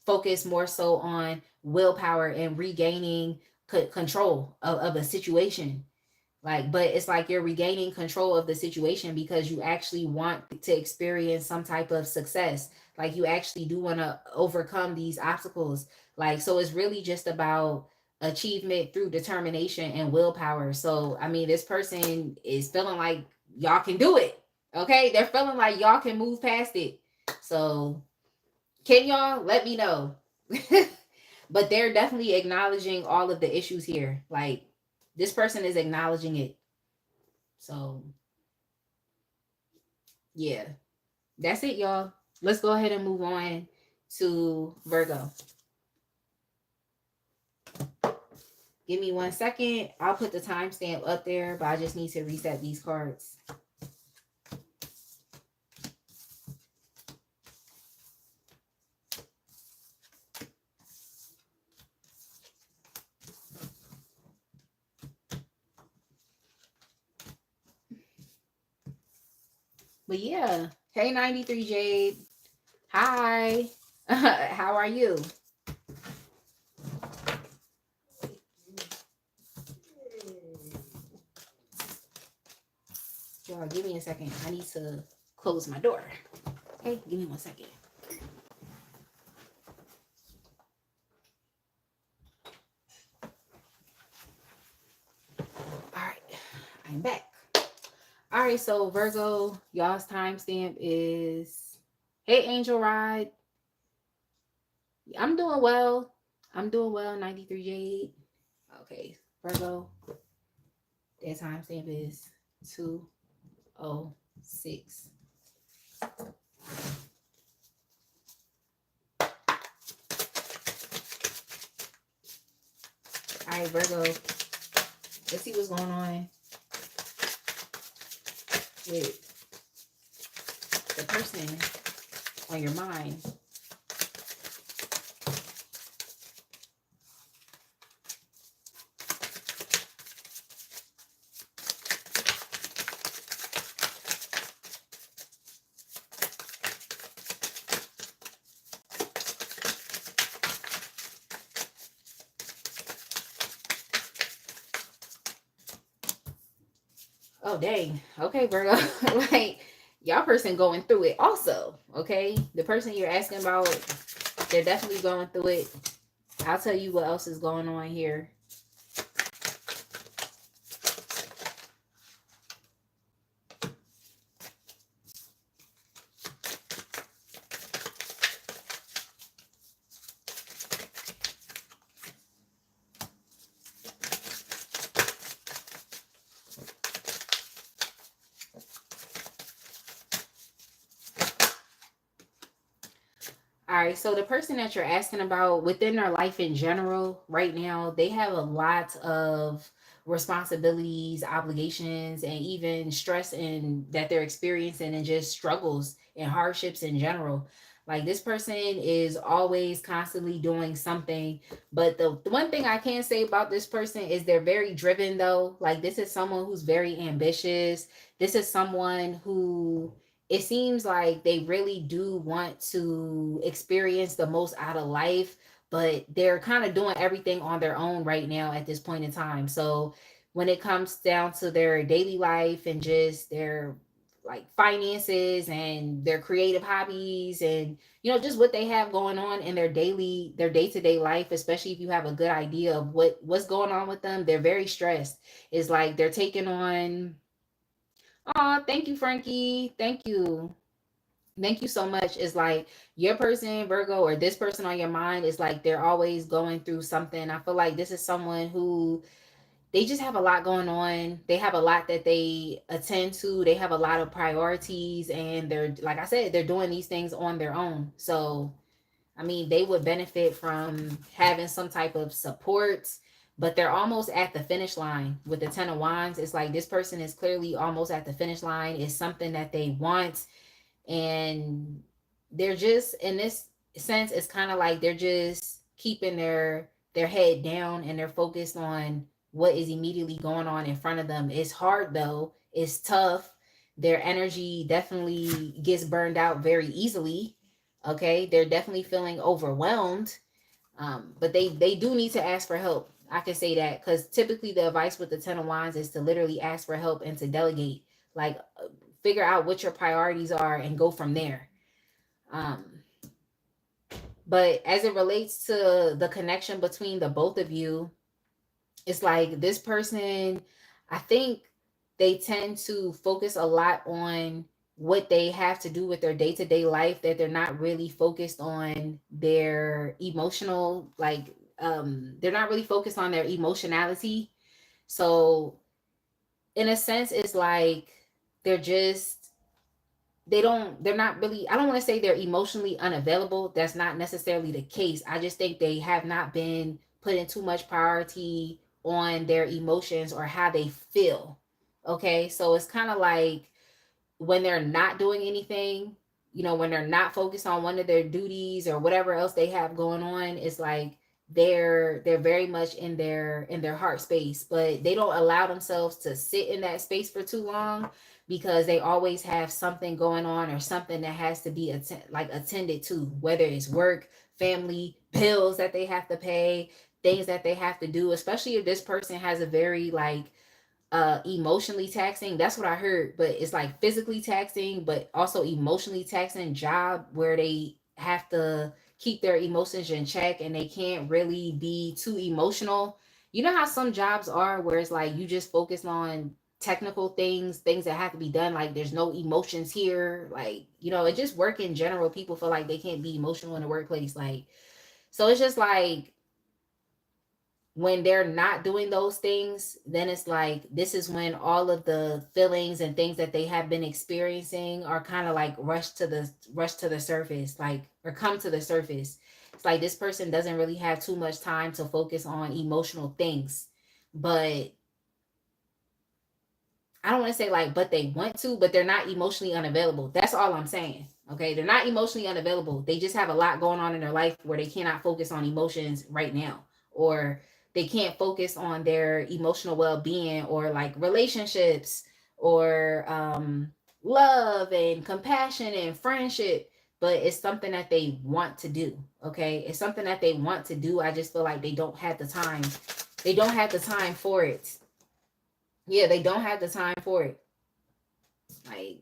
focus more so on willpower and regaining control of a situation. Like, but it's like you're regaining control of the situation because you actually want to experience some type of success. Like you actually do want to overcome these obstacles. Like, so it's really just about achievement through determination and willpower. So I mean, this person is feeling like y'all can do it. Okay, they're feeling like y'all can move past it. So can y'all let me know? But they're definitely acknowledging all of the issues here. Like this person is acknowledging it. So yeah, that's it, y'all. Let's go ahead and move on to Virgo. Give me 1 second. I'll put the timestamp up there, but I just need to reset these cards. But yeah, hey 93 Jade. Hi. How are you? Y'all, give me a second. I need to close my door. Okay, give me 1 second. All right, I'm back. All right, so Virgo, y'all's timestamp is, hey, Angel Ride. I'm doing well. 93 Jade. Okay, Virgo, their timestamp is 2:06. All right, Virgo, let's see what's going on with the person on your mind. Oh, dang. Okay, Virgo. Like, y'all person going through it also. Okay. The person you're asking about, they're definitely going through it. I'll tell you what else is going on here. All right, so the person that you're asking about within their life in general, right now, they have a lot of responsibilities, obligations, and even stress in that they're experiencing and just struggles and hardships in general. Like this person is always constantly doing something. But the one thing I can say about this person is they're very driven though. Like this is someone who's very ambitious. This is someone who it seems like they really do want to experience the most out of life, but they're kind of doing everything on their own right now at this point in time. So when it comes down to their daily life and just their like finances and their creative hobbies and just what they have going on in their day-to-day life, especially if you have a good idea of what's going on with them, they're very stressed. It's like they're taking on. Oh, thank you, Frankie. Thank you. Thank you so much. It's like your person, Virgo, or this person on your mind is like they're always going through something. I feel like this is someone who they just have a lot going on. They have a lot that they attend to. They have a lot of priorities, and they're, like I said, they're doing these things on their own. So I mean, they would benefit from having some type of support, but they're almost at the finish line with the Ten of Wands. It's like this person is clearly almost at the finish line. It's something that they want, and they're just in this sense. It's kind of like they're just keeping their head down and they're focused on what is immediately going on in front of them. It's hard though. It's tough. Their energy definitely gets burned out very easily. Okay, they're definitely feeling overwhelmed, but they do need to ask for help. I can say that because typically the advice with the Ten of Wands is to literally ask for help and to delegate, like figure out what your priorities are and go from there. um but as it relates to the connection between the both of you, it's like this person, I think they tend to focus a lot on what they have to do with their day-to-day life, that they're not really focused on their emotional, like they're not really focused on their emotionality. So in a sense, it's like they're just, they're not really, I don't want to say they're emotionally unavailable. That's not necessarily the case. I just think they have not been putting too much priority on their emotions or how they feel. Okay, so it's kind of like when they're not doing anything, you know, when they're not focused on one of their duties or whatever else they have going on, it's like they're very much in their heart space, but they don't allow themselves to sit in that space for too long because they always have something going on or something that has to be attended to, whether it's work, family, bills that they have to pay, things that they have to do, especially if this person has a very like emotionally taxing, that's what I heard, but it's like physically taxing but also emotionally taxing job where they have to keep their emotions in check and they can't really be too emotional. You know how some jobs are where it's like you just focus on technical things, things that have to be done, like there's no emotions here, like, you know, it just work in general, people feel like they can't be emotional in the workplace, like, so it's just like when they're not doing those things, then it's like this is when all of the feelings and things that they have been experiencing are kind of like rush to the surface, like, or come to the surface. It's like this person doesn't really have too much time to focus on emotional things, but I don't want to say like, but they want to, but they're not emotionally unavailable. That's all I'm saying. Okay. They're not emotionally unavailable. They just have a lot going on in their life where they cannot focus on emotions right now, or they can't focus on their emotional well being or like relationships or love and compassion and friendship. But it's something that they want to do. Okay. It's something that they want to do. I just feel like they don't have the time. They don't have the time for it. Yeah, they don't have the time for it. Like,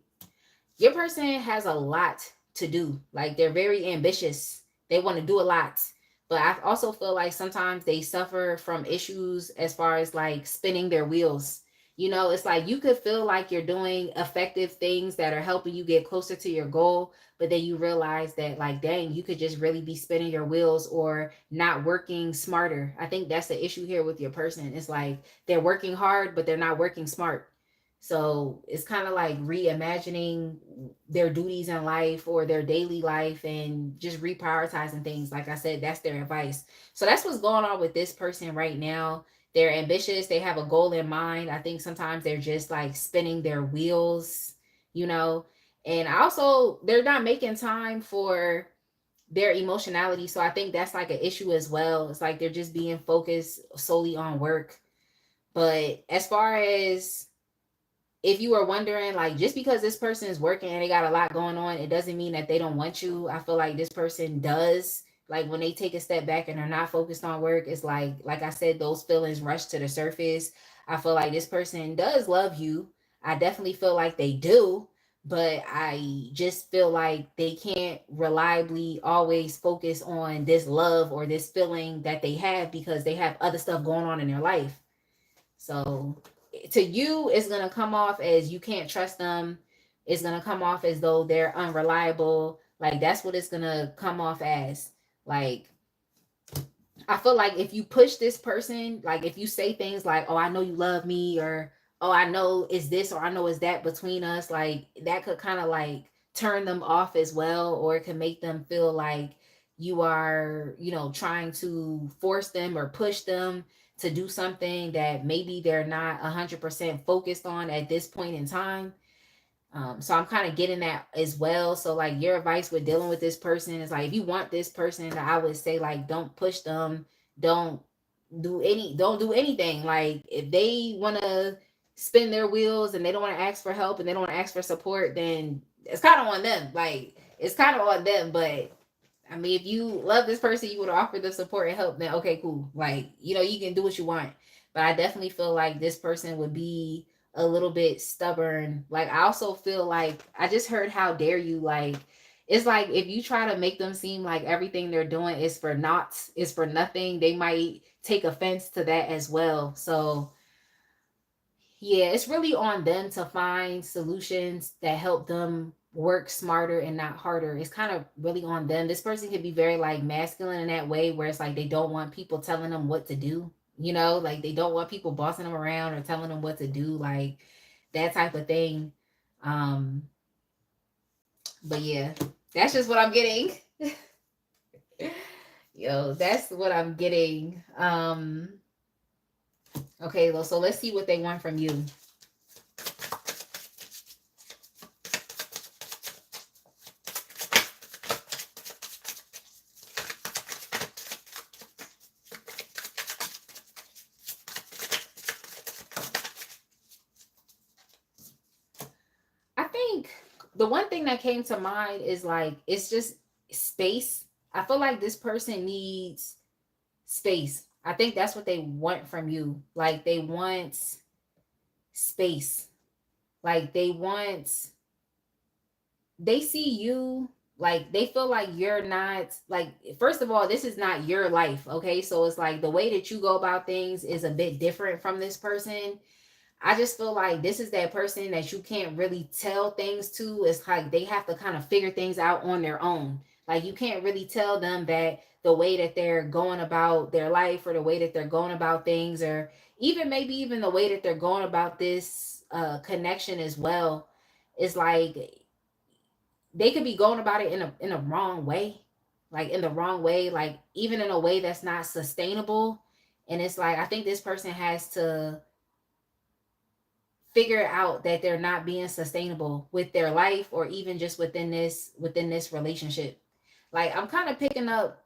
your person has a lot to do. Like, they're very ambitious. They want to do a lot. But I also feel like sometimes they suffer from issues as far as like spinning their wheels. You know, it's like you could feel like you're doing effective things that are helping you get closer to your goal, but then you realize that, like, dang, you could just really be spinning your wheels or not working smarter. I think that's the issue here with your person. It's like they're working hard, but they're not working smart. So it's kind of like reimagining their duties in life or their daily life and just reprioritizing things. Like I said, that's their advice. So that's what's going on with this person right now. They're ambitious, they have a goal in mind. I think sometimes they're just like spinning their wheels, you know. And also, they're not making time for their emotionality. So I think that's like an issue as well. It's like they're just being focused solely on work. But as far as if you are wondering, like, just because this person is working and they got a lot going on, it doesn't mean that they don't want you. I feel like this person does. Like, when they take a step back and are not focused on work, it's like I said, those feelings rush to the surface. I feel like this person does love you. I definitely feel like they do, but I just feel like they can't reliably always focus on this love or this feeling that they have because they have other stuff going on in their life. So to you, it's gonna come off as you can't trust them. It's gonna come off as though they're unreliable. Like, that's what it's gonna come off as. Like, I feel like if you push this person, like if you say things like, "Oh, I know you love me," or "Oh, I know it's this," or "I know it's that between us," like that could kind of like turn them off as well, or it can make them feel like you are, you know, trying to force them or push them to do something that maybe they're not 100% focused on at this point in time. So I'm kind of getting that as well. So like your advice with dealing with this person is like, if you want this person, I would say like, don't push them. Don't don't do anything. Like, if they want to spin their wheels and they don't want to ask for help and they don't want to ask for support, then it's kind of on them. Like, it's kind of on them. But I mean, if you love this person, you would offer the support and help, then okay, cool. Like, you know, you can do what you want. But I definitely feel like this person would be a little bit stubborn. Like, I also feel like I just heard how dare you. Like, it's like if you try to make them seem like everything they're doing is for naught, is for nothing, they might take offense to that as well. So Yeah, it's really on them to find solutions that help them work smarter and not harder. It's kind of really on them. This person can be very like masculine in that way where it's like they don't want people telling them what to do, you know, like they don't want people bossing them around or telling them what to do, like that type of thing. Um, but yeah, that's just what I'm getting. Yo, that's what I'm getting. Okay, well, so let's see what they want from you. I think the one thing that came to mind is like it's just space. I feel like this person needs space. I think that's what they want from you. Like they want space. Like they see you, like they feel like you're not, like, first of all, this is not your life, okay? So it's like the way that you go about things is a bit different from this person. I just feel like this is that person that you can't really tell things to. It's like they have to kind of figure things out on their own. Like you can't really tell them that the way that they're going about their life or the way that they're going about things, or even maybe even the way that they're going about this connection as well, is like they could be going about it in a wrong way, like in the wrong way, like even in a way that's not sustainable. And it's like I think this person has to figure out that they're not being sustainable with their life or even just within this relationship. Like I'm kind of picking up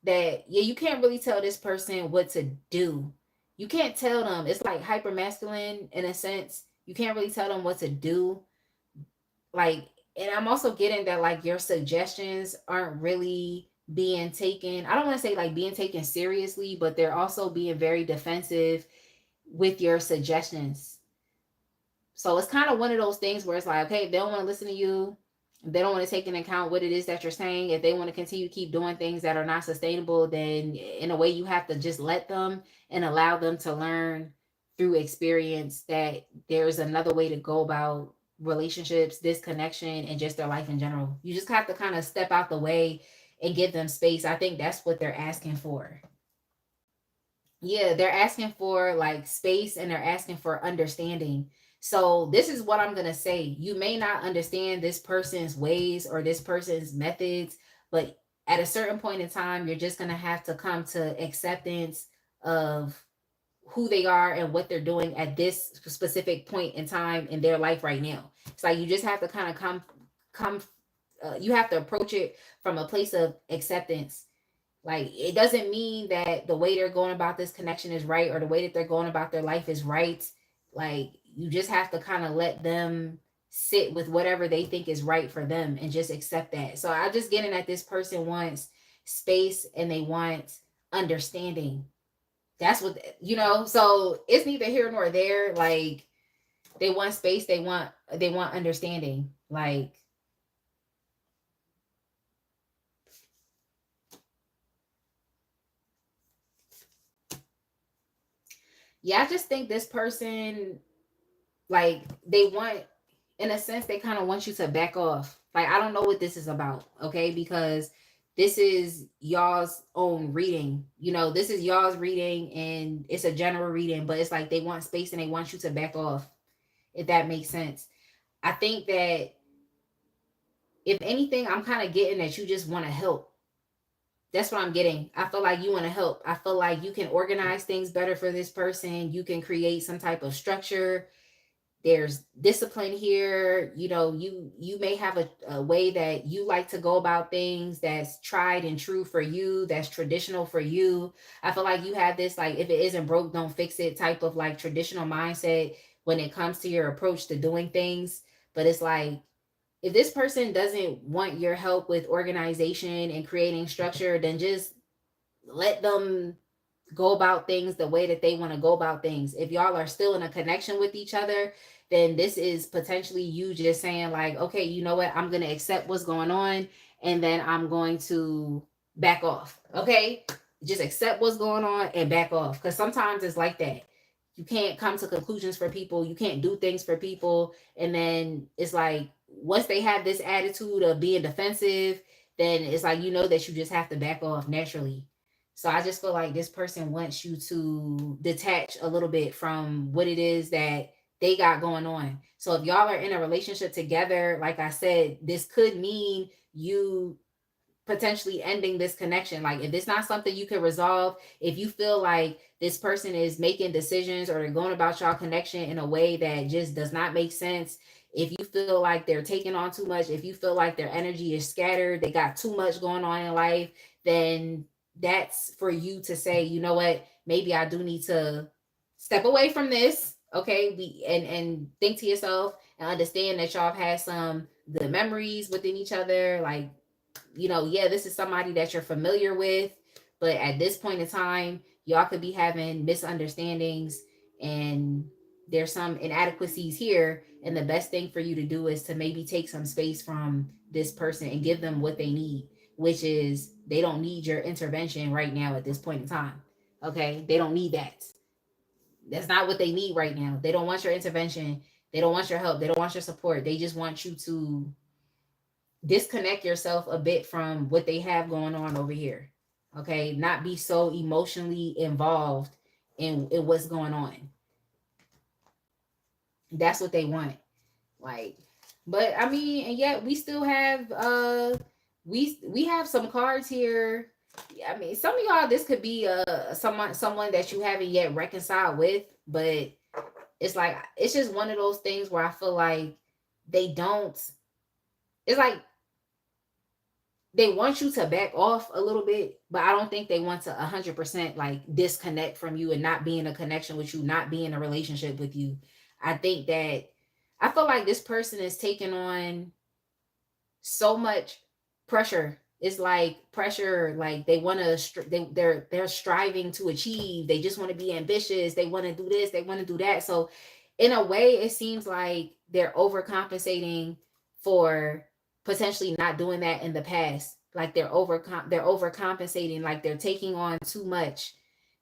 that, yeah, you can't really tell this person what to do. You can't tell them. It's like hyper masculine in a sense. You can't really tell them what to do. Like, and I'm also getting that like your suggestions aren't really being taken. I don't want to say like being taken seriously, but they're also being very defensive with your suggestions. So it's kind of one of those things where it's like, okay, if they don't want to listen to you, if they don't want to take into account what it is that you're saying, if they want to continue to keep doing things that are not sustainable, then in a way you have to just let them and allow them to learn through experience that there's another way to go about relationships, this connection, and just their life in general. You just have to kind of step out the way and give them space. I think that's what they're asking for. Yeah, they're asking for like space and they're asking for understanding. So this is what I'm going to say. You may not understand this person's ways or this person's methods, but at a certain point in time, you're just going to have to come to acceptance of who they are and what they're doing at this specific point in time in their life right now. It's like you just have to kind of come you have to approach it from a place of acceptance. Like it doesn't mean that the way they're going about this connection is right or the way that they're going about their life is right. Like you just have to kind of let them sit with whatever they think is right for them and just accept that. So I just getting that this person wants space and they want understanding. That's what, you know, so it's neither here nor there. Like they want space, they want understanding. Like yeah, I just think this person, like they want, in a sense they kind of want you to back off. Like I don't know what this is about, okay? Because this is y'all's own reading, you know, this is y'all's reading and it's a general reading, but it's like they want space and they want you to back off, if that makes sense. I think that if anything, I'm kind of getting that you just want to help. That's what I'm getting. I feel like you want to help. I feel like you can organize things better for this person. You can create some type of structure. There's discipline here. You know, you may have a way that you like to go about things that's tried and true for you, that's traditional for you. I feel like you have this like if it isn't broke don't fix it type of like traditional mindset when it comes to your approach to doing things. But it's like if this person doesn't want your help with organization and creating structure, then just let them go about things the way that they want to go about things. If y'all are still in a connection with each other, then this is potentially you just saying like, okay, you know what? I'm going to accept what's going on and then I'm going to back off. Okay? Just accept what's going on and back off, cuz sometimes it's like that. you can't come to conclusions for people, you can't do things for people, and then it's like once they have this attitude of being defensive, then it's like that you just have to back off naturally. So I just feel like this person wants you to detach a little bit from what it is that they got going on. So if y'all are in a relationship together, like I said, this could mean you potentially ending this connection. Like if it's not something you can resolve, if you feel like this person is making decisions or they're going about y'all connection in a way that just does not make sense, if you feel like they're taking on too much, if you feel like their energy is scattered, they got too much going on in life, then that's for you to say, you know what, maybe I do need to step away from this. Okay, and think to yourself and understand that y'all have had some good memories within each other. Like, yeah, this is somebody that you're familiar with, but at this point in time, y'all could be having misunderstandings and there's some inadequacies here. And the best thing for you to do is to maybe take some space from this person and give them what they need, which is they don't need your intervention right now at this point in time. Okay, they don't need that. That's not what they need right now. They don't want your intervention. They don't want your help. They don't want your support. They just want you to disconnect yourself a bit from what they have going on over here. Okay, not be so emotionally involved in what's going on. That's what they want. Like, but I mean, and yet we still have we have some cards here. I mean, some of y'all, this could be someone that you haven't yet reconciled with, but it's like it's just one of those things where I feel like they don't. It's like they want you to back off a little bit, but I don't think they want to 100% like disconnect from you and not be in a connection with you, not be in a relationship with you. I think that I feel like this person is taking on so much pressure. It's like pressure, like they want to, they're striving to achieve. They just want to be ambitious. They want to do this. They want to do that. So in a way, it seems like they're overcompensating for potentially not doing that in the past. Like they're overcompensating, like they're taking on too much.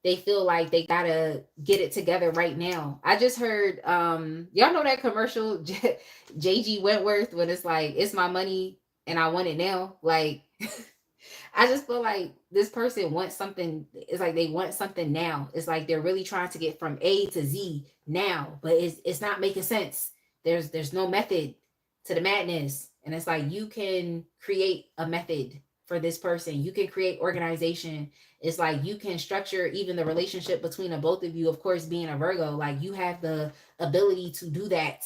They feel like they gotta get it together right now. I just heard y'all know that commercial JG Wentworth when it's like it's my money and I want it now. Like I just feel like this person wants something. It's like they want something now. It's like they're really trying to get from A to Z now, but it's not making sense. There's no method to the madness. And it's like you can create a method for this person. You can create organization. It's like you can structure even the relationship between the both of you. Of course, being a Virgo, like you have the ability to do that,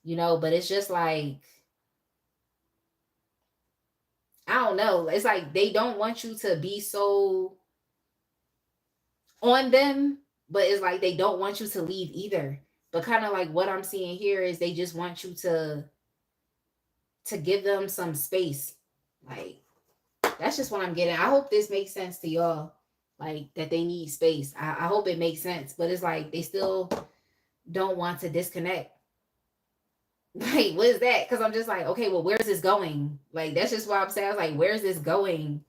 but it's just like I don't know. It's like they don't want you to be so on them, but it's like they don't want you to leave either. But kind of like what I'm seeing here is they just want you to give them some space. Like that's just what I'm getting. I hope this makes sense to y'all. Like that they need space. I hope it makes sense. But it's like they still don't want to disconnect. Like, what is that? Because I'm just like, okay, well, where's this going? Like, that's just what I'm saying. I was like, where's this going?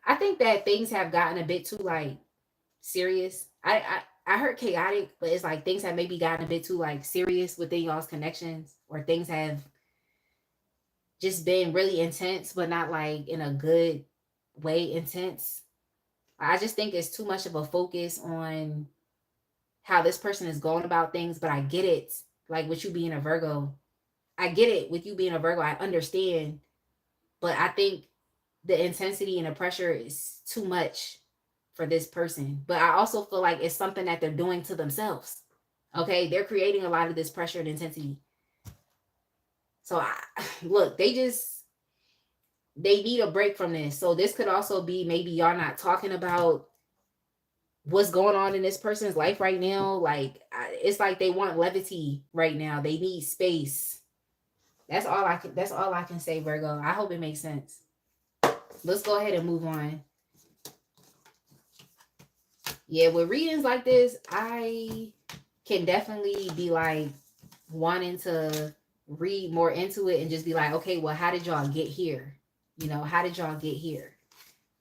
I think that things have gotten a bit too like serious. I heard chaotic, but it's like things have maybe gotten a bit too like serious within y'all's connections, or things have just been really intense, but not like in a good way intense. I just think it's too much of a focus on how this person is going about things, but I get it. Like with you being a Virgo, I get it. With you being a Virgo, I understand. But I think the intensity and the pressure is too much for this person. But I also feel like it's something that they're doing to themselves. Okay, they're creating a lot of this pressure and intensity. So look, they need a break from this. So this could also be maybe y'all not talking about what's going on in this person's life right now. Like it's like they want levity right now. They need space. That's all I can say, Virgo. I hope it makes sense. Let's go ahead and move on. Yeah, with readings like this, I can definitely be like wanting to read more into it and just be like, okay, well, how did y'all get here? How did y'all get here?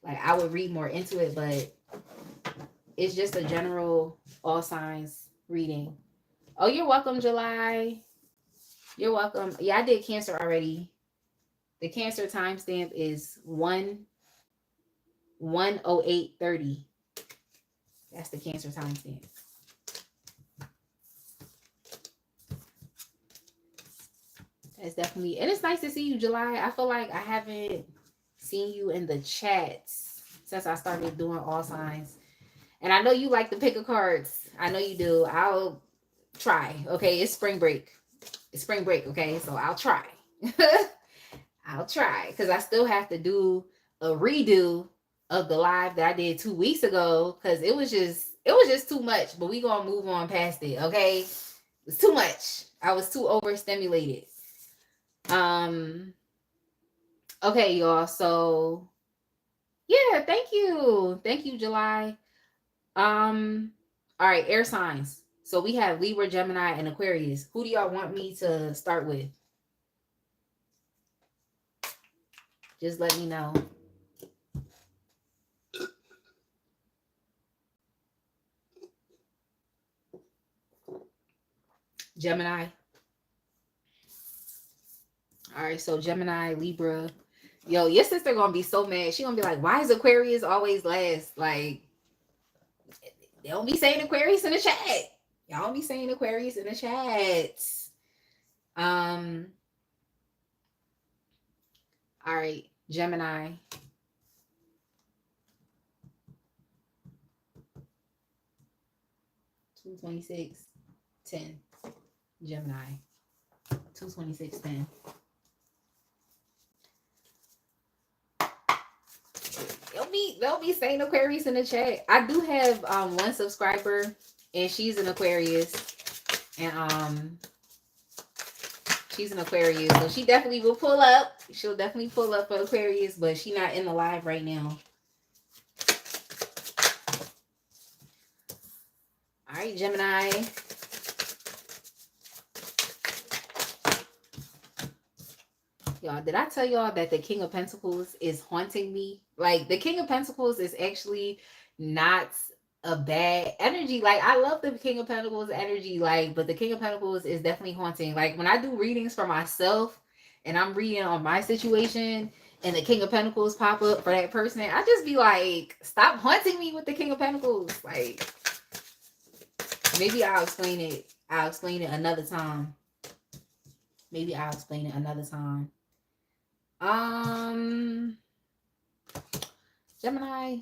Like I would read more into it, but it's just a general all signs reading. Oh, you're welcome, July. You're welcome. Yeah, I did Cancer already. The Cancer timestamp is 1/1/08/30. That's the Cancer timestamp. That's definitely, and it's nice to see you, July. I feel like I haven't seen you in the chats since I started doing all signs. And I know you like to pick a cards. I know you do. I'll try. Okay, it's spring break. It's spring break. Okay, so I'll try. I'll try because I still have to do a redo of the live that I did 2 weeks ago because it was just too much. But we gonna move on past it. Okay, it's too much. I was too overstimulated. Okay, y'all. So yeah, thank you, July. All right, air signs. So we have Libra, Gemini, and Aquarius. Who do y'all want me to start with? Just let me know. Gemini. All right, so Gemini, Libra. Yo, your sister gonna be so mad. She gonna be like, why is Aquarius always last? Like, they don't be saying Aquarius in the chat. Y'all don't be saying Aquarius in the chat. All right, Gemini. $226.10. Gemini. $226.10. They'll be saying Aquarius in the chat. I do have one subscriber and she's an Aquarius. And she's an Aquarius. So she definitely will pull up. She'll definitely pull up for Aquarius, but she's not in the live right now. All right, Gemini. Y'all, did I tell y'all that the King of Pentacles is haunting me? Like, the King of Pentacles is actually not a bad energy. Like, I love the King of Pentacles energy, like, but the King of Pentacles is definitely haunting. Like, when I do readings for myself and I'm reading on my situation and the King of Pentacles pop up for that person, I just be like, stop haunting me with the King of Pentacles. Like, maybe I'll explain it. I'll explain it another time. Maybe I'll explain it another time. Gemini,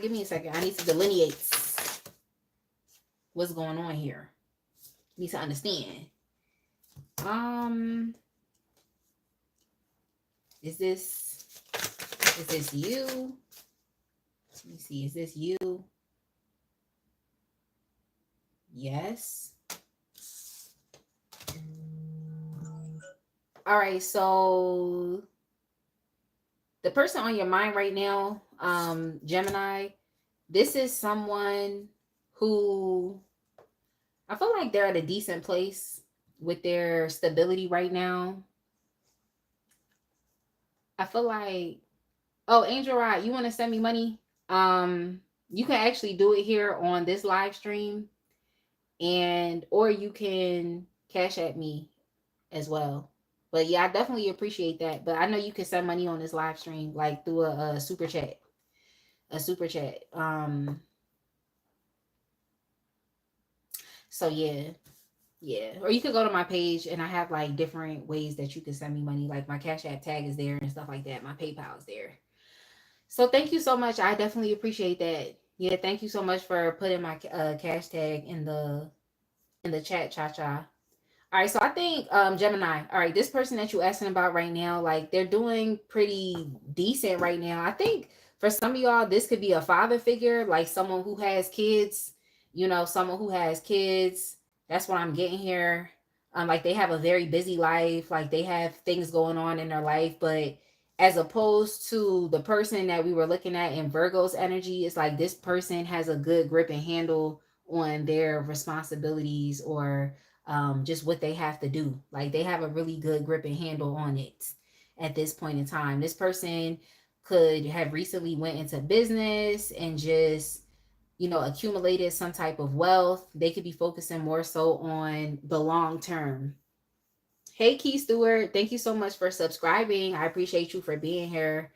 give me a second. I need to delineate what's going on here. I need to understand. Is this you? Let me see. Is this you? Yes. All right, so the person on your mind right now, Gemini, this is someone who I feel like they're at a decent place with their stability right now. I feel like, oh, Angel Rod, you want to send me money? You can actually do it here on this live stream, or you can cash at me as well. But yeah, I definitely appreciate that. But I know you can send money on this live stream, like through a super chat. A super chat. So yeah. Yeah. Or you could go to my page and I have like different ways that you can send me money. Like my Cash App tag is there and stuff like that. My PayPal is there. So thank you so much. I definitely appreciate that. Yeah, thank you so much for putting my cash tag in the chat, Cha-Cha. All right, so I think Gemini, all right, this person that you're asking about right now, like they're doing pretty decent right now. I think for some of y'all, this could be a father figure, like someone who has kids, someone who has kids. That's what I'm getting here. Like they have a very busy life, like they have things going on in their life, but as opposed to the person that we were looking at in Virgo's energy, it's like this person has a good grip and handle on their responsibilities or just what they have to do. Like they have a really good grip and handle on it at this point in time. This person could have recently went into business and just, accumulated some type of wealth. They could be focusing more so on the long term. Hey, Key Stewart, thank you so much for subscribing. I appreciate you for being here.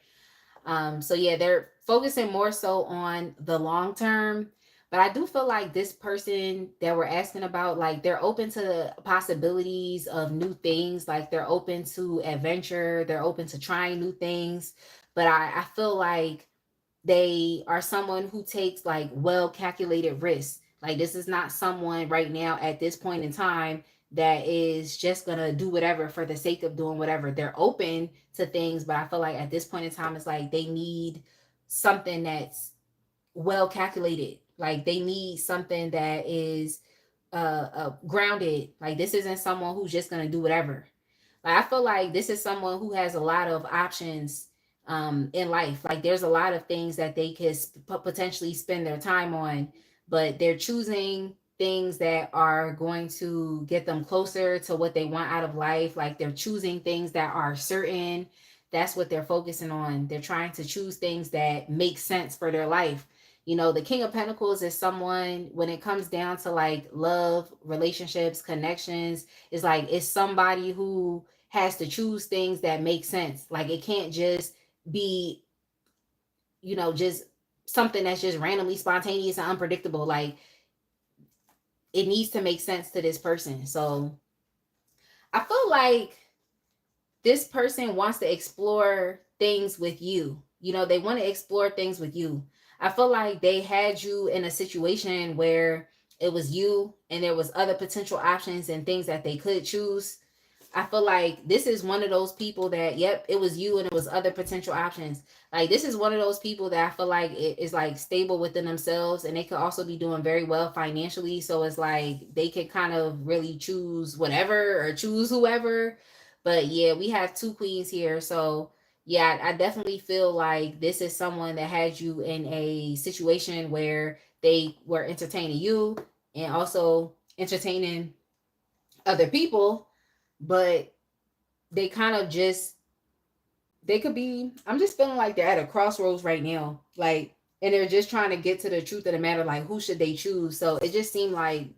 So yeah, they're focusing more so on the long term. But I do feel like this person that we're asking about, like they're open to the possibilities of new things. Like they're open to adventure. They're open to trying new things. But I feel like they are someone who takes like well calculated risks. Like this is not someone right now at this point in time that is just gonna do whatever for the sake of doing whatever. They're open to things, but I feel like at this point in time, it's like they need something that's well calculated. Like they need something that is grounded. Like this isn't someone who's just gonna do whatever. Like I feel like this is someone who has a lot of options in life. Like there's a lot of things that they could potentially spend their time on, but they're choosing things that are going to get them closer to what they want out of life. Like they're choosing things that are certain. That's what they're focusing on. They're trying to choose things that make sense for their life. The King of Pentacles is someone, when it comes down to like love, relationships, connections, is like it's somebody who has to choose things that make sense. Like it can't just be, just something that's just randomly spontaneous and unpredictable. Like it needs to make sense to this person. So I feel like this person wants to explore things with you. They want to explore things with you. I feel like they had you in a situation where it was you and there was other potential options and things that they could choose. I feel like this is one of those people that, yep, it was you and it was other potential options. Like this is one of those people that I feel like it is like stable within themselves, and they could also be doing very well financially. So it's like they could kind of really choose whatever or choose whoever. But yeah, we have two queens here. So yeah, I definitely feel like this is someone that had you in a situation where they were entertaining you and also entertaining other people, but they kind of just, they could be, I'm just feeling like they're at a crossroads right now. Like, and they're just trying to get to the truth of the matter, like who should they choose. So it just seemed like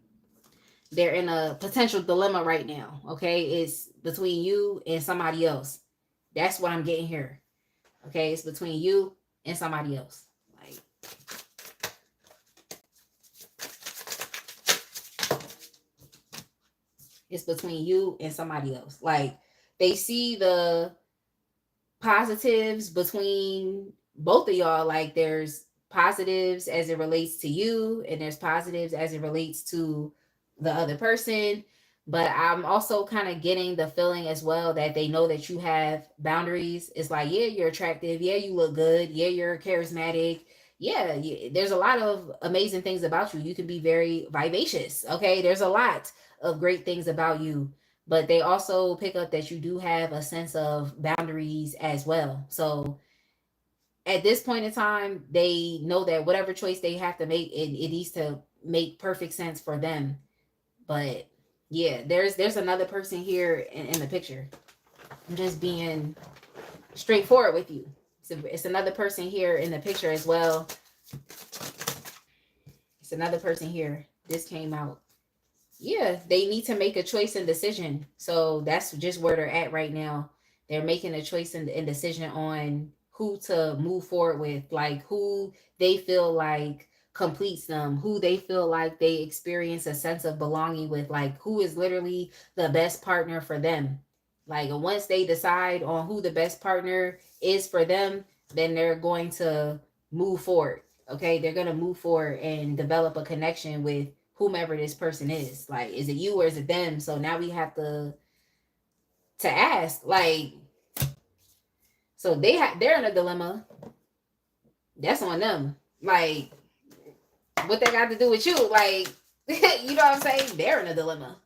they're in a potential dilemma right now. Okay, it's between you and somebody else. That's what I'm getting here. Okay, it's between you and somebody else. Like, it's between you and somebody else. Like they see the positives between both of y'all. Like there's positives as it relates to you and there's positives as it relates to the other person. But I'm also kind of getting the feeling as well that they know that you have boundaries. It's like, yeah, you're attractive. Yeah, you look good. Yeah, you're charismatic. Yeah, there's a lot of amazing things about you. You can be very vivacious. Okay, there's a lot of great things about you, but they also pick up that you do have a sense of boundaries as well. So at this point in time, they know that whatever choice they have to make, it needs to make perfect sense for them. But yeah, there's another person here in the picture. I'm just being straightforward with you. It's another person here in the picture as well. It's another person here. This came out. Yeah, they need to make a choice and decision. So that's just where they're at right now. They're making a choice and decision on who to move forward with, like who they feel like completes them, who they feel like they experience a sense of belonging with, like who is literally the best partner for them. Like once they decide on who the best partner is for them, then they're going to move forward. Okay, they're going to move forward and develop a connection with whomever this person is. Like, is it you or is it them? So now we have to ask, like, so they're in a dilemma. That's on them. Like, what they got to do with you? Like, you know what I'm saying? They're in a dilemma.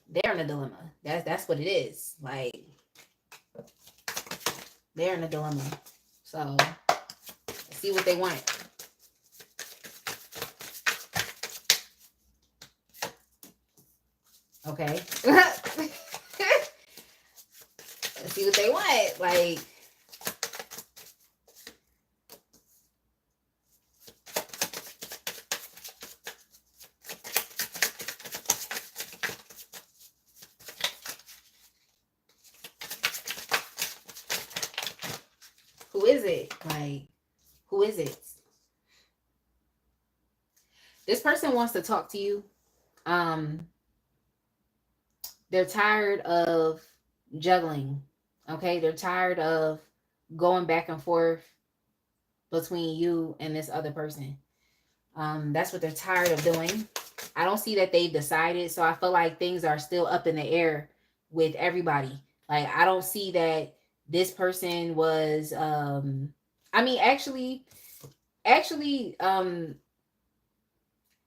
They're in a dilemma. That's what it is. Like, they're in a dilemma. So let's see what they want. Okay. Let's see what they want. Like, is it? Like, who is it? This person wants to talk to you. They're tired of juggling. Okay, they're tired of going back and forth between you and this other person. That's what they're tired of doing. I don't see that they've decided, so I feel like things are still up in the air with everybody. Like, I don't see that this person was I mean, actually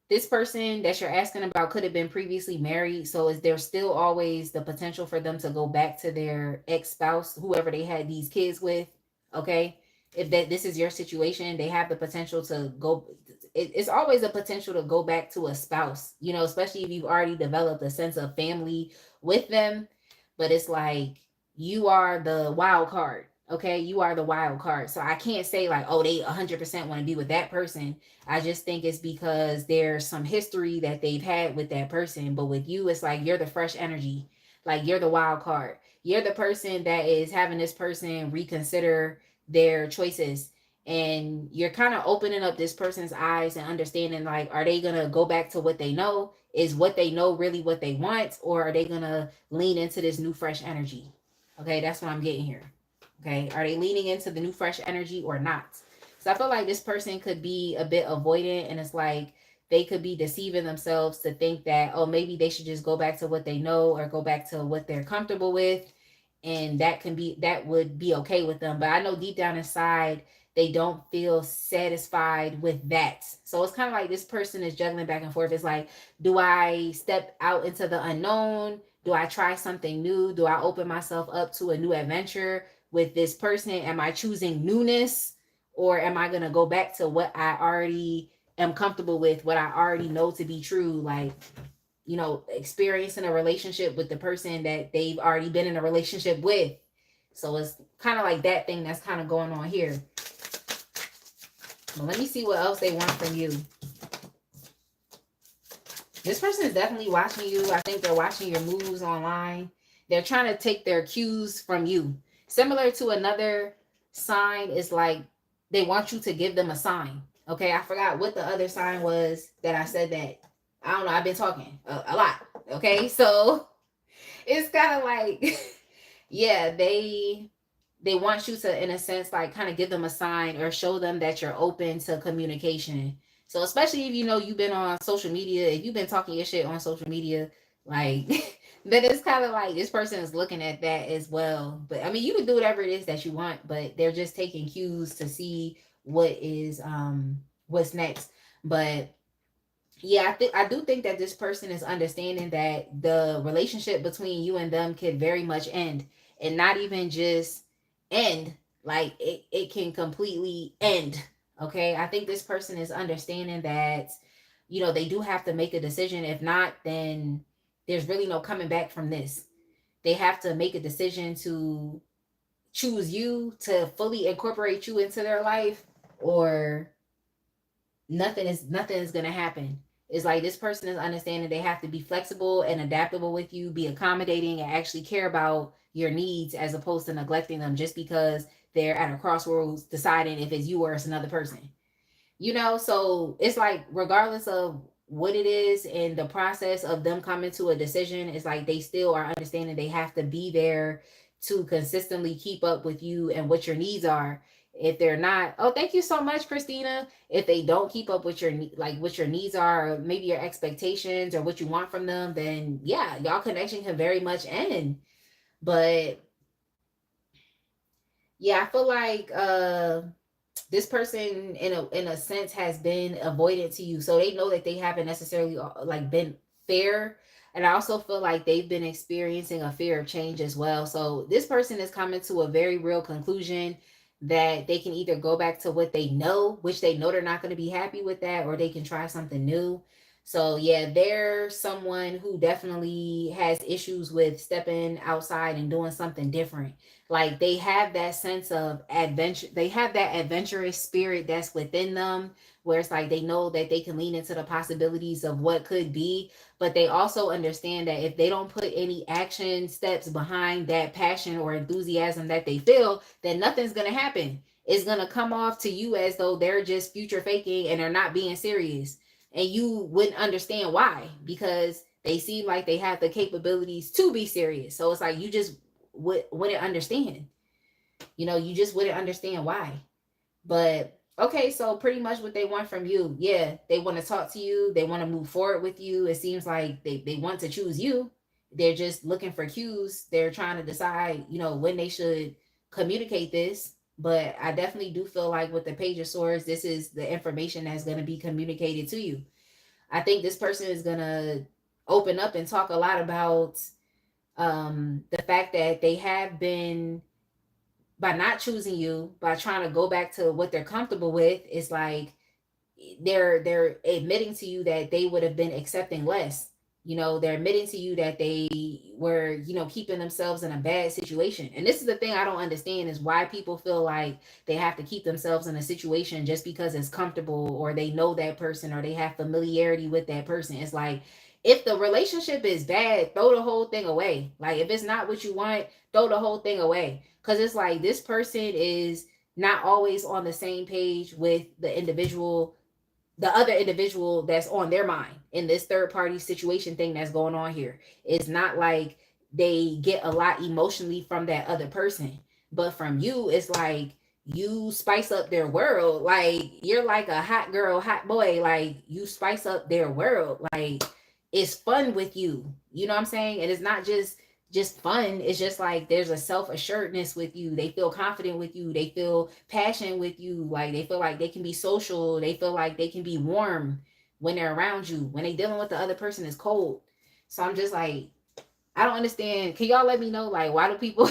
this person that you're asking about could have been previously married. So is there still always the potential for them to go back to their ex-spouse, whoever they had these kids with? Okay. If that this is your situation, they have the potential to go. It's always a potential to go back to a spouse, you know, especially if you've already developed a sense of family with them. But it's like you are the wild card. Okay. You are the wild card. So I can't say like, oh, they 100% want to be with that person. I just think it's because there's some history that they've had with that person. But with you, it's like you're the fresh energy. Like you're the wild card. You're the person that is having this person reconsider their choices. And you're kind of opening up this person's eyes and understanding, like, are they going to go back to what they know? Is what they know really what they want? Or are they going to lean into this new fresh energy? Okay, that's what I'm getting here. Okay, are they leaning into the new fresh energy or not? So I feel like this person could be a bit avoidant, and it's like they could be deceiving themselves to think that, oh, maybe they should just go back to what they know or go back to what they're comfortable with. And that would be okay with them. But I know deep down inside, they don't feel satisfied with that. So it's kind of like this person is juggling back and forth. It's like, do I step out into the unknown? Do I try something new? Do I open myself up to a new adventure with this person? Am I choosing newness? Or am I going to go back to what I already am comfortable with, what I already know to be true? Like, you know, experiencing a relationship with the person that they've already been in a relationship with. So it's kind of like that thing that's kind of going on here. Well, let me see what else they want from you. This person is definitely watching you. I think they're watching your moves online. They're trying to take their cues from you. Similar to another sign is like they want you to give them a sign. Okay, I forgot what the other sign was that I said that. I don't know. I've been talking a lot. Okay, so it's kind of like, yeah, they want you to, in a sense, like kind of give them a sign or show them that you're open to communication. So especially if you know you've been on social media, if you've been talking your shit on social media, like then it's kind of like this person is looking at that as well. But I mean, you can do whatever it is that you want, but they're just taking cues to see what is what's next. But yeah, I do think that this person is understanding that the relationship between you and them could very much end, and not even just end, like it can completely end. Okay, I think this person is understanding that, you know, they do have to make a decision. If not, then there's really no coming back from this. They have to make a decision to choose you, to fully incorporate you into their life, or nothing is gonna happen. It's like this person is understanding they have to be flexible and adaptable with you, be accommodating, and actually care about your needs as opposed to neglecting them just because they're at a crossroads deciding if it's you or it's another person. You know, so it's like regardless of what it is in the process of them coming to a decision, it's like they still are understanding they have to be there to consistently keep up with you and what your needs are. If they're not, oh, thank you so much, Christina. If they don't keep up with your like what your needs are, or maybe your expectations or what you want from them, then yeah, y'all connection can very much end. But yeah, I feel like this person in a sense has been avoidant to you, so they know that they haven't necessarily like been fair. And I also feel like they've been experiencing a fear of change as well. So this person is coming to a very real conclusion that they can either go back to what they know, which they know they're not going to be happy with that, or they can try something new. So yeah, they're someone who definitely has issues with stepping outside and doing something different. Like they have that sense of adventure. They have that adventurous spirit that's within them, where it's like they know that they can lean into the possibilities of what could be, but they also understand that if they don't put any action steps behind that passion or enthusiasm that they feel, then nothing's going to happen. it's going to come off to you as though they're just future faking and they're not being serious. And you wouldn't understand why, because they seem like they have the capabilities to be serious. So it's like you just wouldn't understand. You just wouldn't understand why. But okay, so pretty much what they want from you, yeah, they want to talk to you, they want to move forward with you. It seems like they want to choose you. They're just looking for cues. They're trying to decide, when they should communicate this. But I definitely do feel like with the Page of Swords, this is the information that's going to be communicated to you. I think this person is going to open up and talk a lot about the fact that they have been, by not choosing you, by trying to go back to what they're comfortable with. It's like they're admitting to you that they would have been accepting less. They're admitting to you that they were, keeping themselves in a bad situation. And this is the thing I don't understand, is why people feel like they have to keep themselves in a situation just because it's comfortable, or they know that person, or they have familiarity with that person. It's like, if the relationship is bad, throw the whole thing away. Like, if it's not what you want, throw the whole thing away. Because it's like, this person is not always on the same page with the other individual that's on their mind in this third party situation thing that's going on here. It's not like they get a lot emotionally from that other person, but from you, it's like you spice up their world. Like, you're like a hot girl, hot boy. Like, you spice up their world. Like, it's fun with you. You know what I'm saying? And it's not just fun. It's just like there's a self-assuredness with you. They feel confident with you. They feel passion with you. Like, they feel like they can be social. They feel like they can be warm when they're around you. When they dealing with the other person, is cold. So I'm just like, I don't understand. Can y'all let me know, like, why do people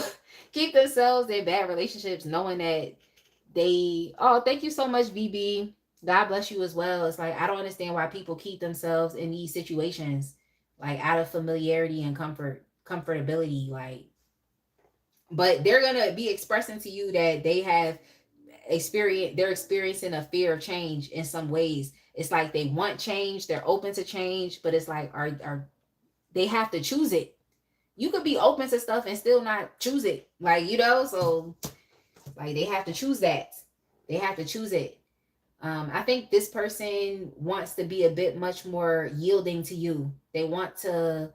keep themselves in bad relationships knowing that thank you so much, VB. God bless you as well. It's like, I don't understand why people keep themselves in these situations, like, out of familiarity and comfortability. Like, but they're gonna be expressing to you that they're experiencing a fear of change in some ways. It's like they want change, they're open to change, but it's like, are they have to choose it. You could be open to stuff and still not choose it. Like, so like, they have to choose that. They have to choose it. I think this person wants to be a bit much more yielding to you. It's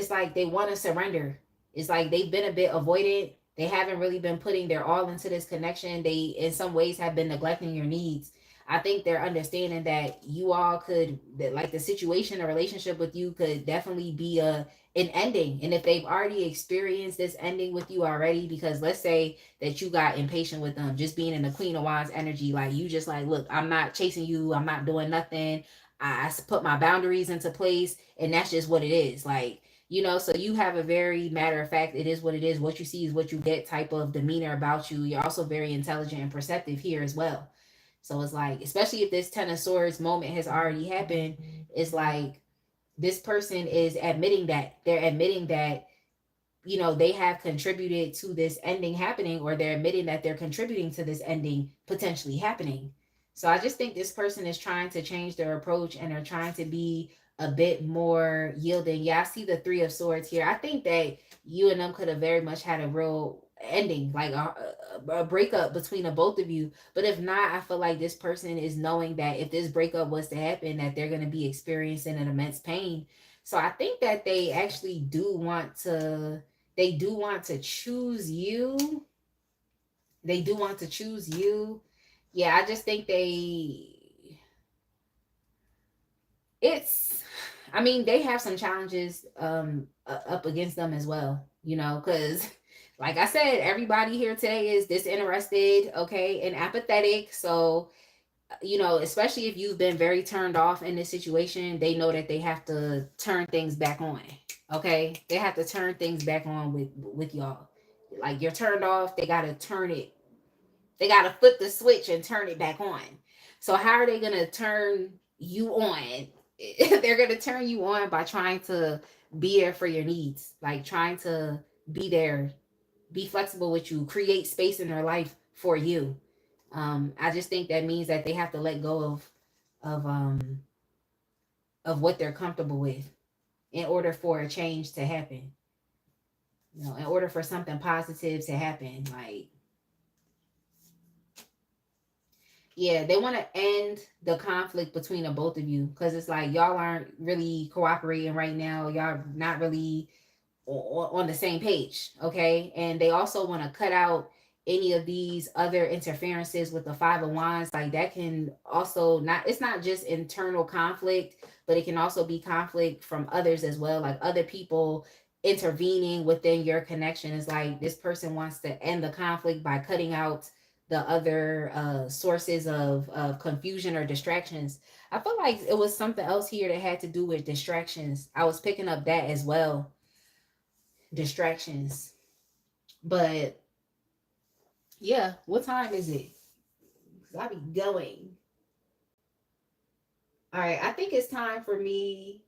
like they want to surrender. It's like they've been a bit avoidant. They haven't really been putting their all into this connection. They, in some ways, have been neglecting your needs. I think they're understanding that like, the situation, a relationship with you could definitely be an ending. And if they've already experienced this ending with you already, because let's say that you got impatient with them, just being in the Queen of Wands energy, like, you just like, look, I'm not chasing you. I'm not doing nothing. I put my boundaries into place, and that's just what it is. Like, so you have a very matter of fact, it is what it is. What you see is what you get type of demeanor about you. You're also very intelligent and perceptive here as well. So it's like, especially if this Ten of Swords moment has already happened, it's like this person is admitting that. They're admitting that, they have contributed to this ending happening, or they're admitting that they're contributing to this ending potentially happening. So I just think this person is trying to change their approach, and they're trying to be a bit more yielding. Yeah, I see the Three of Swords here. I think that you and them could have very much had a real ending, like a breakup between the both of you. But if not, I feel like this person is knowing that if this breakup was to happen, that they're going to be experiencing an immense pain. So I think that they actually do want to choose you. They do want to choose you. Yeah, I just think they have some challenges up against them as well, because like I said, everybody here today is disinterested, okay, and apathetic. So, especially if you've been very turned off in this situation, they know that they have to turn things back on. Okay, they have to turn things back on with y'all. Like, you're turned off, they gotta turn it. They gotta flip the switch and turn it back on. So how are they gonna turn you on? They're gonna turn you on by trying to be there for your needs, like trying to be there, be flexible with you, create space in their life for you. I just think that means that they have to let go of um of what they're comfortable with in order for a change to happen. In order for something positive to happen. Like, Yeah, they want to end the conflict between the both of you because it's like y'all aren't really cooperating right now. Y'all not really on the same page, okay? And they also want to cut out any of these other interferences with the Five of Wands. Like that can also not, it's not just internal conflict, but it can also be conflict from others as well, like other people intervening within your connection. Is like this person wants to end the conflict by cutting out the other sources of confusion or distractions. I feel like it was something else here that had to do with distractions. I was picking up that as well, distractions. But yeah, what time is it? Because I be going. All right, I think it's time for me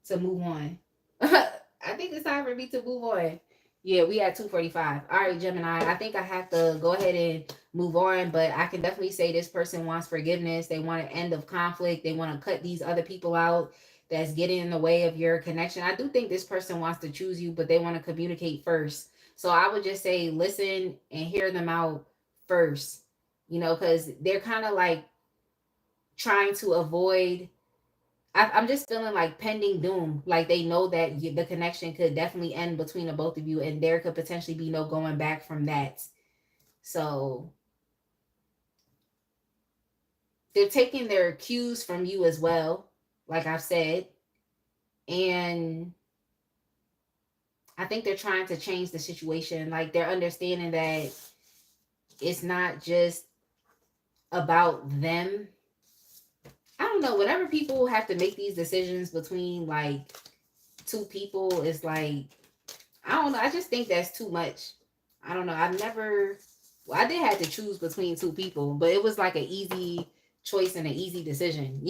to move on. I think it's time for me to move on. Yeah, we at 2:45. All right, Gemini. I think I have to go ahead and move on, but I can definitely say this person wants forgiveness. They want an end of conflict. They want to cut these other people out that's getting in the way of your connection. I do think this person wants to choose you, but they want to communicate first. So I would just say listen and hear them out first, because they're kind of like trying to avoid. I'm just feeling like pending doom. Like they know that the connection could definitely end between the both of you, and there could potentially be no going back from that. So they're taking their cues from you as well, like I've said. And I think they're trying to change the situation. Like they're understanding that it's not just about them. I don't know. Whenever people have to make these decisions between like two people, it's like, I don't know. I just think that's too much. I don't know. I've never, well, I did have to choose between two people, but it was like an easy choice and an easy decision,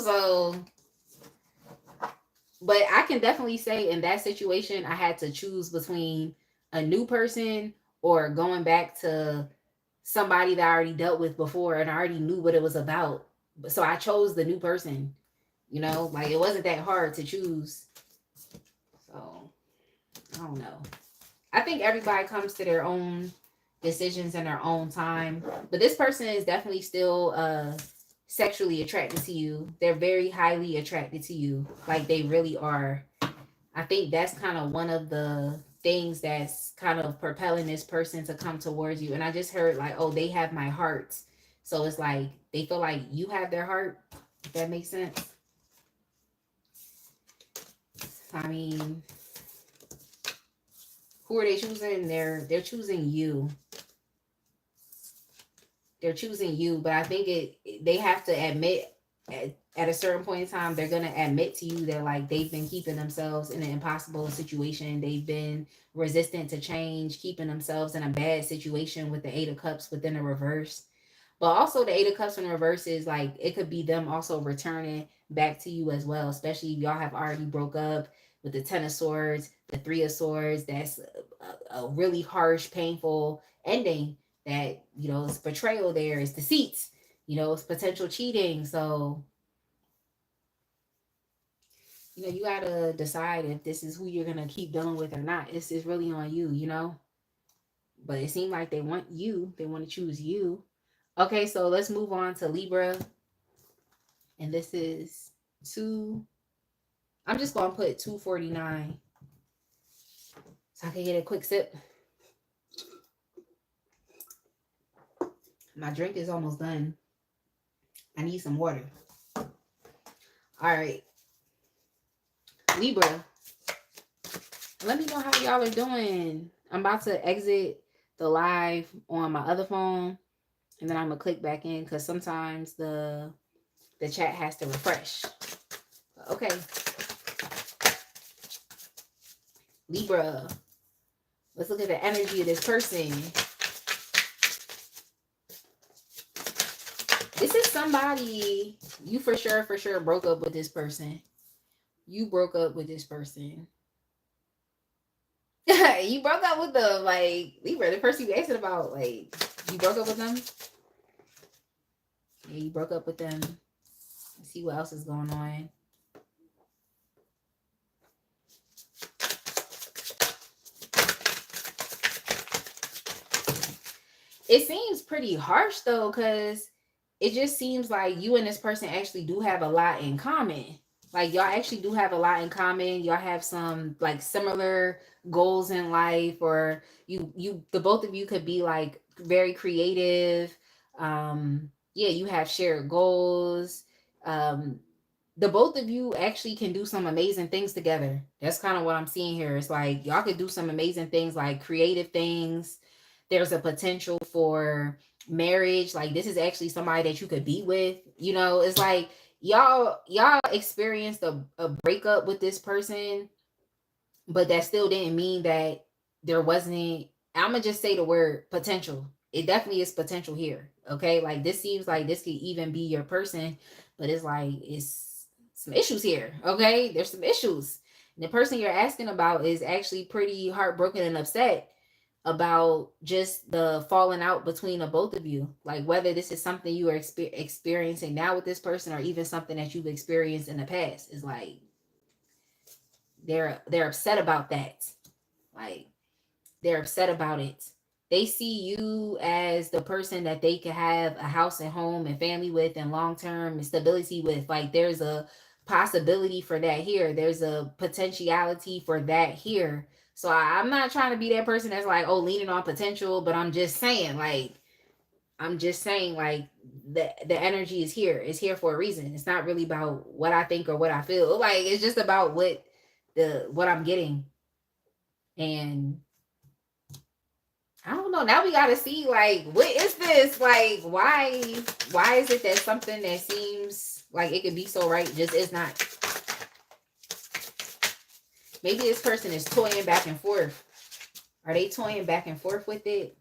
So, but I can definitely say in that situation, I had to choose between a new person or going back to somebody that I already dealt with before and I already knew what it was about. So I chose the new person, like it wasn't that hard to choose. So I don't know. I think everybody comes to their own decisions in their own time. But this person is definitely still sexually attracted to you. They're very highly attracted to you. Like they really are. I think that's kind of one of the things that's kind of propelling this person to come towards you. And I just heard like, oh, they have my heart. So it's like they feel like you have their heart. If that makes sense. I mean, who are they choosing? They're choosing you. They're choosing you, but I think they have to admit at a certain point in time, they're gonna admit to you that like they've been keeping themselves in an impossible situation. They've been resistant to change, keeping themselves in a bad situation with the Eight of Cups within the reverse. But also the Eight of Cups in reverse is like it could be them also returning back to you as well, especially if y'all have already broke up with the Ten of Swords, the Three of Swords. That's a really harsh, painful ending that, it's betrayal there, it's deceit, it's potential cheating. So, you gotta decide if this is who you're gonna keep dealing with or not. It's really on you, But it seemed like they want you, they want to choose you. Okay, so let's move on to Libra. And this is I'm just gonna put 249 so I can get a quick sip. My drink is almost done. I need some water. All right. Libra. Let me know how y'all are doing. I'm about to exit the live on my other phone. And then I'm going to click back in because sometimes the chat has to refresh. Okay. Libra. Let's look at the energy of this person. This is somebody you for sure broke up with this person. You broke up with this person. You broke up with them, like, Libra, the person you asked about, like, you broke up with them? Yeah, you broke up with them. Let's see what else is going on. It seems pretty harsh, though, because it just seems like you and this person actually do have a lot in common. Like y'all actually do have a lot in common. Y'all have some like similar goals in life, or the both of you could be like very creative. Yeah, you have shared goals. Um, the both of you actually can do some amazing things together. That's kind of what I'm seeing here. It's like y'all could do some amazing things, like creative things. There's a potential for marriage. Like this is actually somebody that you could be with. You know, it's like y'all experienced a breakup with this person, but that still didn't mean that there wasn't, I'm gonna just say the word potential. It definitely is potential here. Okay, like this seems like this could even be your person, but it's like it's some issues here. Okay, there's some issues. And the person you're asking about is actually pretty heartbroken and upset about just the falling out between the both of you. Like whether this is something you are experiencing now with this person, or even something that you've experienced in the past. Is like they're upset about that. Like they're upset about it. They see you as the person that they could have a house and home and family with, and long term stability with. Like there's a possibility for that here. There's a potentiality for that here. So I'm not trying to be that person that's like, oh, leaning on potential, but I'm just saying, like, the energy is here. It's here for a reason. It's not really about what I think or what I feel. Like it's just about what I'm getting. And I don't know. Now we gotta see, like, what is this? Like, why is it that something that seems like it could be so right just is not? Maybe this person is toying back and forth. Are they toying back and forth with it?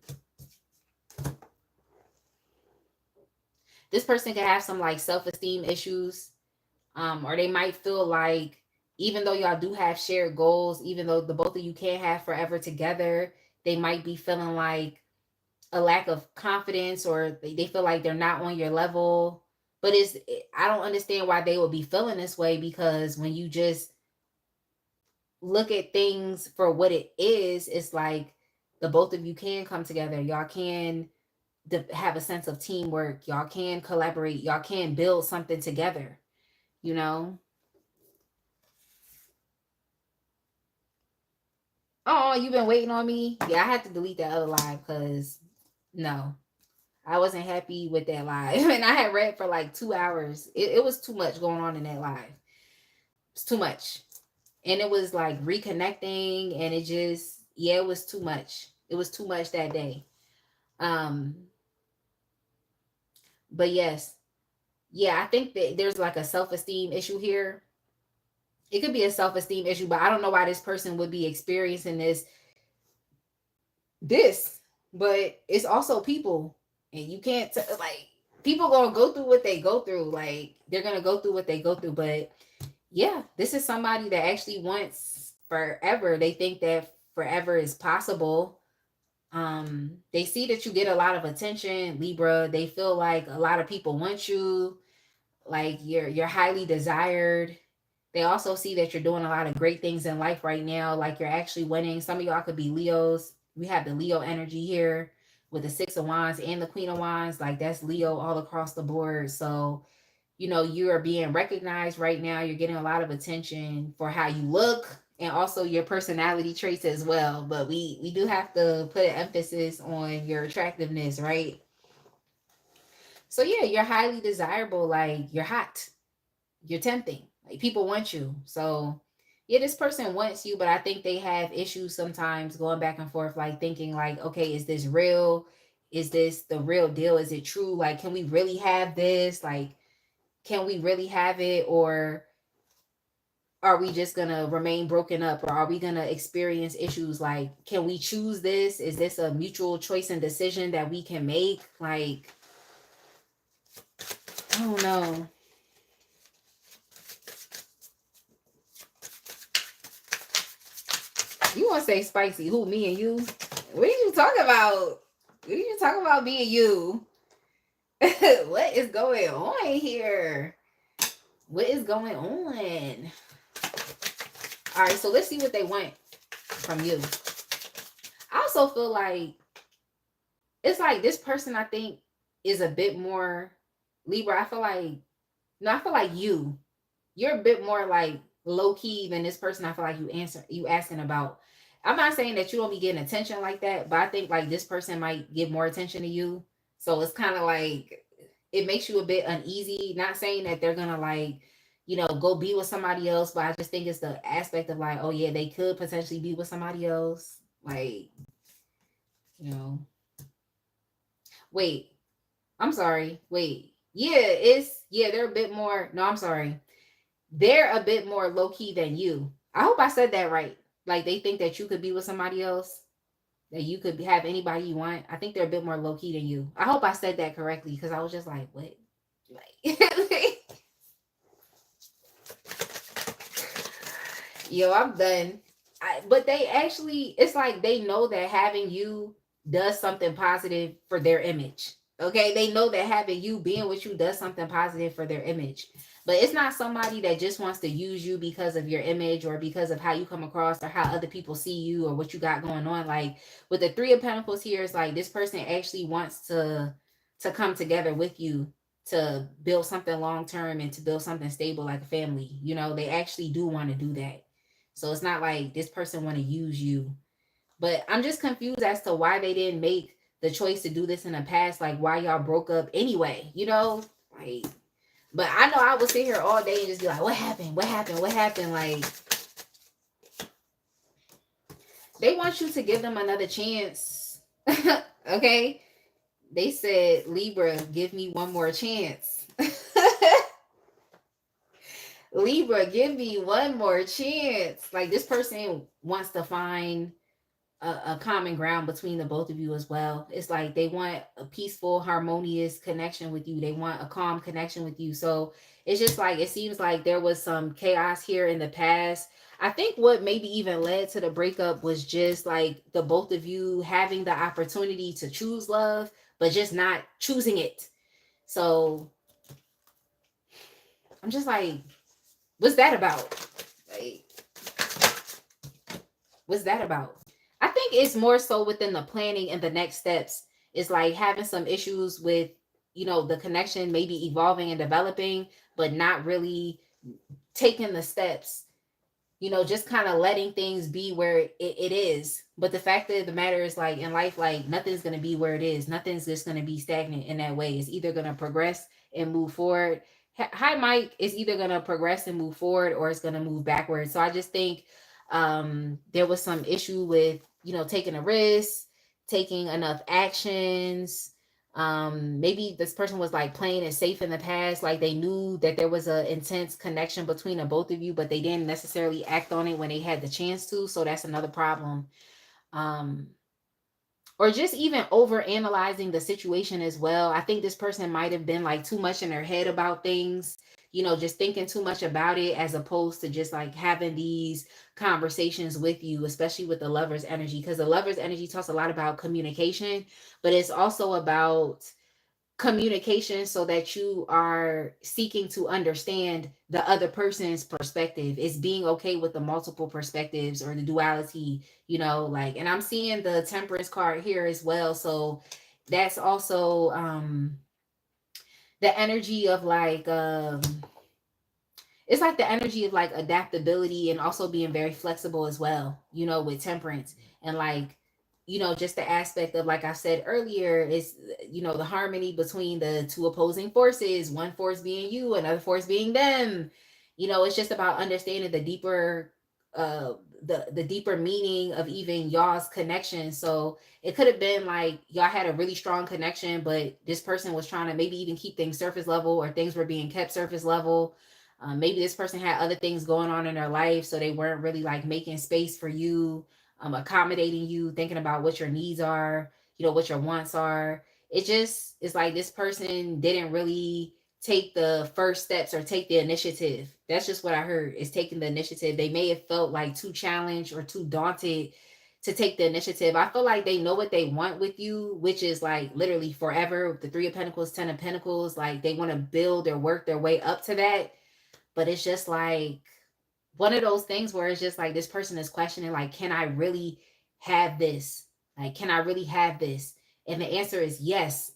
This person could have some like self-esteem issues. Or they might feel like even though y'all do have shared goals, even though the both of you can't have forever together, they might be feeling like a lack of confidence, or they feel like they're not on your level. But I don't understand why they would be feeling this way, because when you just look at things for what it is, it's like the both of you can come together. Y'all can have a sense of teamwork. Y'all can collaborate. Y'all can build something together, you know? Oh, you've been waiting on me? Yeah, I had to delete that other live because no, I wasn't happy with that live. And I had read for like 2 hours. It was too much going on in that live. It's too much. And it was like reconnecting, and it just, yeah, it was too much. It was too much that day. Um, but yes, yeah, I think that there's like a self-esteem issue here. It could be a self-esteem issue, but I don't know why this person would be experiencing this, but it's also people, and you can't like, people gonna go through what they go through. Like they're gonna go through what they go through. But yeah, this is somebody that actually wants forever. They think that forever is possible. They see that you get a lot of attention, Libra. They feel like a lot of people want you, like you're highly desired. They also see that you're doing a lot of great things in life right now, like you're actually winning. Some of y'all could be Leos. We have the Leo energy here with the Six of Wands and the Queen of Wands. Like that's Leo all across the board. So, you know, you are being recognized right now. You're getting a lot of attention for how you look, and also your personality traits as well. But we do have to put an emphasis on your attractiveness, right? So yeah, you're highly desirable. Like you're hot. You're tempting. Like people want you. So yeah, this person wants you, but I think they have issues sometimes going back and forth, like thinking like, okay, is this real? Is this the real deal? Is it true? Like, can we really have this? Like, can we really have it? Or are we just gonna remain broken up? Or are we gonna experience issues? Like, can we choose this? Is this a mutual choice and decision that we can make? Like, I don't know. You want to say spicy? Who, me and you? What did you talk about? What did you talk about, me and you? What is going on here? What is going on? All right, so let's see what they want from you. I also feel like it's like this person, I think, is a bit more Libra, I feel like, no, I feel like you're a bit more like low key than this person. I feel like you asking about. I'm not saying that you don't be getting attention like that, but I think like this person might give more attention to you. So it's kind of like it makes you a bit uneasy. Not saying that they're gonna like, go be with somebody else, but I just think it's the aspect of like, oh yeah, they could potentially be with somebody else. Like, you know, wait, I'm sorry. Wait. Yeah, they're a bit more. No, I'm sorry. They're a bit more low key than you. I hope I said that right. Like they think that you could be with somebody else, that you could have anybody you want. I think they're a bit more low key than you. I hope I said that correctly because I was just like, what? Like, yo, I'm done. But they actually, it's like they know that having you does something positive for their image. Okay, they know that having you being with you does something positive for their image. But it's not somebody that just wants to use you because of your image or because of how you come across or how other people see you or what you got going on. Like with the Three of Pentacles here, it's like this person actually wants to come together with you to build something long term and to build something stable like a family. They actually do want to do that. So it's not like this person want to use you. But I'm just confused as to why they didn't make the choice to do this in the past. Like why y'all broke up anyway, Like, but I know I would sit here all day and just be like, what happened? What happened? What happened? Like, they want you to give them another chance. Okay? They said, Libra, give me one more chance. Libra, give me one more chance. Like this person wants to find a common ground between the both of you as well. It's like they want a peaceful, harmonious connection with you. They want a calm connection with you. So it's just like it seems like there was some chaos here in the past. I think what maybe even led to the breakup was just like the both of you having the opportunity to choose love, but just not choosing it. So I'm just like, what's that about? Like, what's that about? I think it's more so within the planning and the next steps. It's like having some issues with, the connection maybe evolving and developing, but not really taking the steps, just kind of letting things be where it is. But the fact of the matter is, like in life, like nothing's going to be where it is. Nothing's just going to be stagnant in that way. It's either going to progress and move forward. Hi, Mike, is either going to progress and move forward or it's going to move backwards. So I just think there was some issue with, taking a risk, taking enough actions. Maybe this person was like playing it safe in the past, like they knew that there was a intense connection between the both of you, but they didn't necessarily act on it when they had the chance to. So that's another problem. um or just even over analyzing the situation as well. I think this person might have been like too much in their head about things, just thinking too much about it as opposed to just like having these conversations with you, especially with the lover's energy, because the lover's energy talks a lot about communication, but it's also about communication so that you are seeking to understand the other person's perspective. It's being okay with the multiple perspectives or the duality, like, and I'm seeing the temperance card here as well. So that's also the energy of like it's like the energy of like adaptability and also being very flexible as well, with temperance. And like, just the aspect of, like I said earlier, is, the harmony between the two opposing forces, one force being you, another force being them. It's just about understanding the deeper, the deeper meaning of even y'all's connection. So it could have been like y'all had a really strong connection, but this person was trying to maybe even keep things surface level, or things were being kept surface level. Maybe this person had other things going on in their life, so they weren't really like making space for you, accommodating you, thinking about what your needs are, what your wants are. It just is like this person didn't really take the first steps or take the initiative. That's just what I heard, is taking the initiative. They may have felt like too challenged or too daunted to take the initiative. I feel like they know what they want with you, which is like literally forever. The Three of Pentacles, Ten of Pentacles, like they want to build or work their way up to that. But it's just like one of those things where it's just like this person is questioning, like, can I really have this? Like, can I really have this? And the answer is yes.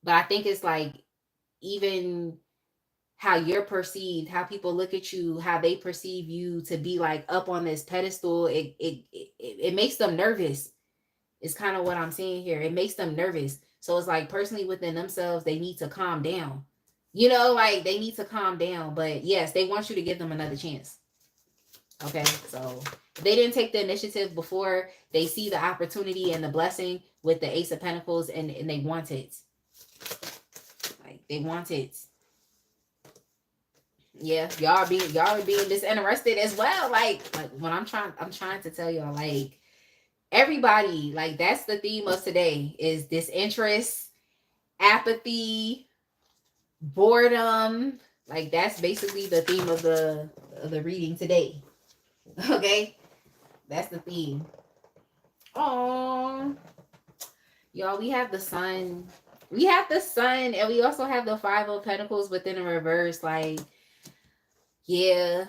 But I think it's like, even how you're perceived, how people look at you, how they perceive you to be like up on this pedestal, it makes them nervous. It's kind of what I'm seeing here. It makes them nervous. So it's like personally within themselves, they need to calm down. You know, like they need to calm down. But yes, they want you to give them another chance. Okay, so if they didn't take the initiative before, they see the opportunity and the blessing with the Ace of Pentacles, and they want it. Like they want it. Yeah, y'all are being disinterested as well. Like when I'm trying to tell y'all, like everybody, like that's the theme of today is disinterest, apathy, boredom. Like that's basically the theme of the reading today. Okay, that's the theme. Oh, y'all, we have the sun. We have the sun, and we also have the Five of Pentacles within a reverse. Like, yeah,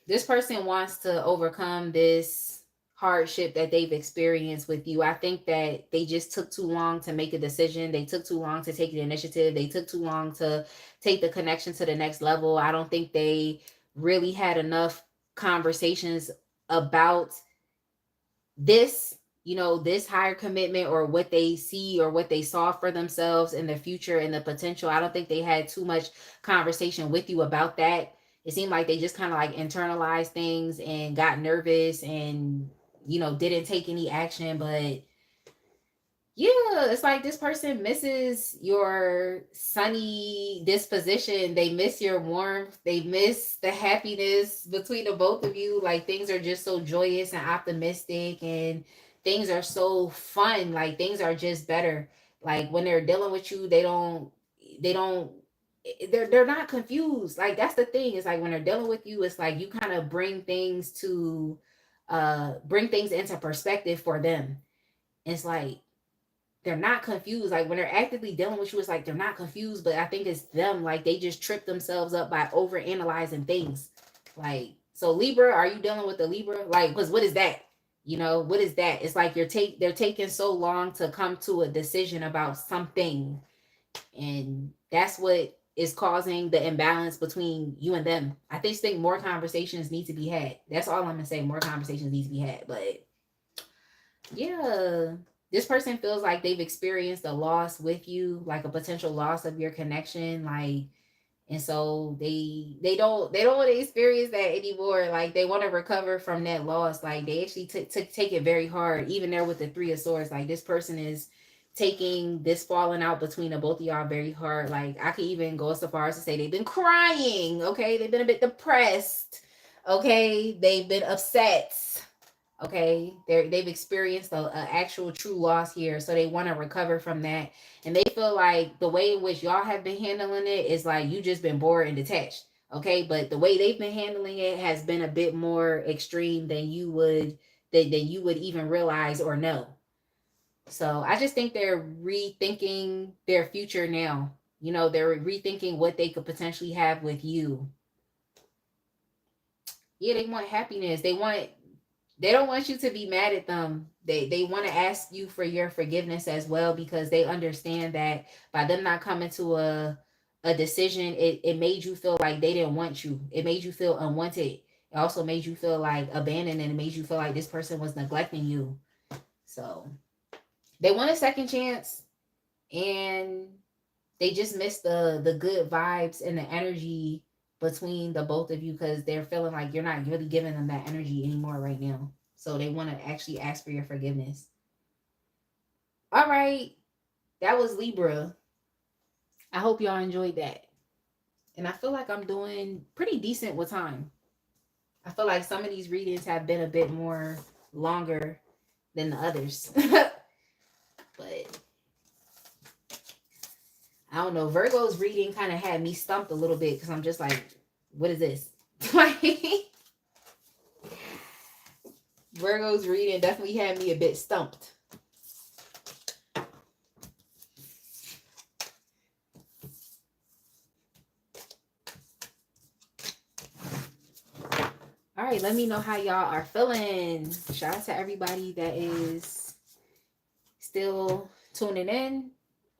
this person wants to overcome this hardship that they've experienced with you. I think that they just took too long to make a decision. They took too long to take the initiative. They took too long to take the connection to the next level. I don't think they really had enough conversations about this, you know, this higher commitment or what they see or what they saw for themselves in the future and the potential. I don't think they had too much conversation with you about that. It seemed like they just kind of like internalized things and got nervous and, you know, didn't take any action. But yeah, it's like this person misses your sunny disposition. They miss your warmth. They miss the happiness between the both of you. Like things are just so joyous and optimistic, and things are so fun. Like things are just better. Like when they're dealing with you, they're not confused. Like that's the thing. It's like when they're dealing with you, it's like you kind of bring things into perspective for them. It's like they're not confused. Like when they're actively dealing with you, it's like they're not confused, but I think it's them. Like they just trip themselves up by over analyzing things. Like, so Libra, are you dealing with the Libra? Like, because what is that? You know, what is that? It's like they're taking so long to come to a decision about something. And that's what is causing the imbalance between you and them. I just think more conversations need to be had. That's all I'm gonna say. More conversations need to be had. But yeah, this person feels like they've experienced a loss with you, like a potential loss of your connection, like, and so they don't want to experience that anymore. Like they want to recover from that loss. Like they actually take it very hard. Even there with the Three of Swords, like this person is taking this falling out between the both of y'all very hard. Like I could even go so far as to say they've been crying. Okay, they've been a bit depressed. Okay, they've been upset. Okay, they've experienced a actual true loss here, so they want to recover from that, and they feel like the way in which y'all have been handling it is like you just been bored and detached. Okay, but the way they've been handling it has been a bit more extreme than you would even realize or know. So I just think they're rethinking their future now. You know, they're rethinking what they could potentially have with you. Yeah, they want happiness. They don't want you to be mad at them. They want to ask you for your forgiveness as well, because they understand that by them not coming to a decision, it made you feel like they didn't want you. It made you feel unwanted. It also made you feel like abandoned, and it made you feel like this person was neglecting you. So they want a second chance, and they just miss the good vibes and the energy between the both of you, because they're feeling like you're not really giving them that energy anymore right now. So they want to actually ask for your forgiveness. All right. That was Libra. I hope y'all enjoyed that. And I feel like I'm doing pretty decent with time. I feel like some of these readings have been a bit more longer than the others. But I don't know. Virgo's reading kind of had me stumped a little bit, because I'm just like, what is this? Virgo's reading definitely had me a bit stumped. All right, let me know how y'all are feeling. Shout out to everybody that is still tuning in.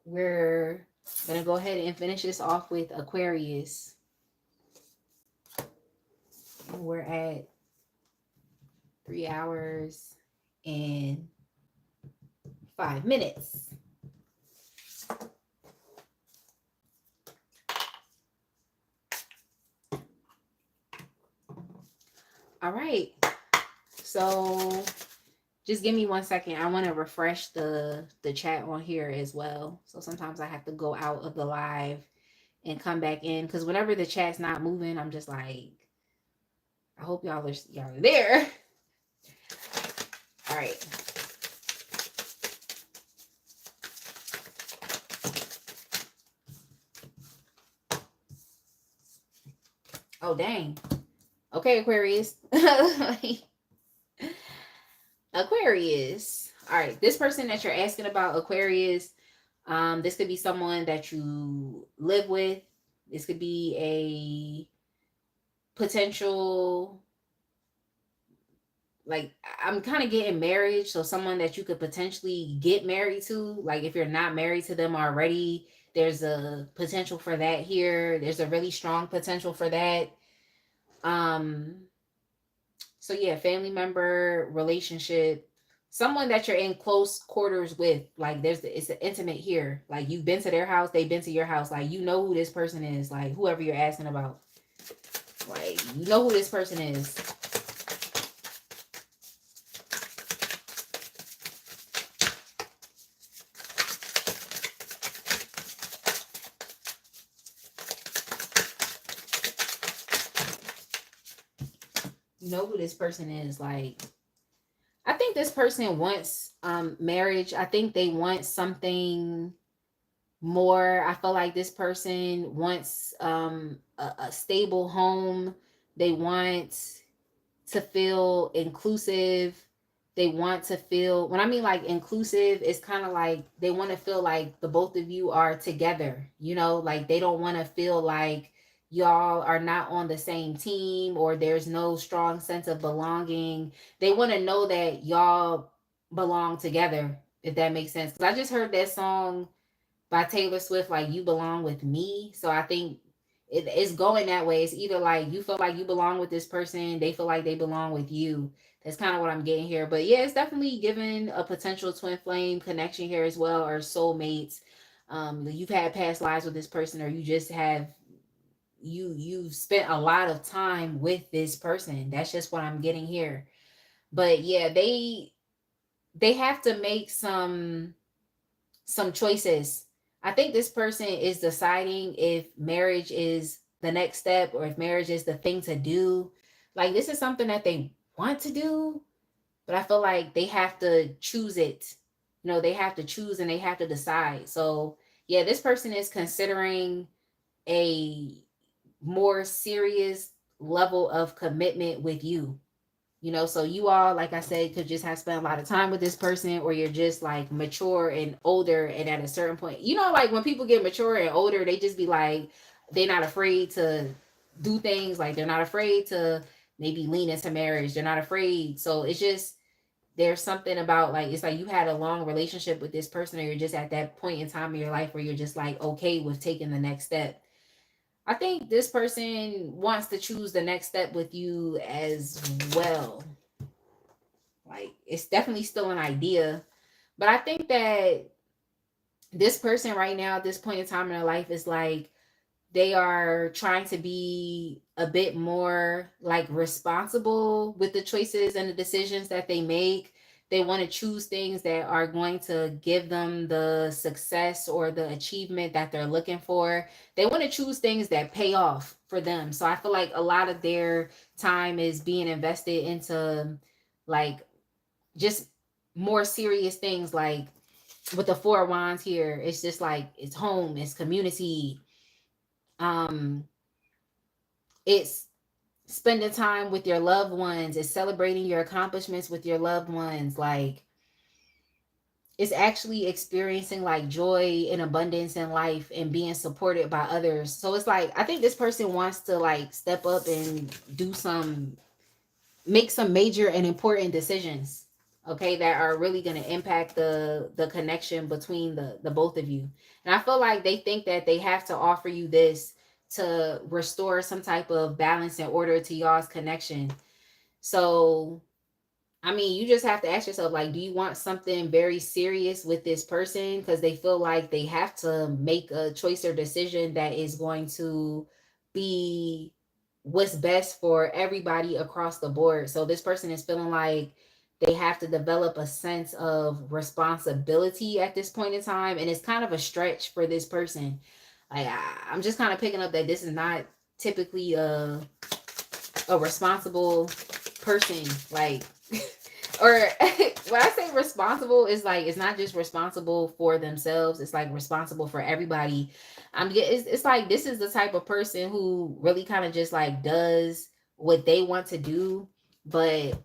We're I'm gonna go ahead and finish this off with Aquarius. And we're at 3 hours and 5 minutes. All right. So just give me 1 second. I want to refresh the chat on here as well. So sometimes I have to go out of the live and come back in, because whenever the chat's not moving, I'm just like, I hope y'all are there. All right. Oh, dang. Okay, Aquarius. Aquarius. All right. This person that you're asking about, Aquarius, this could be someone that you live with. This could be a potential, like, I'm kind of getting marriage. So someone that you could potentially get married to. Like, if you're not married to them already, there's a potential for that here. There's a really strong potential for that. So yeah, family member, relationship, someone that you're in close quarters with. Like, it's an intimate here. Like, you've been to their house, they've been to your house. Like, you know who this person is. Like, whoever you're asking about, like, you know who this person is. You know who this person is. Like, I think this person wants marriage. I think they want something more. I feel like this person wants a stable home. They want to feel inclusive. They want to feel, when I mean like inclusive, it's kind of like they want to feel like the both of you are together, you know, like they don't want to feel like y'all are not on the same team or there's no strong sense of belonging. They want to know that y'all belong together, if that makes sense. Because I just heard that song by Taylor Swift, like You Belong With Me. So I think it's going that way. It's either like you feel like you belong with this person, they feel like they belong with you. That's kind of what I'm getting here. But yeah, it's definitely given a potential twin flame connection here as well, or soulmates. You've had past lives with this person, or you just have you've spent a lot of time with this person. That's just what I'm getting here. But yeah, they have to make some choices. I think this person is deciding if marriage is the next step or if marriage is the thing to do. Like, this is something that they want to do, but I feel like they have to choose it. You know, they have to choose and they have to decide. So, yeah, this person is considering a more serious level of commitment with you. You know, so you all, like I said, could just have spent a lot of time with this person, or you're just like mature and older. And at a certain point, you know, like when people get mature and older, they just be like, they're not afraid to do things. Like, they're not afraid to maybe lean into marriage. They're not afraid. So it's just, there's something about, like, it's like you had a long relationship with this person, or you're just at that point in time in your life where you're just like okay with taking the next step. I think this person wants to choose the next step with you as well. Like, it's definitely still an idea, but I think that this person right now at this point in time in their life is like they are trying to be a bit more like responsible with the choices and the decisions that they make. They want to choose things that are going to give them the success or the achievement that they're looking for. They want to choose things that pay off for them. So I feel like a lot of their time is being invested into like just more serious things. Like with the Four of Wands here, it's just like it's home, it's community, um it's spending time with your loved ones, it's celebrating your accomplishments with your loved ones. Like, it's actually experiencing like joy and abundance in life and being supported by others. So it's like I think this person wants to like step up and make some major and important decisions. okay, that are really going to impact the connection between the both of you. And I feel like they think that they have to offer you this to restore some type of balance and order to y'all's connection. So I mean, you just have to ask yourself, like, do you want something very serious with this person? Because they feel like they have to make a choice or decision that is going to be what's best for everybody across the board. So this person is feeling like they have to develop a sense of responsibility at this point in time. And it's kind of a stretch for this person. Like, I'm just kind of picking up that this is not typically a responsible person, like or when I say responsible, is like it's not just responsible for themselves, it's like responsible for everybody. It's like this is the type of person who really kind of just like does what they want to do, but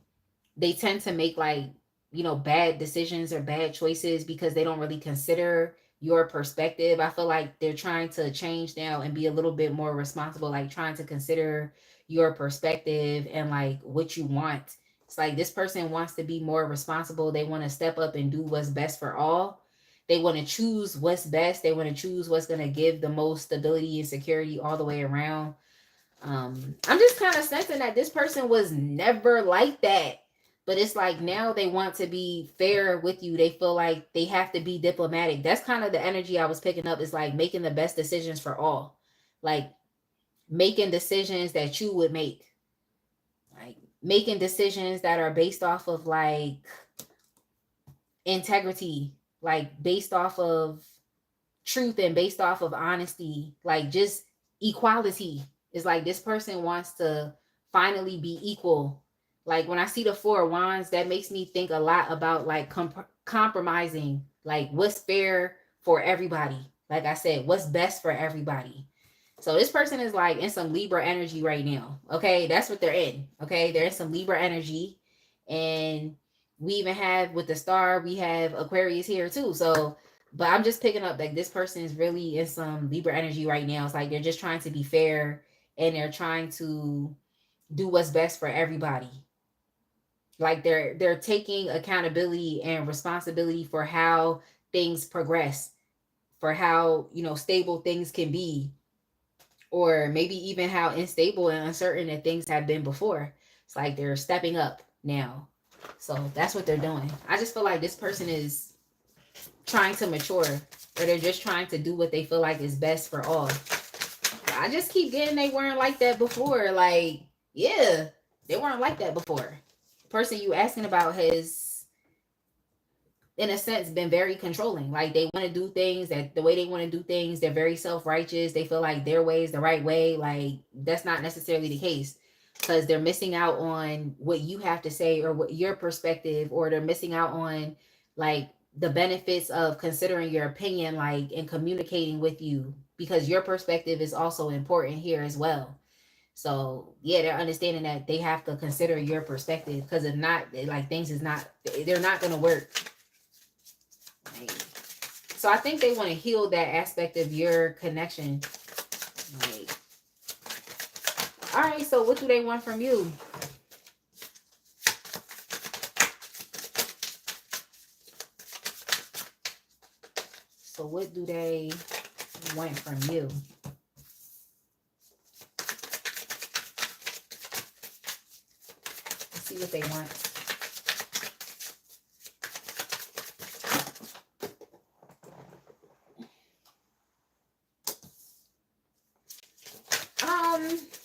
they tend to make like, you know, bad decisions or bad choices because they don't really consider your perspective. I feel like they're trying to change now and be a little bit more responsible, like trying to consider your perspective and like what you want. It's like this person wants to be more responsible. They want to step up and do what's best for all. They want to choose what's best. They want to choose what's going to give the most stability and security all the way around. I'm just kind of sensing that this person was never like that. But it's like now they want to be fair with you. They feel like they have to be diplomatic. That's kind of the energy I was picking up. Is like making the best decisions for all. Like making decisions that you would make. Like making decisions that are based off of like integrity, like based off of truth and based off of honesty, like just equality. It's like this person wants to finally be equal. Like when I see the Four of Wands, that makes me think a lot about like compromising, like what's fair for everybody. Like I said, what's best for everybody. So this person is like in some Libra energy right now. Okay, that's what they're in. Okay, they're in some Libra energy, and we even have with the star, we have Aquarius here too. So but I'm just picking up like this person is really in some Libra energy right now. It's like they're just trying to be fair and they're trying to do what's best for everybody. Like they're taking accountability and responsibility for how things progress, for how, you know, stable things can be, or maybe even how unstable and uncertain that things have been before. It's like they're stepping up now. So that's what they're doing. I just feel like this person is trying to mature, or they're just trying to do what they feel like is best for all. I just keep getting they weren't like that before. Like, yeah, they weren't like that before. The person you asking about has, in a sense, been very controlling. Like they want to do things that the way they want to do things. They're very self-righteous. They feel like their way is the right way. Like that's not necessarily the case, because they're missing out on what you have to say or what your perspective, or they're missing out on like the benefits of considering your opinion, like and communicating with you, because your perspective is also important here as well. So yeah, they're understanding that they have to consider your perspective, because if not, like things is not, they're not gonna work. Like, so I think they want to heal that aspect of your connection. Like, all right, so what do they want from you? So what do they want from you? Let's see what they want.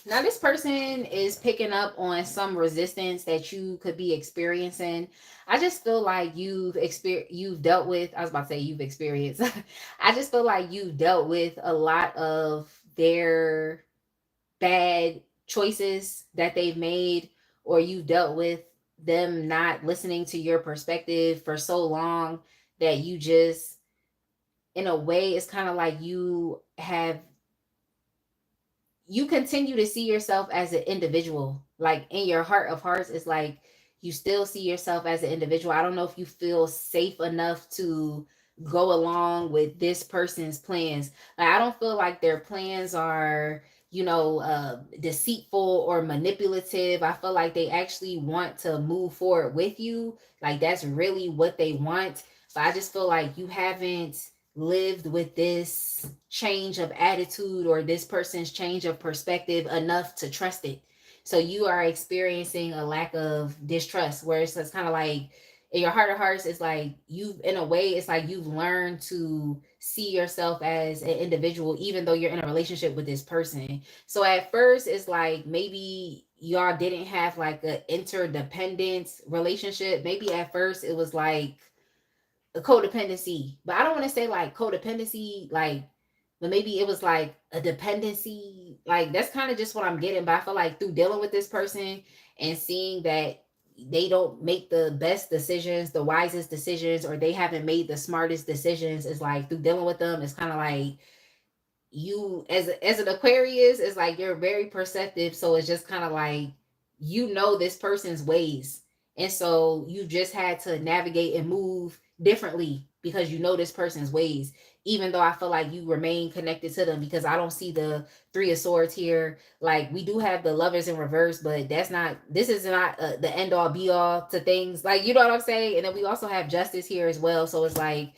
Now this person is picking up on some resistance that you could be experiencing. I just feel like you've dealt with, I was about to say you've experienced. I just feel like you've dealt with a lot of their bad choices that they've made, or you've dealt with them not listening to your perspective for so long that you just, in a way, it's kind of like you continue to see yourself as an individual. Like in your heart of hearts, it's like you still see yourself as an individual. I don't know if you feel safe enough to go along with this person's plans. Like, I don't feel like their plans are deceitful or manipulative. I feel like they actually want to move forward with you. Like that's really what they want. But I just feel like you haven't lived with this change of attitude or this person's change of perspective enough to trust it. So you are experiencing a lack of distrust where it's kind of like in your heart of hearts, it's like you've, in a way, it's like you've learned to see yourself as an individual, even though you're in a relationship with this person. So at first, it's like maybe y'all didn't have like an interdependence relationship. Maybe at first it was like a codependency, but I don't want to say like codependency, like, but maybe it was like a dependency. Like that's kind of just what I'm getting. But I feel like through dealing with this person and seeing that they don't make the best decisions, the wisest decisions, or they haven't made the smartest decisions, is like through dealing with them, it's kind of like you as an Aquarius, it's like you're very perceptive. So it's just kind of like this person's ways. And so you just had to navigate and move differently because this person's ways. Even though I feel like you remain connected to them, because I don't see the Three of Swords here. Like we do have the Lovers in reverse, but this is not the end all be all to things. Like, you know what I'm saying? And then we also have Justice here as well. So it's like,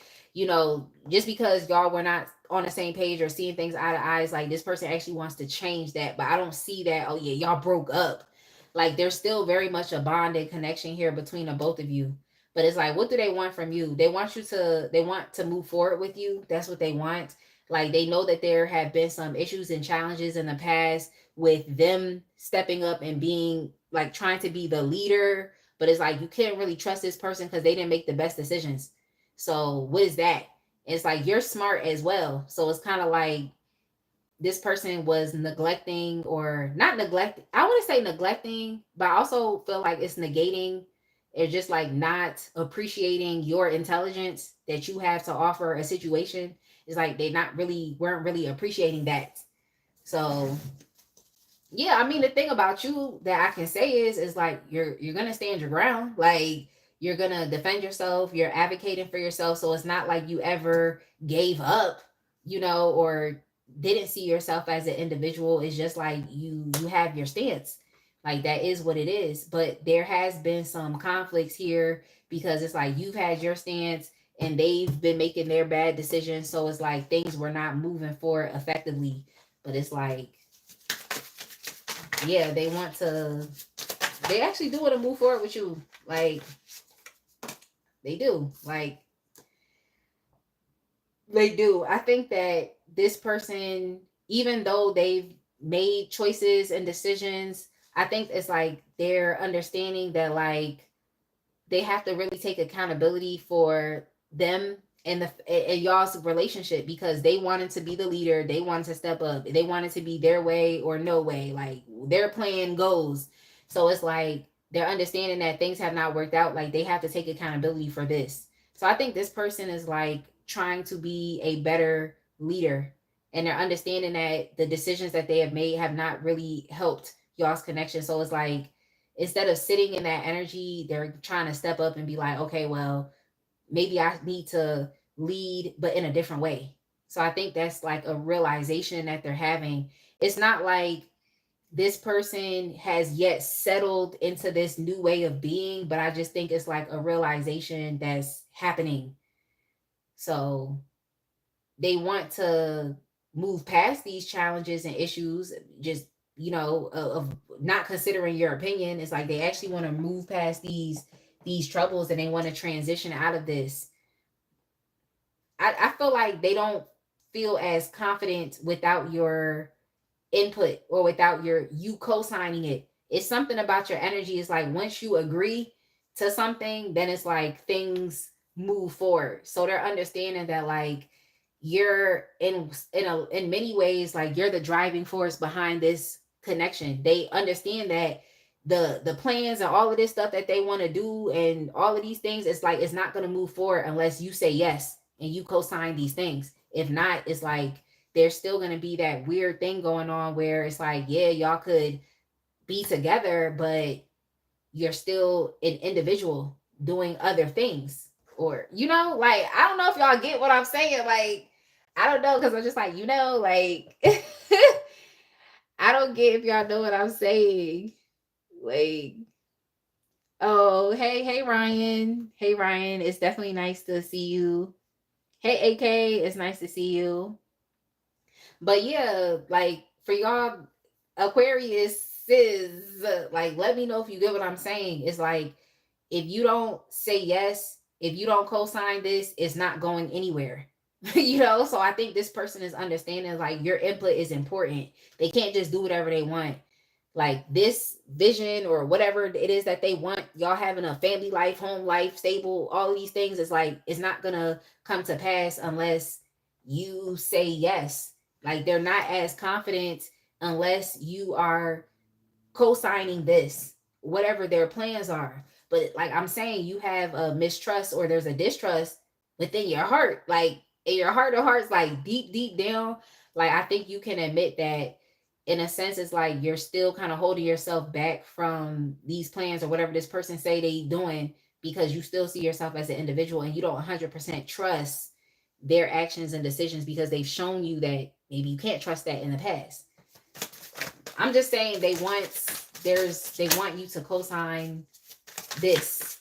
just because y'all were not on the same page or seeing things eye to eyes, like this person actually wants to change that. But I don't see that, oh yeah, y'all broke up. Like there's still very much a bonded connection here between the both of you. But it's like, what do they want from you? They want to move forward with you. That's what they want. Like they know that there have been some issues and challenges in the past with them stepping up and being like trying to be the leader. But it's like you can't really trust this person because they didn't make the best decisions. So what is that? It's like you're smart as well. So it's kind of like this person was neglecting, or not neglecting. I want to say neglecting, but I also feel like it's negating. It's just like not appreciating your intelligence that you have to offer a situation. It's like they weren't really appreciating that. So yeah, I mean the thing about you that I can say is like you're gonna stand your ground. Like you're gonna defend yourself, you're advocating for yourself. So it's not like you ever gave up, or didn't see yourself as an individual. It's just like you have your stance. Like that is what it is. But there has been some conflicts here because it's like you've had your stance and they've been making their bad decisions. So it's like things were not moving forward effectively. But it's like, yeah, they actually do want to move forward with you. Like they do. Like they do. I think that this person, even though they've made choices and decisions, I think it's like they're understanding that like they have to really take accountability for them and y'all's relationship, because they wanted to be the leader, they wanted to step up, they wanted to be their way or no way, like their plan goes. So it's like they're understanding that things have not worked out, like they have to take accountability for this. So I think this person is like trying to be a better leader, and they're understanding that the decisions that they have made have not really helped y'all's connection. So it's like instead of sitting in that energy, they're trying to step up and be like, okay, well, maybe I need to lead, but in a different way. So I think that's like a realization that they're having. It's not like this person has yet settled into this new way of being, but I just think it's like a realization that's happening. So they want to move past these challenges and issues, just, of not considering your opinion. It's like they actually want to move past these troubles and they want to transition out of this. I feel like they don't feel as confident without your input or without you co-signing it. It's something about your energy. It's like once you agree to something, then it's like things move forward. So they're understanding that like you're in many ways, like you're the driving force behind this connection. They understand that the plans and all of this stuff that they want to do and all of these things, it's like it's not going to move forward unless you say yes and you co-sign these things. If not, it's like there's still going to be that weird thing going on where it's like, yeah, y'all could be together, but you're still an individual doing other things. Or, like, I don't know if y'all get what I'm saying. Like, I don't know, because I'm just like, like, I don't get if y'all know what I'm saying. Like, oh, hey, Ryan. Hey, Ryan. It's definitely nice to see you. Hey, AK. It's nice to see you. But yeah, like for y'all, Aquarius is like, let me know if you get what I'm saying. It's like, if you don't say yes, if you don't co-sign this, it's not going anywhere. So I think this person is understanding like your input is important. They can't just do whatever they want. Like this vision or whatever it is that they want, y'all having a family life, home life, stable, all of these things is like, it's not gonna come to pass unless you say yes. Like they're not as confident unless you are co-signing this, whatever their plans are. But like I'm saying, you have a mistrust or there's a distrust within your heart. Like in your heart of hearts, like deep down, like I think you can admit that in a sense it's like you're still kind of holding yourself back from these plans or whatever this person say they doing, because you still see yourself as an individual and you don't 100% trust their actions and decisions because they've shown you that maybe you can't trust that in the past. I'm just saying they want you to co-sign this,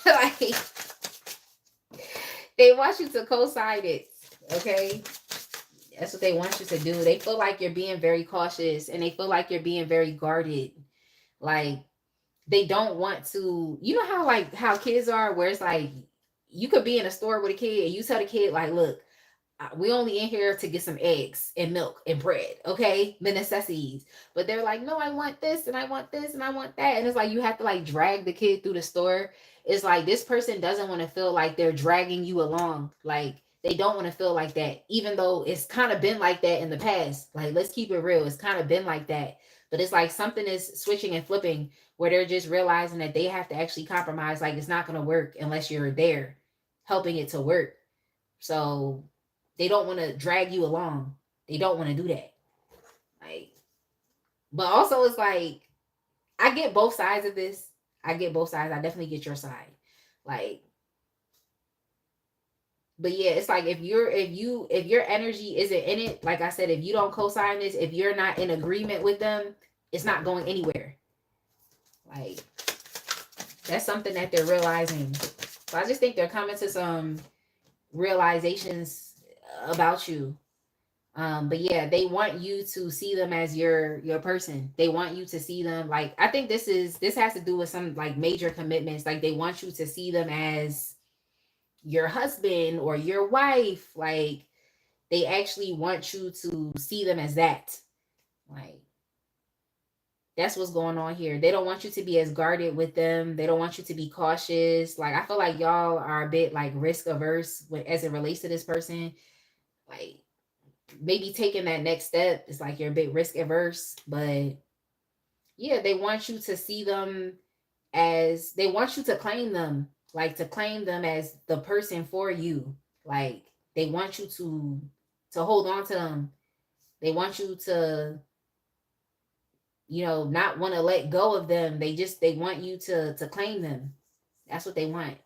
like they want you to co-sign it, okay? That's what they want you to do. They feel like you're being very cautious and they feel like you're being very guarded. Like they don't want to, how kids are, where it's like you could be in a store with a kid and you tell the kid like, look, we only in here to get some eggs and milk and bread, okay? The necessities. But they're like, no, I want this and I want this and I want that. And it's like you have to like drag the kid through the store. It's like this person doesn't want to feel like they're dragging you along. Like they don't want to feel like that, even though it's kind of been like that in the past. Like, let's keep it real. It's kind of been like that. But it's like something is switching and flipping where they're just realizing that they have to actually compromise. Like it's not going to work unless you're there helping it to work. So they don't want to drag you along. They don't want to do that. Like, but also it's like I get both sides of this. I get both sides. I definitely get your side. Like, but yeah, it's like if your energy isn't in it, like I said, if you don't co-sign this, if you're not in agreement with them, it's not going anywhere. Like that's something that they're realizing. So I just think they're coming to some realizations about you. But yeah, they want you to see them as your person. They want you to see them like, I think this has to do with some like major commitments. Like they want you to see them as your husband or your wife. Like they actually want you to see them as that. Like that's what's going on here. They don't want you to be as guarded with them. They don't want you to be cautious. Like I feel like y'all are a bit like risk averse as it relates to this person. Like maybe taking that next step is like you're a bit risk averse, but yeah, they want you to see them as, they want you to claim them, like to claim them as the person for you. Like they want you to hold on to them. They want you to, not want to let go of them. They want you to claim them. That's what they want.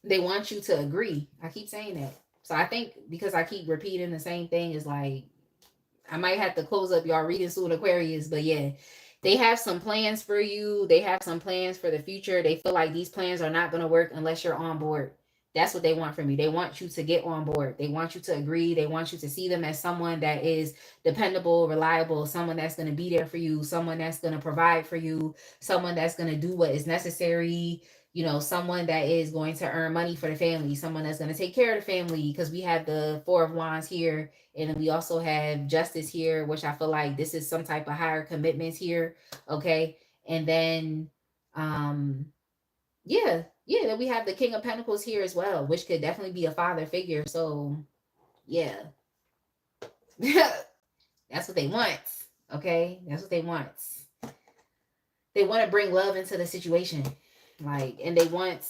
They want you to agree. I keep saying that. So I think because I keep repeating the same thing, is like I might have to close up y'all reading soon, Aquarius. But yeah, they have some plans for you. They have some plans for the future. They feel like these plans are not going to work unless you're on board. That's what they want from you. They want you to get on board. They want you to agree. They want you to see them as someone that is dependable, reliable, someone that's going to be there for you, someone that's going to provide for you, someone that's going to do what is necessary, someone that is going to earn money for the family, someone that's going to take care of the family, because we have the Four of Wands here, and we also have Justice here, which I feel like this is some type of higher commitments here, okay? And then, yeah, then we have the King of Pentacles here as well, which could definitely be a father figure. So, yeah. That's what they want, okay? That's what they want. They want to bring love into the situation. Like, and they want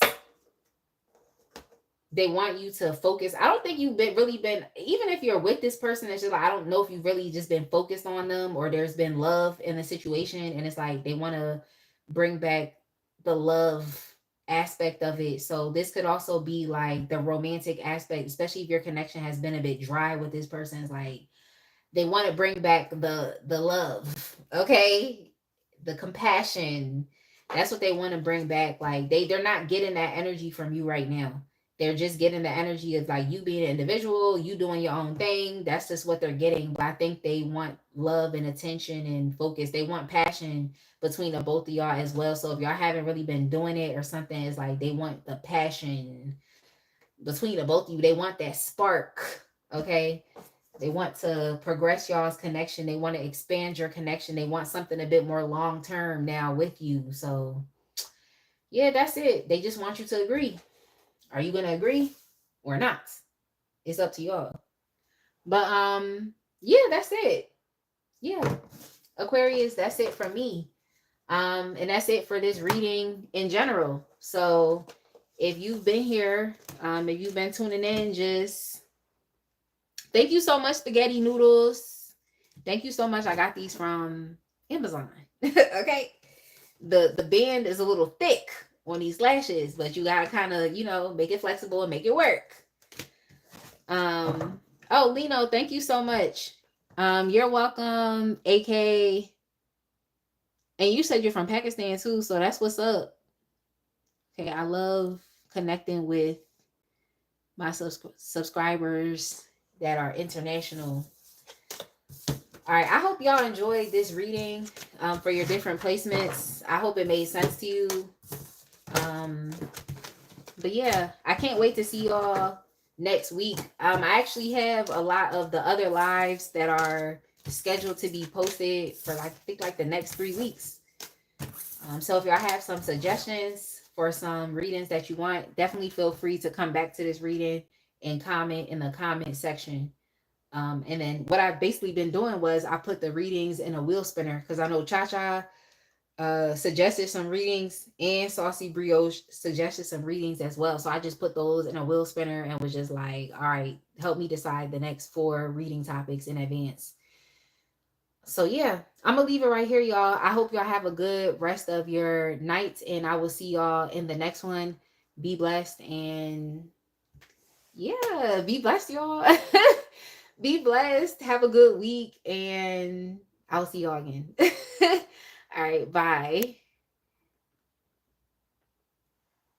you to focus. I don't think you've really been, even if you're with this person, it's just like, I don't know if you've really just been focused on them or there's been love in the situation. And it's like, they want to bring back the love aspect of it. So this could also be like the romantic aspect, especially if your connection has been a bit dry with this person. It's like, They want to bring back the love, okay? The compassion. That's what they want to bring back. Like they're not getting that energy from you right now. They're just getting the energy of like you being an individual, you doing your own thing. That's just what they're getting. But I think they want love and attention and focus. They want passion between the both of y'all as well. So if y'all haven't really been doing it or something, it's like they want the passion between the both of you. They want that spark. Okay. They want to progress y'all's connection. They want to expand your connection. They want something a bit more long term now with you. So yeah, that's it. They just want you to agree. Are you gonna agree or not? It's up to y'all. But yeah, that's it. Yeah. Aquarius, that's it for me. And that's it for this reading in general. So if you've been here, if you've been tuning in, just thank you so much, spaghetti noodles. Thank you so much. I got these from Amazon. Okay. The band is a little thick on these lashes, but you gotta kind of, make it flexible and make it work. Oh, Lino, thank you so much. You're welcome, AK. And you said you're from Pakistan too, so that's what's up. Okay, I love connecting with my subscribers that are international. All right, I hope y'all enjoyed this reading for your different placements. I hope it made sense to you. But yeah, I can't wait to see y'all next week. I actually have a lot of the other lives that are scheduled to be posted for I think the next 3 weeks. So if y'all have some suggestions for some readings that you want, definitely feel free to come back to this reading and comment in the comment section. And then what I've basically been doing was I put the readings in a wheel spinner because I know Cha suggested some readings and Saucy Brioche suggested some readings as well. So I just put those in a wheel spinner and was just like, all right, help me decide the next 4 reading topics in advance. So yeah, I'm gonna leave it right here, y'all. I hope y'all have a good rest of your night, and I will see y'all in the next one. Be blessed, and yeah, be blessed, y'all. Be blessed. Have a good week, and I'll see y'all again. All right, bye.